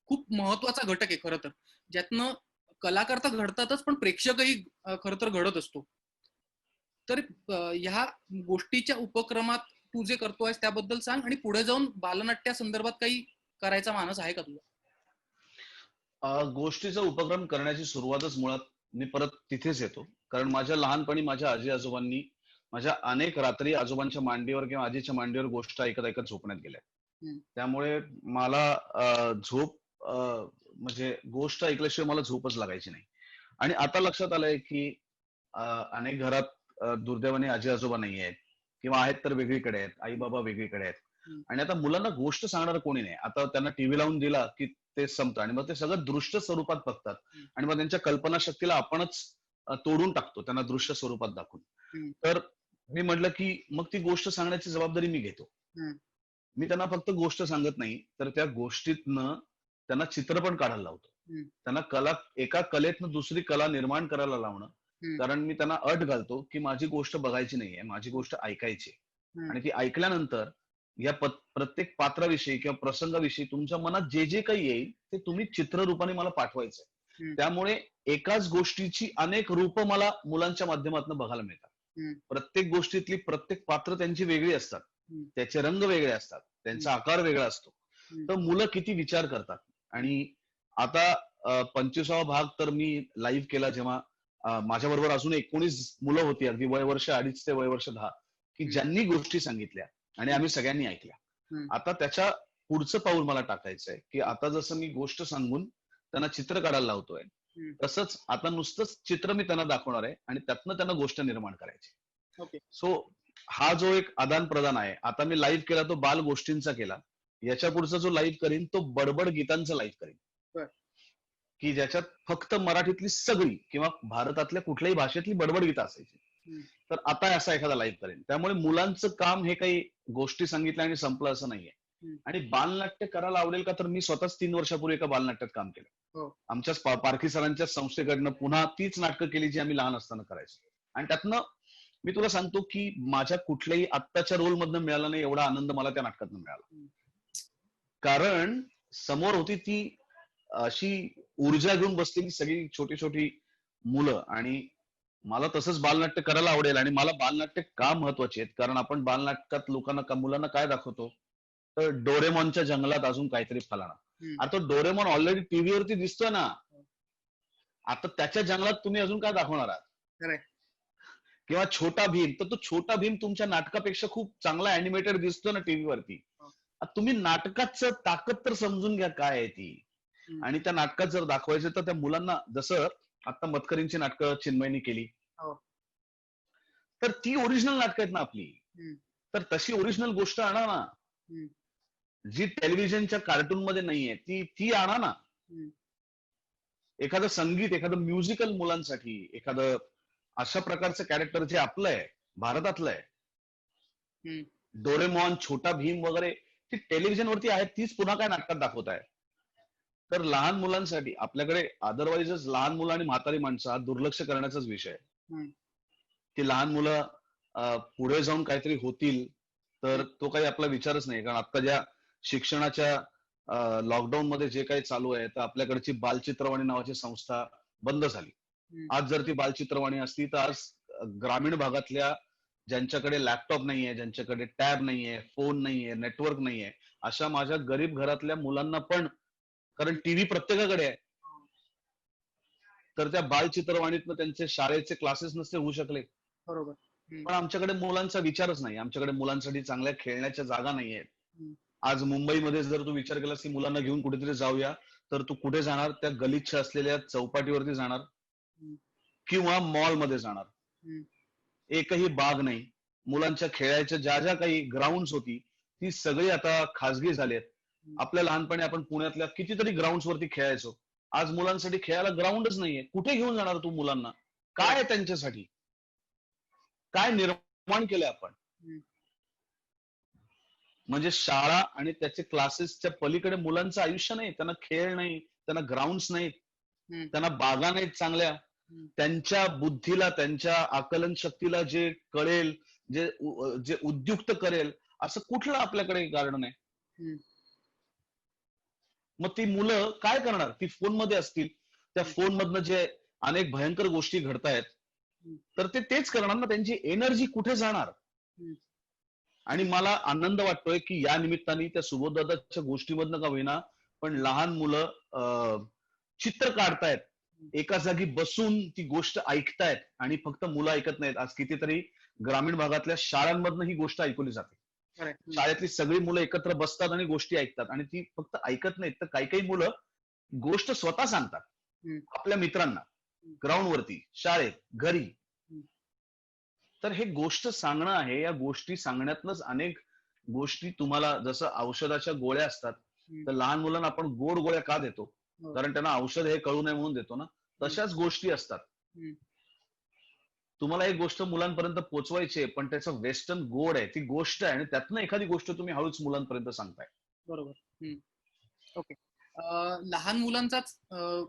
S1: खूप महत्वाचा घटक आहे खरं तर, ज्यातनं कलाकार तर घडतातच पण प्रेक्षकही खरं तर घडत असतो. तर ह्या गोष्टीच्या उपक्रमात तू जे करतोयस त्याबद्दल सांग आणि पुढे जाऊन बालनाट्या संदर्भात काही करायचा मानस आहे का तुला?
S2: गोष्टीचा उपक्रम करण्याची सुरुवातच मुळात मी परत तिथेच येतो, कारण माझ्या लहानपणी माझ्या आजी आजोबांनी माझ्या अनेक रात्री आजोबांच्या मांडीवर किंवा आजीच्या मांडीवर गोष्ट ऐकत ऐकत झोपण्यात गेल्या. त्यामुळे मला झोप म्हणजे गोष्ट ऐकल्याशिवाय मला झोपच लागायची नाही. आणि आता लक्षात आलंय की अनेक घरात दुर्दैवाने आजी आजोबा नाही आहेत किंवा आहेत तर वेगळीकडे आहेत, आई बाबा वेगळीकडे आहेत. आणि आता मुलांना गोष्ट सांगणार कोणी नाही. आता त्यांना टीव्ही लावून दिला की ते संपतं आणि मग ते सगळं दृश्य स्वरूपात बघतात आणि मग त्यांच्या कल्पनाशक्तीला आपणच तोडून टाकतो त्यांना दृश्य स्वरूपात दाखवून. तर मी म्हटलं की मग ती गोष्ट सांगण्याची जबाबदारी मी घेतो. मी त्यांना फक्त गोष्ट सांगत नाही, तर त्या गोष्टीतनं त्यांना चित्र पण काढायला लावतो. त्यांना एका कलेतनं दुसरी कला निर्माण करायला लावणं. कारण मी त्यांना अट घालतो की माझी गोष्ट बघायची नाहीये, माझी गोष्ट ऐकायची आहे. आणि ती ऐकल्यानंतर या प्रत्येक पात्राविषयी किंवा प्रसंगाविषयी तुमच्या मनात जे जे काही येईल ते तुम्ही चित्ररूपाने मला पाठवायचंय. त्यामुळे एकाच गोष्टीची अनेक रूपं मला मुलांच्या माध्यमातून बघायला मिळतात. प्रत्येक गोष्टीतली प्रत्येक पात्र त्यांची वेगळी असतात, त्याचे रंग वेगळे असतात, त्यांचा आकार वेगळा असतो. तर मुलं किती विचार करतात. आणि आता 25वा भाग तर मी लाईव्ह केला जेव्हा माझ्या बरोबर अजून 19 मुलं होती, अगदी वयवर्ष 2.5 ते वयवर्ष 10, की ज्यांनी गोष्टी सांगितल्या आणि आम्ही सगळ्यांनी ऐकल्या. आता त्याच्या पुढचं पाऊल मला टाकायचंय की आता जसं मी गोष्ट सांगून त्यांना चित्र काढायला लावतोय, तसंच आता नुसतंच चित्र मी त्यांना दाखवणार आहे आणि त्यातनं त्यांना गोष्ट निर्माण करायची. सो हा जो एक आदान प्रदान आहे, आता मी लाईव्ह केला तो बाल गोष्टींचा केला. याच्या पुढचा जो लाईव्ह करीन तो बडबड गीतांचा लाईव्ह करीन, की ज्याच्यात फक्त मराठीतली सगळी किंवा भारतातल्या कुठल्याही भाषेतली बडबड गीतं असायची. तर आता असा एखादा लाईव्ह करेन. त्यामुळे मुलांचं काम हे काही गोष्टी सांगितल्या आणि संपलं असं नाहीये. आणि बालनाट्य करायला आवडेल का, तर मी स्वतःच 3 वर्षापूर्वी एका बालनाट्यात काम केलं. आमच्याच पारखी सरांच्या संस्थेकडनं पुन्हा तीच नाटकं केली जी आम्ही लहान असताना करायचो. आणि त्यातनं मी तुला सांगतो की माझ्या कुठल्याही आत्ताच्या रोल मधनं मिळाला नाही एवढा आनंद मला त्या नाटकातनं मिळाला. कारण समोर होती ती अशी ऊर्जा घेऊन बसलेली सगळी छोटी छोटी मुलं. आणि मला तसंच बालनाट्य करायला आवडेल. आणि मला बालनाट्य का महत्वाचे आहेत, कारण आपण बालनाटकात मुलांना काय दाखवतो, तर डोरेमॉनच्या जंगलात अजून काहीतरी फलाना. आता तो डोरेमॉन ऑलरेडी टीव्हीवरती दिसतोय ना, आता त्याच्या जंगलात तुम्ही अजून काय दाखवणार आहात. किंवा छोटा भीम, तर तो छोटा भीम तुमच्या नाटकापेक्षा खूप चांगला अॅनिमेटेड दिसतो ना टीव्हीवरती. तुम्ही नाटकाचं ताकद तर समजून घ्या काय आहे ती. आणि त्या नाटकात जर दाखवायचं तर त्या मुलांना, जसं आता मतकरींची नाटकं चिन्मयनी केली, तर ती ओरिजिनल नाटकं आहेत ना आपली. तर तशी ओरिजिनल गोष्ट आणा ना, जी टेलिव्हिजनच्या कार्टून मध्ये नाहीये ती आणा ना. एखादं संगीत, एखादं म्युझिकल मुलांसाठी, एखादं अशा प्रकारचं कॅरेक्टर जे आपलं आहे, भारतातलं आहे. डोरेमॉन, छोटा भीम वगैरे ती टेलिव्हिजनवरती आहेत, तीच पुन्हा काय नाटकात दाखवताय. तर लहान मुलांसाठी आपल्याकडे अदरवाईजच लहान मुलं आणि म्हातारी माणसं हा दुर्लक्ष करण्याचाच विषय आहे. की लहान मुलं पुढे जाऊन काहीतरी होतील तर तो काही आपला विचारच नाही. कारण आता ज्या शिक्षणाच्या लॉकडाऊन मध्ये जे काही चालू आहे, तर आपल्याकडची बालचित्रवाणी नावाची संस्था बंद झाली. आज जर ती बालचित्रवाणी असती तर आज ग्रामीण भागातल्या ज्यांच्याकडे लॅपटॉप नाहीये, ज्यांच्याकडे टॅब नाहीये, फोन नाहीये, नेटवर्क नाहीये, अशा माझ्या गरीब घरातल्या मुलांना पण, कारण टीव्ही प्रत्येकाकडे आहे, तर त्या बालचित्रवाणीतनं त्यांचे शाळेचे क्लासेस नसते होऊ शकले.
S3: बरोबर.
S2: पण आमच्याकडे मुलांचा विचारच नाही. आमच्याकडे मुलांसाठी चांगल्या खेळण्याच्या जागा नाहीयेत. आज मुंबईमध्ये जर तू विचार केलास की मुलांना घेऊन कुठेतरी जाऊया, तर तू कुठे जाणार? त्या गलिच्छ असलेल्या चौपाटीवरती जाणार किंवा मॉलमध्ये जाणार. एकही बाग नाही. मुलांच्या खेळायच्या ज्या ज्या काही ग्राउंड्स होती ती सगळी आता खासगी झालेत. आपल्या लहानपणी आपण पुण्यातल्या कितीतरी ग्राउंड्स वरती खेळायचो. आज मुलांसाठी खेळायला ग्राउंडच नाहीये. कुठे घेऊन जाणार तू मुलांना? काय आहे त्यांच्यासाठी? काय निर्माण केलंय आपण? म्हणजे शाळा आणि त्याचे क्लासेसच्या पलीकडे मुलांचं आयुष्य नाही. त्यांना खेळ नाही, त्यांना ग्राउंड्स नाहीत, त्यांना बागा नाहीत चांगल्या. त्यांच्या बुद्धीला, त्यांच्या आकलन शक्तीला जे कळेल, जे उद्युक्त करेल, असं कुठलं आपल्याकडे गार्डन आहे? मग ती मुलं काय करणार? ती फोनमध्ये असतील, त्या फोन मधनं जे अनेक भयंकर गोष्टी घडतायत, तर ते तेच करणार ना. त्यांची एनर्जी कुठे जाणार? आणि मला आनंद वाटतोय की या निमित्ताने त्या सुबोधदादाच्या गोष्टीमधनं का होईना, पण लहान मुलं चित्र काढतायत, एका जागी बसून ती गोष्ट ऐकतायत. आणि फक्त मुलं ऐकत नाहीत. आज कितीतरी ग्रामीण भागातल्या शाळांमधनं ही गोष्ट ऐकवली जाते. शाळेतली सगळी मुलं एकत्र बसतात आणि गोष्टी ऐकतात. आणि ती फक्त ऐकत नाहीत, तर काही काही मुलं गोष्ट स्वतः सांगतात आपल्या मित्रांना, ग्राउंडवरती, शाळेत, घरी. तर हे गोष्ट सांगणं आहे. या गोष्टी सांगण्यातनच अनेक गोष्टी, तुम्हाला जसं औषधाच्या गोळ्या असतात, तर लहान मुलांना आपण गोड गोळ्या का देतो? कारण त्यांना औषध हे कळू नये म्हणून देतो ना. तशाच गोष्टी असतात. तुम्हाला एक गोष्ट मुलांपर्यंत पोहोचवायची आहे, पण त्याचं वेस्टर्न गोड आहे, ती गोष्ट आहे, आणि त्यातनं एखादी गोष्ट तुम्ही हळूच मुलांपर्यंत सांगताय.
S1: बरोबर. ओके. लहान मुलांचाच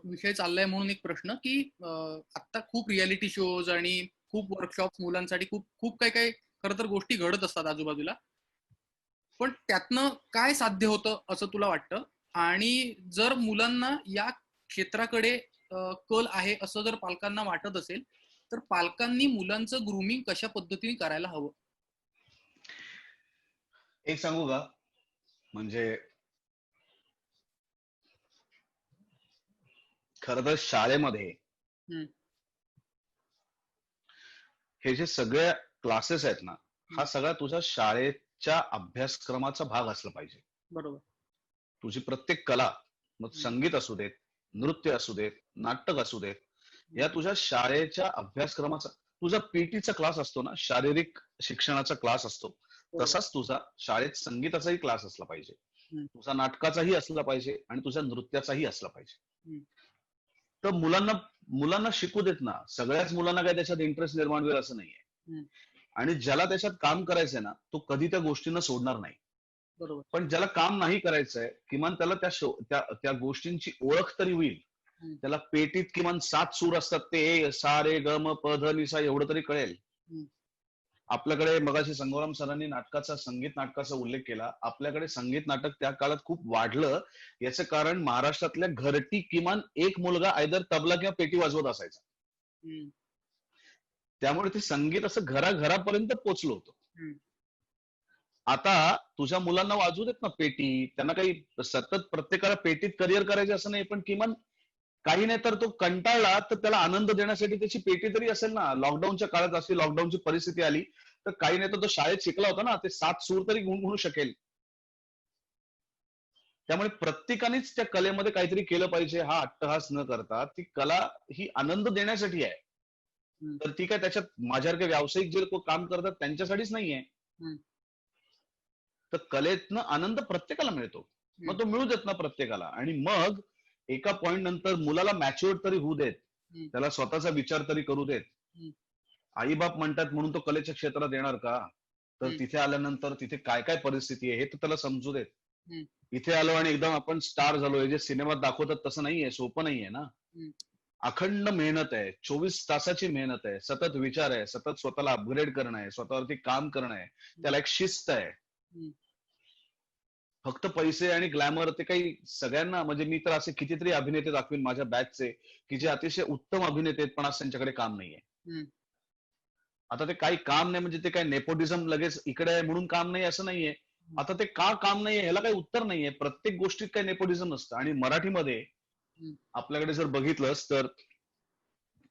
S1: विषय चाललाय म्हणून एक प्रश्न की आता खूप रियालिटी शोज आणि खूप वर्कशॉप मुलांसाठी खूप खूप काही काही खरं तर गोष्टी घडत असतात आजूबाजूला. पण त्यातनं काय साध्य होतं असं तुला वाटतं? आणि जर मुलांना या क्षेत्राकडे कल आहे असं जर पालकांना वाटत असेल, तर पालकांनी मुलांचं ग्रूमिंग कशा पद्धतीने करायला हवं?
S2: एक सांगू का? म्हणजे खरं तर शाळेमध्ये
S1: हम्म,
S2: हे जे सगळे क्लासेस आहेत ना, हा
S1: हम्म.
S2: सगळा तुझ्या शाळेच्या अभ्यासक्रमाचा भाग असला पाहिजे.
S1: बरोबर.
S2: तुझी प्रत्येक कला, मग
S1: हम्म,
S2: संगीत असू देत, नृत्य असू देत, नाटक असू देत, या तुझ्या शाळेच्या अभ्यासक्रमाचा, तुझा पीटीचा क्लास असतो ना, शारीरिक शिक्षणाचा क्लास असतो,
S1: बरोबर.
S2: तसाच तुझा शाळेत संगीताचाही क्लास असला पाहिजे,
S1: हम्म,
S2: तुझा नाटकाचाही असला पाहिजे आणि तुझ्या नृत्याचाही असला पाहिजे.
S1: हम्म.
S2: तर मुलांना मुलांना शिकू देत ना, सगळ्याच मुलांना काय त्याच्यात इंटरेस्ट निर्माण होईल असं नाहीये.
S1: हम्म.
S2: आणि ज्याला त्याच्यात काम करायचंय ना, तो कधी त्या गोष्टींना सोडणार नाही.
S1: बरोबर.
S2: पण ज्याला काम नाही करायचंय, किमान त्याला त्या त्या गोष्टींची ओळख तरी होईल.
S1: हम्म,
S2: त्याला पेटीत किमान 7 सूर असतात, ते सा रे ग म प ध नि सा एवढं तरी कळेल.
S1: हम्म.
S2: आपल्याकडे मगाशी संग्राम सरांनी संगीत नाटकाचा उल्लेख केला. आपल्याकडे संगीत नाटक त्या काळात खूप वाढलं. याचं कारण महाराष्ट्रातल्या घरटी किमान एक मुलगा आयदर तबला किंवा पेटी वाजवत असायचा.
S1: हम्म.
S2: त्यामुळे ते संगीत असं घराघरापर्यंत पोहोचलं होतं.
S1: हम्म.
S2: आता तुझ्या मुलांना वाजवू देत ना पेटी. त्यांना काही सतत प्रत्येकाला पेटीत करिअर करायचे असं नाही, पण किमान काही नाही तर तो कंटाळला तर त्याला आनंद देण्यासाठी त्याची पेटी तरी असेल ना. लॉकडाऊनच्या काळात अशी लॉकडाऊनची परिस्थिती आली तर काही नाही तर तो शाळेत शिकला होता ना, ते 7 सूर तरी गुणगुणू शकेल. त्यामुळे प्रत्येकानेच त्या कलेमध्ये काहीतरी केलं पाहिजे, हा अट्टहास न करता. ती कला ही आनंद देण्यासाठी आहे.
S1: हम्म.
S2: तर ती काय त्याच्यात माझ्यासारखे व्यावसायिक जे लोक काम करतात त्यांच्यासाठीच नाहीये.
S1: हम्म.
S2: तर कलेतनं आनंद प्रत्येकाला मिळतो.
S1: हम्म.
S2: मग तो मिळू देत ना प्रत्येकाला. आणि मग एका पॉइंट नंतर मुलाला मॅच्युअर तरी होऊ देत,
S1: हम्म.
S2: त्याला स्वतःचा विचार तरी करू देत.
S1: हम्म.
S2: आई बाप म्हणतात म्हणून तो कलेच्या क्षेत्रात येणार का? तर
S1: हम्म.
S2: तिथे आल्यानंतर तिथे काय काय परिस्थिती आहे हे तर त्याला समजू देत.
S1: हम्म.
S2: इथे आलो आणि एकदम आपण स्टार झालोय, जे सिनेमात दाखवतात तसं नाहीये, सोपं नाहीये ना.
S1: हम्म.
S2: अखंड मेहनत आहे, 24 तासाची मेहनत आहे, सतत विचार आहे, सतत स्वतःला अपग्रेड करणं आहे, स्वतःवरती काम करणं आहे, त्याला एक शिस्त आहे.
S1: हम्म.
S2: फक्त पैसे आणि ग्लॅमर ते काही सगळ्यांना, म्हणजे मी तर असे कितीतरी अभिनेते दाखवीन माझ्या बॅचचे की जे अतिशय उत्तम अभिनेते आहेत, पण आज त्यांच्याकडे काम नाहीये.
S1: हम्म.
S2: आता ते काही काम नाही म्हणजे ते काय नेपोटिझम लगेच इकडे आहे म्हणून काम नाही असं नाहीये. आता ते का काम नाहीये ह्याला काही उत्तर नाहीये. प्रत्येक गोष्टीत काही नेपोटिझम असतं. आणि मराठीमध्ये
S1: हम्म.
S2: आपल्याकडे जर बघितलंस तर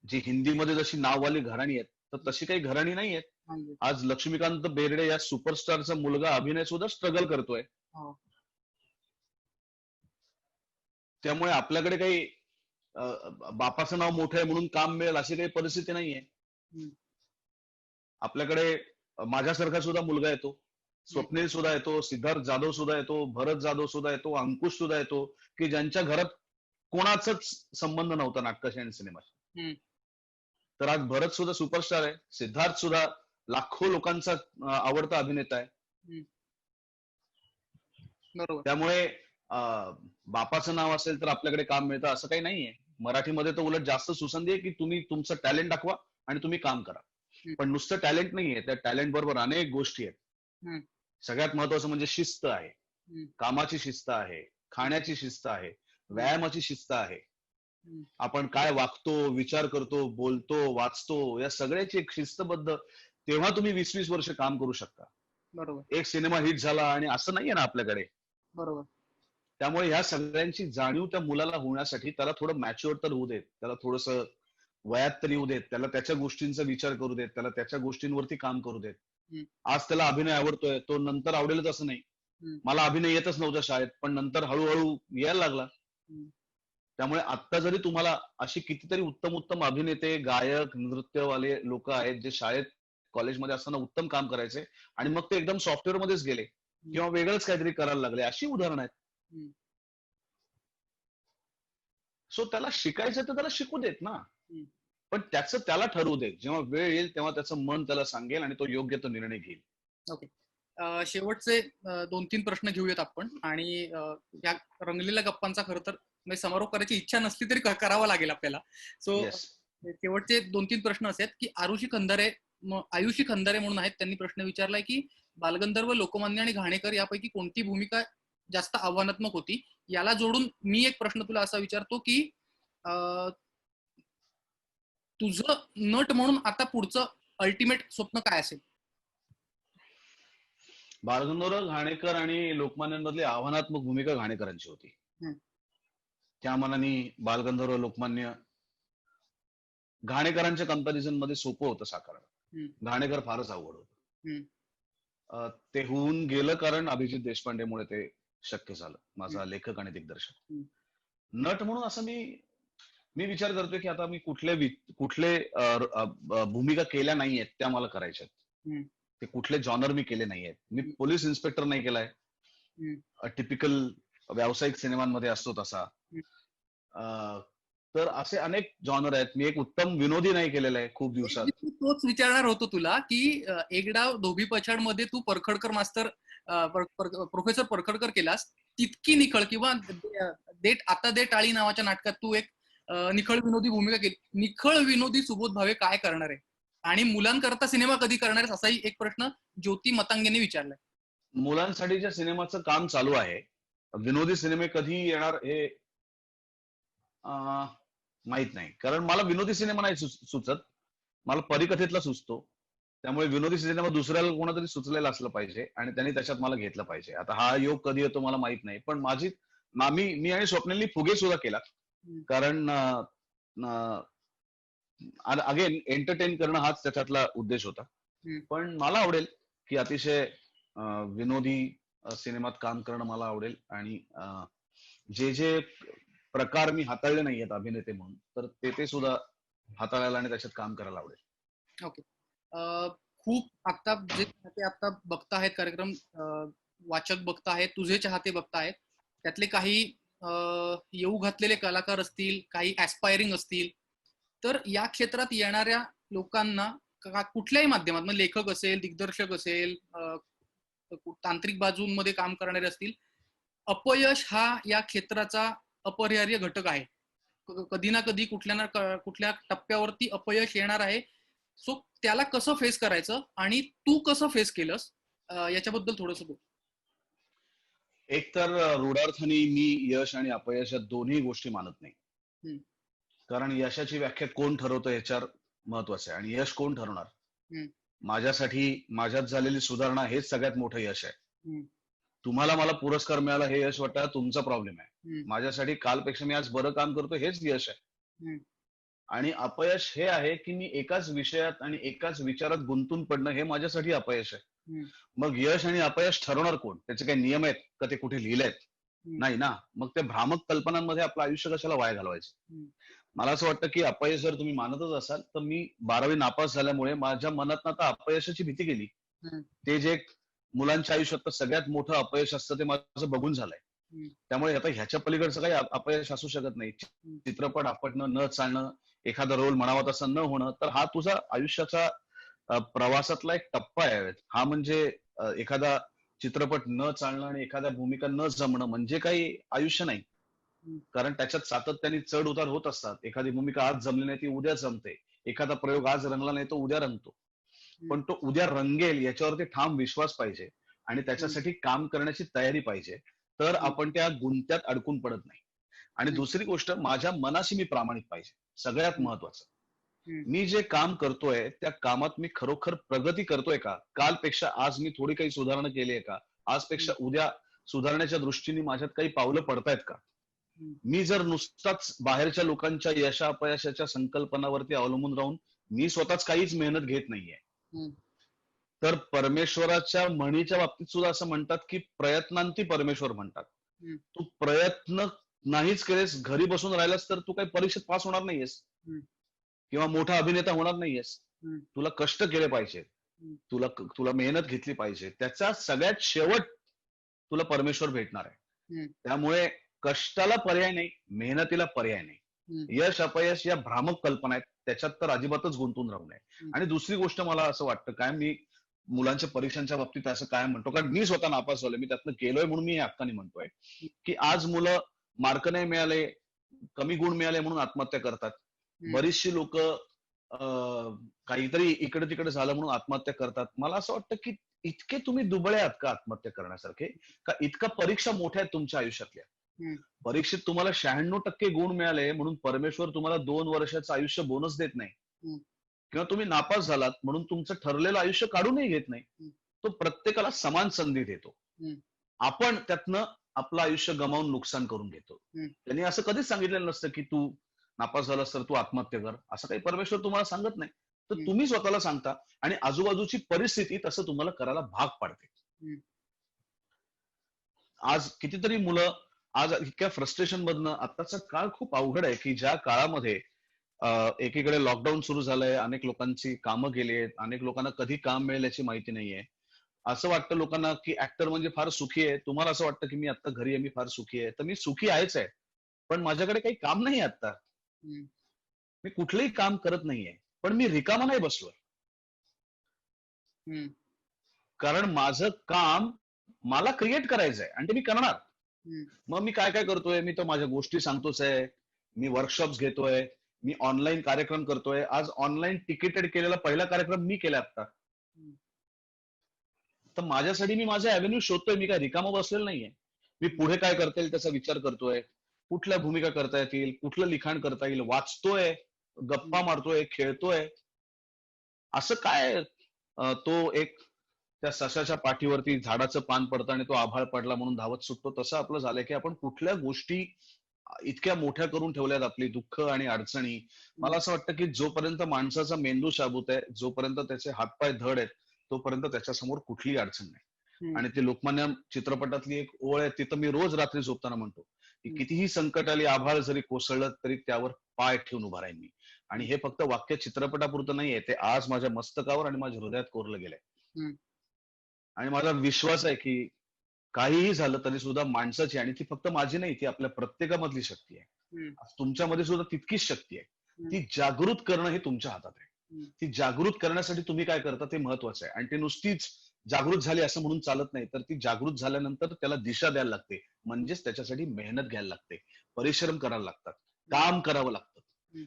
S2: जी हिंदीमध्ये जशी नाववाली घराणी आहेत, तर तशी काही घराणी नाहीयेत.
S1: चांगलं.
S2: आज लक्ष्मीकांत बेर्डे या सुपरस्टारचा मुलगा अभिनय सुद्धा स्ट्रगल करतोय.
S1: हो.
S2: त्यामुळे आपल्याकडे काही बापाचं नाव मोठं आहे म्हणून काम मिळेल अशी काही परिस्थिती नाहीये.
S1: हम्म.
S2: आपल्याकडे माझ्यासारखा सुद्धा मुलगा येतो, स्वप्नील सुद्धा येतो, सिद्धार्थ जाधव सुद्धा येतो, भरत जाधव सुद्धा येतो, अंकुश सुद्धा येतो, की ज्यांच्या घरात कोणाचाच संबंध नव्हता नाटकाशी आणि सिनेमाशी.
S1: हम्म.
S2: तर आज भरत सुद्धा सुपरस्टार आहे, सिद्धार्थ सुद्धा लाखो लोकांचा आवडता अभिनेता आहे.
S1: हम्म. बरोबर.
S2: त्यामुळे बापाचं नाव असेल तर आपल्याकडे काम मिळतं असं काही नाहीये. मराठीमध्ये तर उलट जास्त सुसंधी आहे की तुम्ही तुमचं टॅलेंट दाखवा आणि तुम्ही काम करा.
S1: हम्म.
S2: पण नुसतं टॅलेंट नाहीये, त्या टॅलेंट बरोबर अनेक गोष्टी आहेत.
S1: हम्म.
S2: सगळ्यात महत्वाचं म्हणजे शिस्त आहे,
S1: हम्म.
S2: कामाची शिस्त आहे, खाण्याची शिस्त आहे, व्यायामाची शिस्त आहे.
S1: हम्म.
S2: आपण काय वागतो, विचार करतो, बोलतो, वाचतो, या सगळ्याची एक शिस्तबद्ध, तेव्हा तुम्ही 20-20 वर्ष काम करू शकता.
S1: बरोबर.
S2: एक सिनेमा हिट झाला आणि असं नाहीये ना आपल्याकडे.
S1: बरोबर.
S2: त्यामुळे ह्या सगळ्यांची जाणीव त्या मुलाला होण्यासाठी त्याला थोडं मॅच्युअर तर होऊ देत, त्याला थोडस वयात तरी होऊ देत, त्याला त्याच्या गोष्टींचा विचार करू देत, त्याला त्याच्या गोष्टींवरती काम करू देत.
S1: हम्म.
S2: आज त्याला अभिनय आवडतोय, तो नंतर आवडेलच असं नाही.
S1: हम्म.
S2: मला अभिनय येतच नव्हता शाळेत, पण नंतर हळूहळू यायला लागला.
S1: हम्म.
S2: त्यामुळे आता जरी तुम्हाला अशी कितीतरी उत्तम उत्तम अभिनेते, गायक, नृत्यवाले लोक आहेत जे शाळेत कॉलेजमध्ये असताना उत्तम काम करायचे आणि मग ते एकदम सॉफ्टवेअर मध्येच गेले किंवा वेगळंच काहीतरी करायला लागले, अशी उदाहरणं आहेत.
S1: हम्म.
S2: सो त्याला शिकायचं तर त्याला शिकू देत ना,
S1: हम्म.
S2: पण त्याचं त्याला ठरवू देत. जेव्हा वेळ येईल तेव्हा त्याचं मन त्याला सांगेल आणि तो योग्य तो निर्णय घेईल.
S1: ओके. शेवटचे 2-3 प्रश्न घेऊयात आपण आणि या रंगलेल्या गप्पांचा खरं तर म्हणजे समारोप करायची इच्छा नसली तरी करावा लागेल आपल्याला. So
S2: yes.
S1: शेवटचे 2-3 प्रश्न असे आहेत की आयुषी खंदारे म्हणून आहेत, त्यांनी प्रश्न विचारलाय की बालगंधर्व, लोकमान्य आणि घाणेकर यापैकी कोणती भूमिका जास्त आव्हानात्मक होती. याला जोडून मी एक प्रश्न तुला असा विचारतो की तुझं नट म्हणून आता पुढचं अल्टिमेट स्वप्न काय असेल?
S2: बालगंधर्व, घाणेकर आणि लोकमान्यांमधली आव्हानात्मक भूमिका घाणेकरांची होती.
S1: हम्म.
S2: त्या मनाने बालगंधर्व, लोकमान्य घाणेकरांच्या कंपॅरिझन मध्ये सोपं होतं साकारणं. घाणेकर फारच अवघड होतं. ते होऊन गेलं कारण अभिजित देशपांडेमुळे ते शक्य झालं, माझा लेखक आणि दिग्दर्शक. नट म्हणून असं मी विचार करतोय की आता मी कुठले भूमिका केल्या नाहीयेत त्या मला करायच्यात. ते कुठले जॉनर मी केले नाहीयेत. मी पोलीस इन्स्पेक्टर नाही केलाय, टिपिकल व्यावसायिक सिनेमांमध्ये असतो तसा. तर असे अनेक जॉनर आहेत. मी एक उत्तम विनोदी नाही केलेला आहे खूप दिवसात.
S1: तोच विचारणार होतो तुला की एक डाव धोबी पछाड मध्ये तू परखडकर मास्तर प्रोफेसर परखडकर केलास, तितकी निखळ किंवा आता दे टाळी नावाच्या नाटकात तू एक निखळ विनोदी भूमिका केली. निखळ विनोदी सुबोध भावे काय करणार आहे आणि मुलांकरता सिनेमा कधी करणार आहे, असाही एक प्रश्न ज्योती मतांगेने विचारलाय.
S2: मुलांसाठीच्या सिनेमाचं काम चालू आहे. विनोदी सिनेमे कधी येणार हे माहित नाही, कारण मला विनोदी सिनेमा नाही सुचत, मला परिकथेतला सुचतो. त्यामुळे विनोदी सिनेमा दुसऱ्याला कोणातरी सुचलेला असलं पाहिजे आणि त्यांनी त्याच्यात मला घेतलं पाहिजे. आता हा योग कधी येतो मला माहित नाही, पण मी आणि स्वप्नीलनी फुगे सुद्धा केला, कारण अगेन एंटरटेन करणं हाच त्याच्यातला उद्देश होता. पण मला आवडेल की अतिशय विनोदी सिनेमात काम करणं मला आवडेल आणि जे प्रकार मी हाताळले नाहीयेत अभिनेते म्हणून, तर ते सुद्धा हाताळायला आणि त्याच्यात काम करायला आवडेल.
S1: ओके. खूप आता बघतायत कार्यक्रम, वाचक बघतायत, तुझे चाहते बघतायत, त्यातले काही येऊ घातलेले कलाकार असतील, काही ऍस्पायरिंग असतील, तर या क्षेत्रात येणाऱ्या लोकांना कुठल्याही माध्यमात, म्हणजे लेखक असेल, दिग्दर्शक असेल, तांत्रिक बाजूंमध्ये काम करणारे असतील, अपयश हा या क्षेत्राचा अपरिहार्य घटक आहे. कधी ना कधी कुठल्या टप्प्यावरती अपयश येणार आहे. सो त्याला कसं फेस करायचं आणि तू कसं फेस केलंस याच्याबद्दल थोडंसं बोल.
S2: एक तर रूढार्थाने मी यश आणि अपयश या दोन्ही गोष्टी मानत नाही. कारण यशाची व्याख्या कोण ठरवतं याच्यावर महत्वाचं आहे आणि यश कोण ठरवणार. माझ्यासाठी माझ्यात झालेली सुधारणा हेच सगळ्यात मोठं यश आहे. तुम्हाला मला पुरस्कार मिळाला हे यश वाटतं, तुमचा प्रॉब्लेम आहे. माझ्यासाठी कालपेक्षा मी आज बरं काम करतो हेच यश आहे. आणि अपयश हे आहे की मी एकाच विषयात आणि एकाच विचारात गुंतून पडणं हे माझ्यासाठी अपयश आहे. मग यश आणि अपयश ठरवणार कोण? त्याचे काही नियम आहेत का? ते कुठे लिहिलेत? नाही ना. मग त्या भ्रामक कल्पनांमध्ये आपलं आयुष्य कशाला वाया घालवायचं? मला असं वाटतं की अपयश जर तुम्ही मानतच असाल तर मी 12वी नापास झाल्यामुळे माझ्या मनात आता अपयशाची भीती गेली. ते जे मुलांच्या आयुष्यात सगळ्यात मोठं अपयश असतं ते माझं बघून झालंय. त्यामुळे आता ह्याच्या पलीकडचं काही अपयश असू शकत नाही. चित्रपट आपटणं, न चालणं, एखादा रोल म्हणावा तसा न होणं, तर हा तुझा आयुष्याचा प्रवासातला एक टप्पा आहे. हा म्हणजे एखादा चित्रपट न चालणं आणि एखाद्या भूमिका न जमणं म्हणजे काही आयुष्य नाही. कारण त्याच्यात सातत्याने चढ उतार होत असतात. एखादी भूमिका आज जमली नाही ती उद्या जमते. एखादा प्रयोग आज रंगला नाही तो उद्या रंगतो. पण तो उद्या रंगेल याच्यावरती ठाम विश्वास पाहिजे आणि त्याच्यासाठी काम करण्याची तयारी पाहिजे, तर आपण त्या गुंत्यात अडकून पडत नाही. आणि दुसरी गोष्ट, माझ्या मनाशी मी प्रामाणिक पाहिजे. सगळ्यात महत्वाचं, मी जे काम करतोय त्या कामात मी खरोखर प्रगती करतोय का? कालपेक्षा आज मी थोडी काही सुधारणा केली आहे का? आजपेक्षा उद्या सुधारण्याच्या दृष्टीने माझ्यात काही पावलं पडतायत का? मी जर नुसताच बाहेरच्या लोकांच्या यशा अपयशाच्या संकल्पनावरती अवलंबून राहून मी स्वतःच काहीच मेहनत घेत नाहीये, तर परमेश्वराच्या म्हणीच्या बाबतीत सुद्धा असं म्हणतात की प्रयत्नांती परमेश्वर म्हणतात. तू प्रयत्न नाहीच केलेस, घरी बसून राहिलास तर तू काही परीक्षेत पास होणार नाहीयेस किंवा मोठा अभिनेता होणार नाहीयेस. तुला कष्ट केले पाहिजे, तुला मेहनत घेतली पाहिजे. त्याचा सगळ्यात शेवट तुला परमेश्वर भेटणार आहे. त्यामुळे कष्टाला पर्याय नाही, मेहनतीला पर्याय नाही. यश अपयश या भ्रामक कल्पना आहेत, त्याच्यात तर अजिबातच गुंतून राहू नये. आणि दुसरी गोष्ट मला असं वाटतं, काय मी मुलांच्या परीक्षांच्या बाबतीत असं काय म्हणतो, कारण मी स्वतः नापास झालोय, मी त्यातनं गेलोय म्हणून मी हे हक्काने म्हणतोय की आज मुलं मार्क नाही मिळाले, कमी गुण मिळाले म्हणून आत्महत्या करतात. बरीचशी लोक काहीतरी इकडे तिकडे झालं म्हणून आत्महत्या करतात. मला असं वाटतं की इतके तुम्ही दुबळे आहात का आत्महत्या करण्यासारखे, का इतका परीक्षा मोठ्या आहेत तुमच्या आयुष्यातल्या? परीक्षेत तुम्हाला 96% गुण मिळाले म्हणून परमेश्वर तुम्हाला 2 वर्षाचं आयुष्य बोनस देत नाही, किंवा तुम्ही नापास झालात म्हणून तुमचं ठरलेलं आयुष्य काढूनही घेत नाही. तो प्रत्येकाला समान संधी देतो. आपण त्यातनं आपलं आयुष्य गमावून नुकसान करून घेतो. त्यांनी असं कधीच सांगितलेलं नसतं की तू नापास झालास तर तू आत्महत्या कर, असं काही परमेश्वर तुम्हाला सांगत नाही. तर तुम्ही स्वतःला सांगता आणि आजूबाजूची परिस्थिती तसं तुम्हाला करायला भाग पाडते. आज कितीतरी मुलं आज इतक्या फ्रस्ट्रेशन मधनं, आत्ताचा काळ खूप अवघड आहे की ज्या काळामध्ये एकीकडे लॉकडाऊन सुरू झालंय, अनेक लोकांची कामं गेली आहेत, अनेक लोकांना कधी काम मिळेल याची माहिती नाहीये. असं वाटतं लोकांना की ऍक्टर म्हणजे फार सुखी आहे. तुम्हाला असं वाटतं की मी आता घरी आहे, मी फार सुखी आहे. तर मी सुखी आहेच आहे, पण माझ्याकडे काही काम नाही आता. मी कुठलंही काम करत नाहीये, पण मी रिकामा नाही बसलोय. कारण माझं काम मला क्रिएट करायचंय आणि ते मी करणार. मग मी काय काय करतोय, मी तर माझ्या गोष्टी सांगतोच आहे, मी वर्कशॉप्स घेतोय, मी ऑनलाईन कार्यक्रम करतोय. आज ऑनलाईन तिकीटेड केलेला पहिला कार्यक्रम मी केला आता. तर माझ्यासाठी मी माझा अव्हेन्यू शोधतोय. मी काय रिकामा बसलेलो नाहीये. मी पुढे काय करता येईल त्याचा विचार करतोय, कुठल्या भूमिका करता येतील, कुठलं लिखाण करता येईल, वाचतोय, गप्पा मारतोय, खेळतोय. असं काय तो एक त्या सशाच्या पाठीवरती झाडाचं पान पडतं आणि तो आभाळ पडला म्हणून धावत सुटतो, तसं आपलं झालंय की आपण कुठल्या गोष्टी इतक्या मोठ्या करून ठेवल्यात, आपली दुःख आणि अडचणी. मला असं वाटतं की जोपर्यंत माणसाचा मेंदू शाबूत आहे, जोपर्यंत त्याचे हातपाय धड आहेत, तोपर्यंत त्याच्यासमोर कुठलीही अडचण नाही. आणि ते लोकमान्य चित्रपटातली एक ओळ आहे, ती तर मी रोज रात्री झोपताना म्हणतो की कितीही संकट आली, आभाळ जरी कोसळलं तरी त्यावर पाय ठेवून उभा राहीन मी. आणि हे फक्त वाक्य चित्रपटापुरतं नाहीये, ते आज माझ्या मस्तकावर आणि माझ्या हृदयात कोरलं गेलंय. आणि माझा विश्वास आहे की काहीही झालं तरी सुद्धा माणसाची, आणि ती फक्त माझी नाही, ती आपल्या प्रत्येकामधली शक्ती आहे. तुमच्यामध्ये सुद्धा तितकीच शक्ती आहे. ती जागृत करणं हे तुमच्या हातात आहे. ती जागृत करण्यासाठी तुम्ही काय करता ते महत्वाचं आहे. आणि ते नुसतीच जागृत झाली असं म्हणून चालत नाही, तर ती जागृत झाल्यानंतर त्याला दिशा द्यायला लागते. म्हणजेच त्याच्यासाठी मेहनत घ्यायला लागते, परिश्रम करायला लागतात, काम करावं लागतं.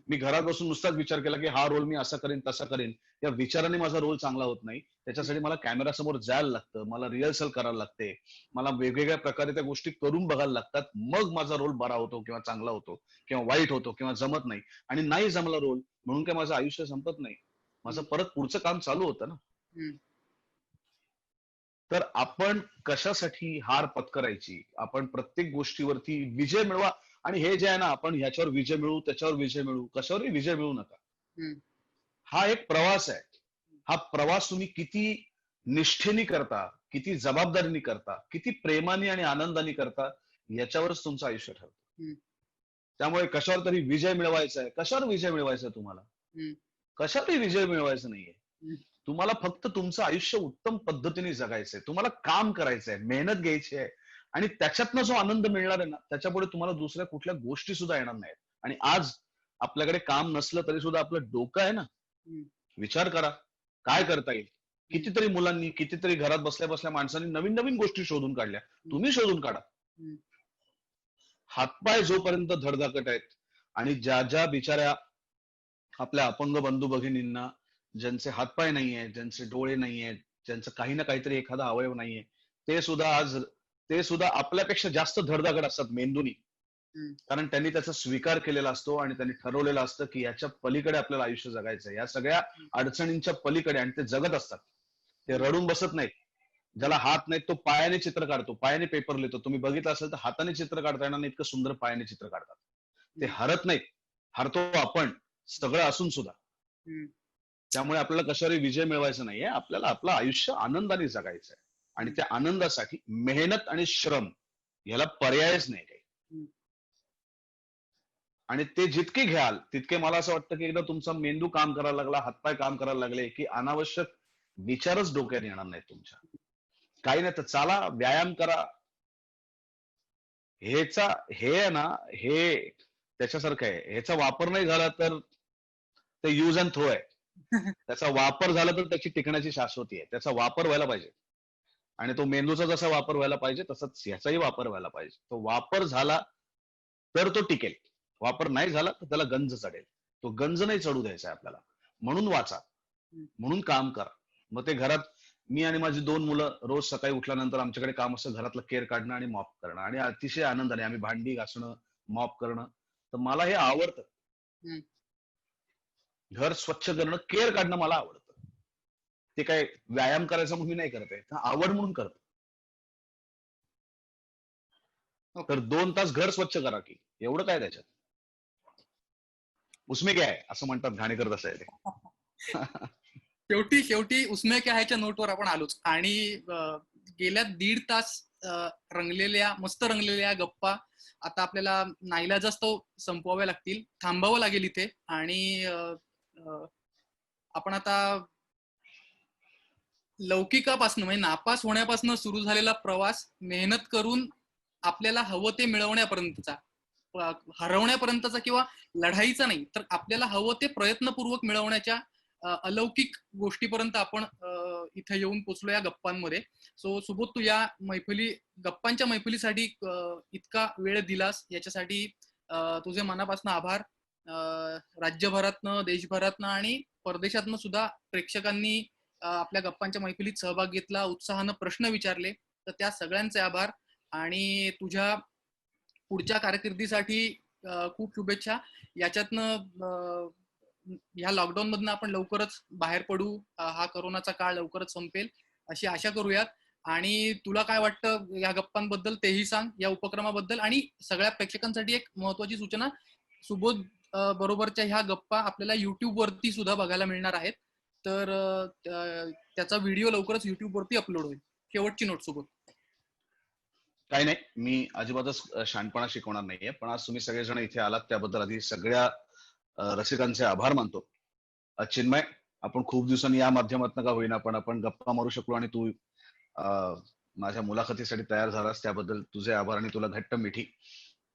S2: मी घरात बसून नुसताच विचार केला की हा रोल मी असा करेन तसा करेन, या विचाराने माझा रोल चांगला होत नाही. त्याच्यासाठी मला कॅमेरा समोर जायला लागतं, मला रिहर्सल करायला लागते, मला वेगवेगळ्या प्रकारे त्या गोष्टी करून बघायला लागतात. मग माझा रोल बरा होतो किंवा चांगला होतो किंवा वाईट होतो किंवा जमत नाही. आणि नाही जमला रोल म्हणून काय माझं आयुष्य संपत नाही, माझं परत पुढचं काम चालू होतं ना. तर आपण कशासाठी हार पत्करायची, आपण प्रत्येक गोष्टीवरती विजय मिळवा. आणि हे जे आहे ना, आपण ह्याच्यावर विजय मिळवू, त्याच्यावर विजय मिळवू, कशावरही विजय मिळवू नका. हा एक प्रवास आहे. हा प्रवास तुम्ही किती निष्ठेने करता, किती जबाबदारीने करता, किती प्रेमाने आणि आनंदाने करता, याच्यावरच तुमचं आयुष्य ठरतं. त्यामुळे कशावर तरी विजय मिळवायचा आहे, कशावर विजय मिळवायचा तुम्हाला? कशातही विजय मिळवायचा नाहीये. तुम्हाला फक्त तुमचं आयुष्य उत्तम पद्धतीने जगायचंय, तुम्हाला काम करायचंय, मेहनत घ्यायची आहे, आणि त्याच्यातनं जो आनंद मिळणार आहे ना, त्याच्यापुढे तुम्हाला दुसऱ्या कुठल्या गोष्टी सुद्धा येणार नाहीत. आणि आज आपल्याकडे काम नसलं तरी सुद्धा आपलं डोकं आहे ना, विचार करा काय करता येईल. कितीतरी मुलांनी, कितीतरी घरात बसल्या बसल्या माणसांनी नवीन नवीन गोष्टी शोधून काढल्या. तुम्ही शोधून काढा. हातपाय जोपर्यंत धडधाकट आहेत, आणि ज्या ज्या बिचाऱ्या आपल्या अपंग बंधू भगिनींना, ज्यांचे हातपाय नाहीये, ज्यांचे डोळे नाहीयेत, ज्यांचं काही ना काहीतरी एखादा अवयव नाहीये, ते सुद्धा आपल्यापेक्षा जास्त धडधाकट असतात मेंदूनी. कारण त्यांनी त्याचा स्वीकार केलेला असतो आणि त्यांनी ठरवलेलं असतं की याच्या पलीकडे आपल्याला आयुष्य जगायचं, या सगळ्या अडचणींच्या पलीकडे, आणि ते जगत असतात. ते रडून बसत नाहीत. ज्याला हात नाहीत तो पायाने चित्र काढतो, पायाने पेपर लिहितो. तुम्ही बघितलं असेल तर हाताने चित्र काढता येणार नाही, इतकं सुंदर पायाने चित्र काढतात. ते हरत नाहीत. हरतो आपण सगळं असून सुद्धा. त्यामुळे आपल्याला कशावरही विजय मिळवायचा नाहीये, आपल्याला आपलं आयुष्य आनंदाने जगायचं आहे. आणि त्या आनंदासाठी मेहनत आणि श्रम याला पर्यायच नाही काही. आणि ते जितके घ्याल तितके मला असं वाटतं की एकदा तुमचा मेंदू काम करायला लागला, हातपाय काम करायला लागले, की अनावश्यक विचारच डोक्यात येणार नाहीत तुमच्या. काही नाही तर चाला, व्यायाम करा. हे आहे ना, हे त्याच्यासारखं आहे. ह्याचा वापर नाही झाला तर ते यूज अँड थ्रो आहे. त्याचा वापर झाला तर त्याची टिकण्याची शाश्वती आहे. त्याचा वापर व्हायला पाहिजे आणि तो मेंदूचा जसा वापर व्हायला पाहिजे तसंच ह्याचाही वापर व्हायला पाहिजे. तो वापर झाला तर तो टिकेल. वापर नाही झाला तर त्याला गंज चढेल. तो गंज नाही चढू द्यायचा आहे आपल्याला. म्हणून वाचा, म्हणून काम करा. मग ते घरात मी आणि माझी 2 मुलं रोज सकाळी उठल्यानंतर आमच्याकडे काम असतं घरातलं केर काढणं आणि मॉप करणं आणि अतिशय आनंदाने आम्ही भांडी घासणं, मॉप करणं. तर मला हे आवडतं.
S1: हम्म.
S2: घर स्वच्छ करणं, केअर काढणं मला आवडतं. ते काय व्यायाम करायचा म्हणून मी नाही करत आहे. तर आवड म्हणून करतो.
S1: ओके.
S2: तर 2 तास घर स्वच्छ करा की. एवढं काय त्याच्यात? उसमें क्या है? असं म्हणतात घाणेकर तसं आहे ते.
S1: शेवटी उसमे क्या ह्याच्या नोटवर आपण आलोच आणि गेल्या 1.5 तास मस्त रंगलेल्या गप्पा आता आपल्याला नाईलाजास्तव संपवाव्या लागतील, थांबावं लागेल इथे आणि आपण आता लौकिकापासून म्हणजे नापास होण्यापासून सुरू झालेला प्रवास मेहनत करून आपल्याला हवं ते मिळवण्यापर्यंतचा, हरवण्यापर्यंतचा किंवा लढाईचा नाही तर आपल्याला हवं ते प्रयत्नपूर्वक मिळवण्याच्या अलौकिक गोष्टीपर्यंत आपण इथे येऊन पोचलो या गप्पांमध्ये. सो सुबोध, तू या गप्पांच्या मैफिलीसाठी इतका वेळ दिलास याच्यासाठी तुझे मनापासून आभार. राज्यभरातनं, देशभरातनं आणि परदेशातनं सुद्धा प्रेक्षकांनी आपल्या गप्पांच्या मैफिलीत सहभाग घेतला, उत्साहानं प्रश्न विचारले, तर त्या सगळ्यांचे आभार आणि तुझ्या पुढच्या कारकिर्दीसाठी खूप शुभेच्छा. याच्यातनं ह्या लॉकडाऊन मधनं आपण लवकरच बाहेर पडू, हा करोनाचा काळ लवकरच संपेल अशी आशा करूयात. आणि तुला काय वाटतं या गप्पांबद्दल तेही सांग, या उपक्रमाबद्दल. आणि सगळ्या प्रेक्षकांसाठी एक महत्वाची सूचना, सुबोध बरोबरच्या ह्या गप्पा आपल्याला युट्यूब वरती सुद्धा बघायला मिळणार आहेत, तर त्याचा व्हिडिओ लवकरच युट्यूब वरती अपलोड होईल. शेवटची नोट सुबोध.
S2: काही नाही, मी अजिबातच शहाणपणा शिकवणार नाहीये, पण आज तुम्ही सगळेजण इथे आलात त्याबद्दल आधी सगळ्या रसिकांचे आभार मानतो. चिन्मय, आपण खूप दिवसांनी या माध्यमातून का होईना पण आपण गप्पा मारू शकलो आणि तू माझ्या मुलाखतीसाठी तयार झालास त्याबद्दल तुझे आभार आणि तुला घट्ट मिठी.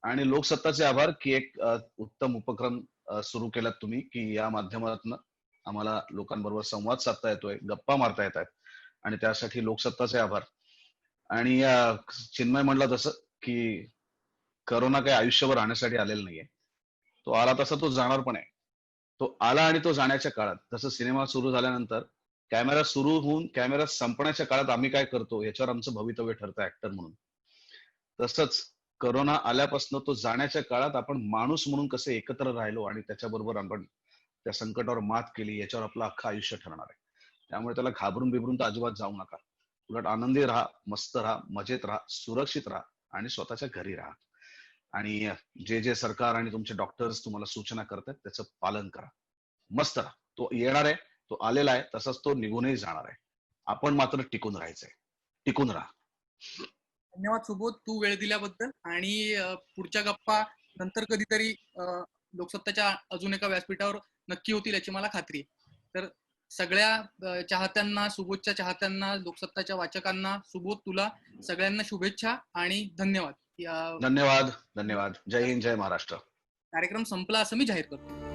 S2: आणि लोकसत्ताचे आभार की एक उत्तम उपक्रम सुरू केलात तुम्ही की या माध्यमातून आम्हाला लोकांबरोबर संवाद साधता येतोय, गप्पा मारता येत आहेत आणि त्यासाठी लोकसत्ताचे आभार. आणि चिन्मय म्हणला तसं की करोना काही आयुष्यभर राहण्यासाठी आलेला नाहीये. तो आला तसा तो जाणार पण आहे. तो आला आणि तो जाण्याच्या काळात, जसं सिनेमा सुरू झाल्यानंतर कॅमेरा सुरू होऊन कॅमेरा संपण्याच्या काळात आम्ही काय करतो याच्यावर आमचं भवितव्य ठरतं ऍक्टर म्हणून. तसंच करोना आल्यापासून तो जाण्याच्या काळात आपण माणूस म्हणून कसे एकत्र राहिलो आणि त्याच्याबरोबर आपण त्या संकटावर मात केली याच्यावर आपलं अख्खं आयुष्य ठरणार आहे. त्यामुळे त्याला घाबरून बिबरून तर अजिबात जाऊ नका. उलट आनंदी राहा, मस्त राहा, मजेत राहा, सुरक्षित राहा आणि स्वतःच्या घरी राहा. आणि जे जे सरकार आणि तुमचे डॉक्टर्स तुम्हाला सूचना करतात त्याचं पालन करा. मस्त राहा. तो येणार आहे, तो आलेला आहे, तसाच तो निघूनही जाणार आहे. आपण मात्र टिकून राहायचंय. टिकून राहा.
S1: धन्यवाद सुबोध, तू वेळ दिल्याबद्दल. आणि पुढच्या गप्पा नंतर कधीतरी लोकसत्ताच्या अजून एका व्यासपीठावर नक्की होतील याची मला खात्री आहे. तर सगळ्या चाहत्यांना, सुबोधच्या चाहत्यांना, लोकसत्ताच्या वाचकांना, सुबोध तुला सगळ्यांना शुभेच्छा आणि धन्यवाद.
S2: धन्यवाद. धन्यवाद. जय हिंद, जय महाराष्ट्र.
S1: कार्यक्रम संपला असं मी जाहीर करतो.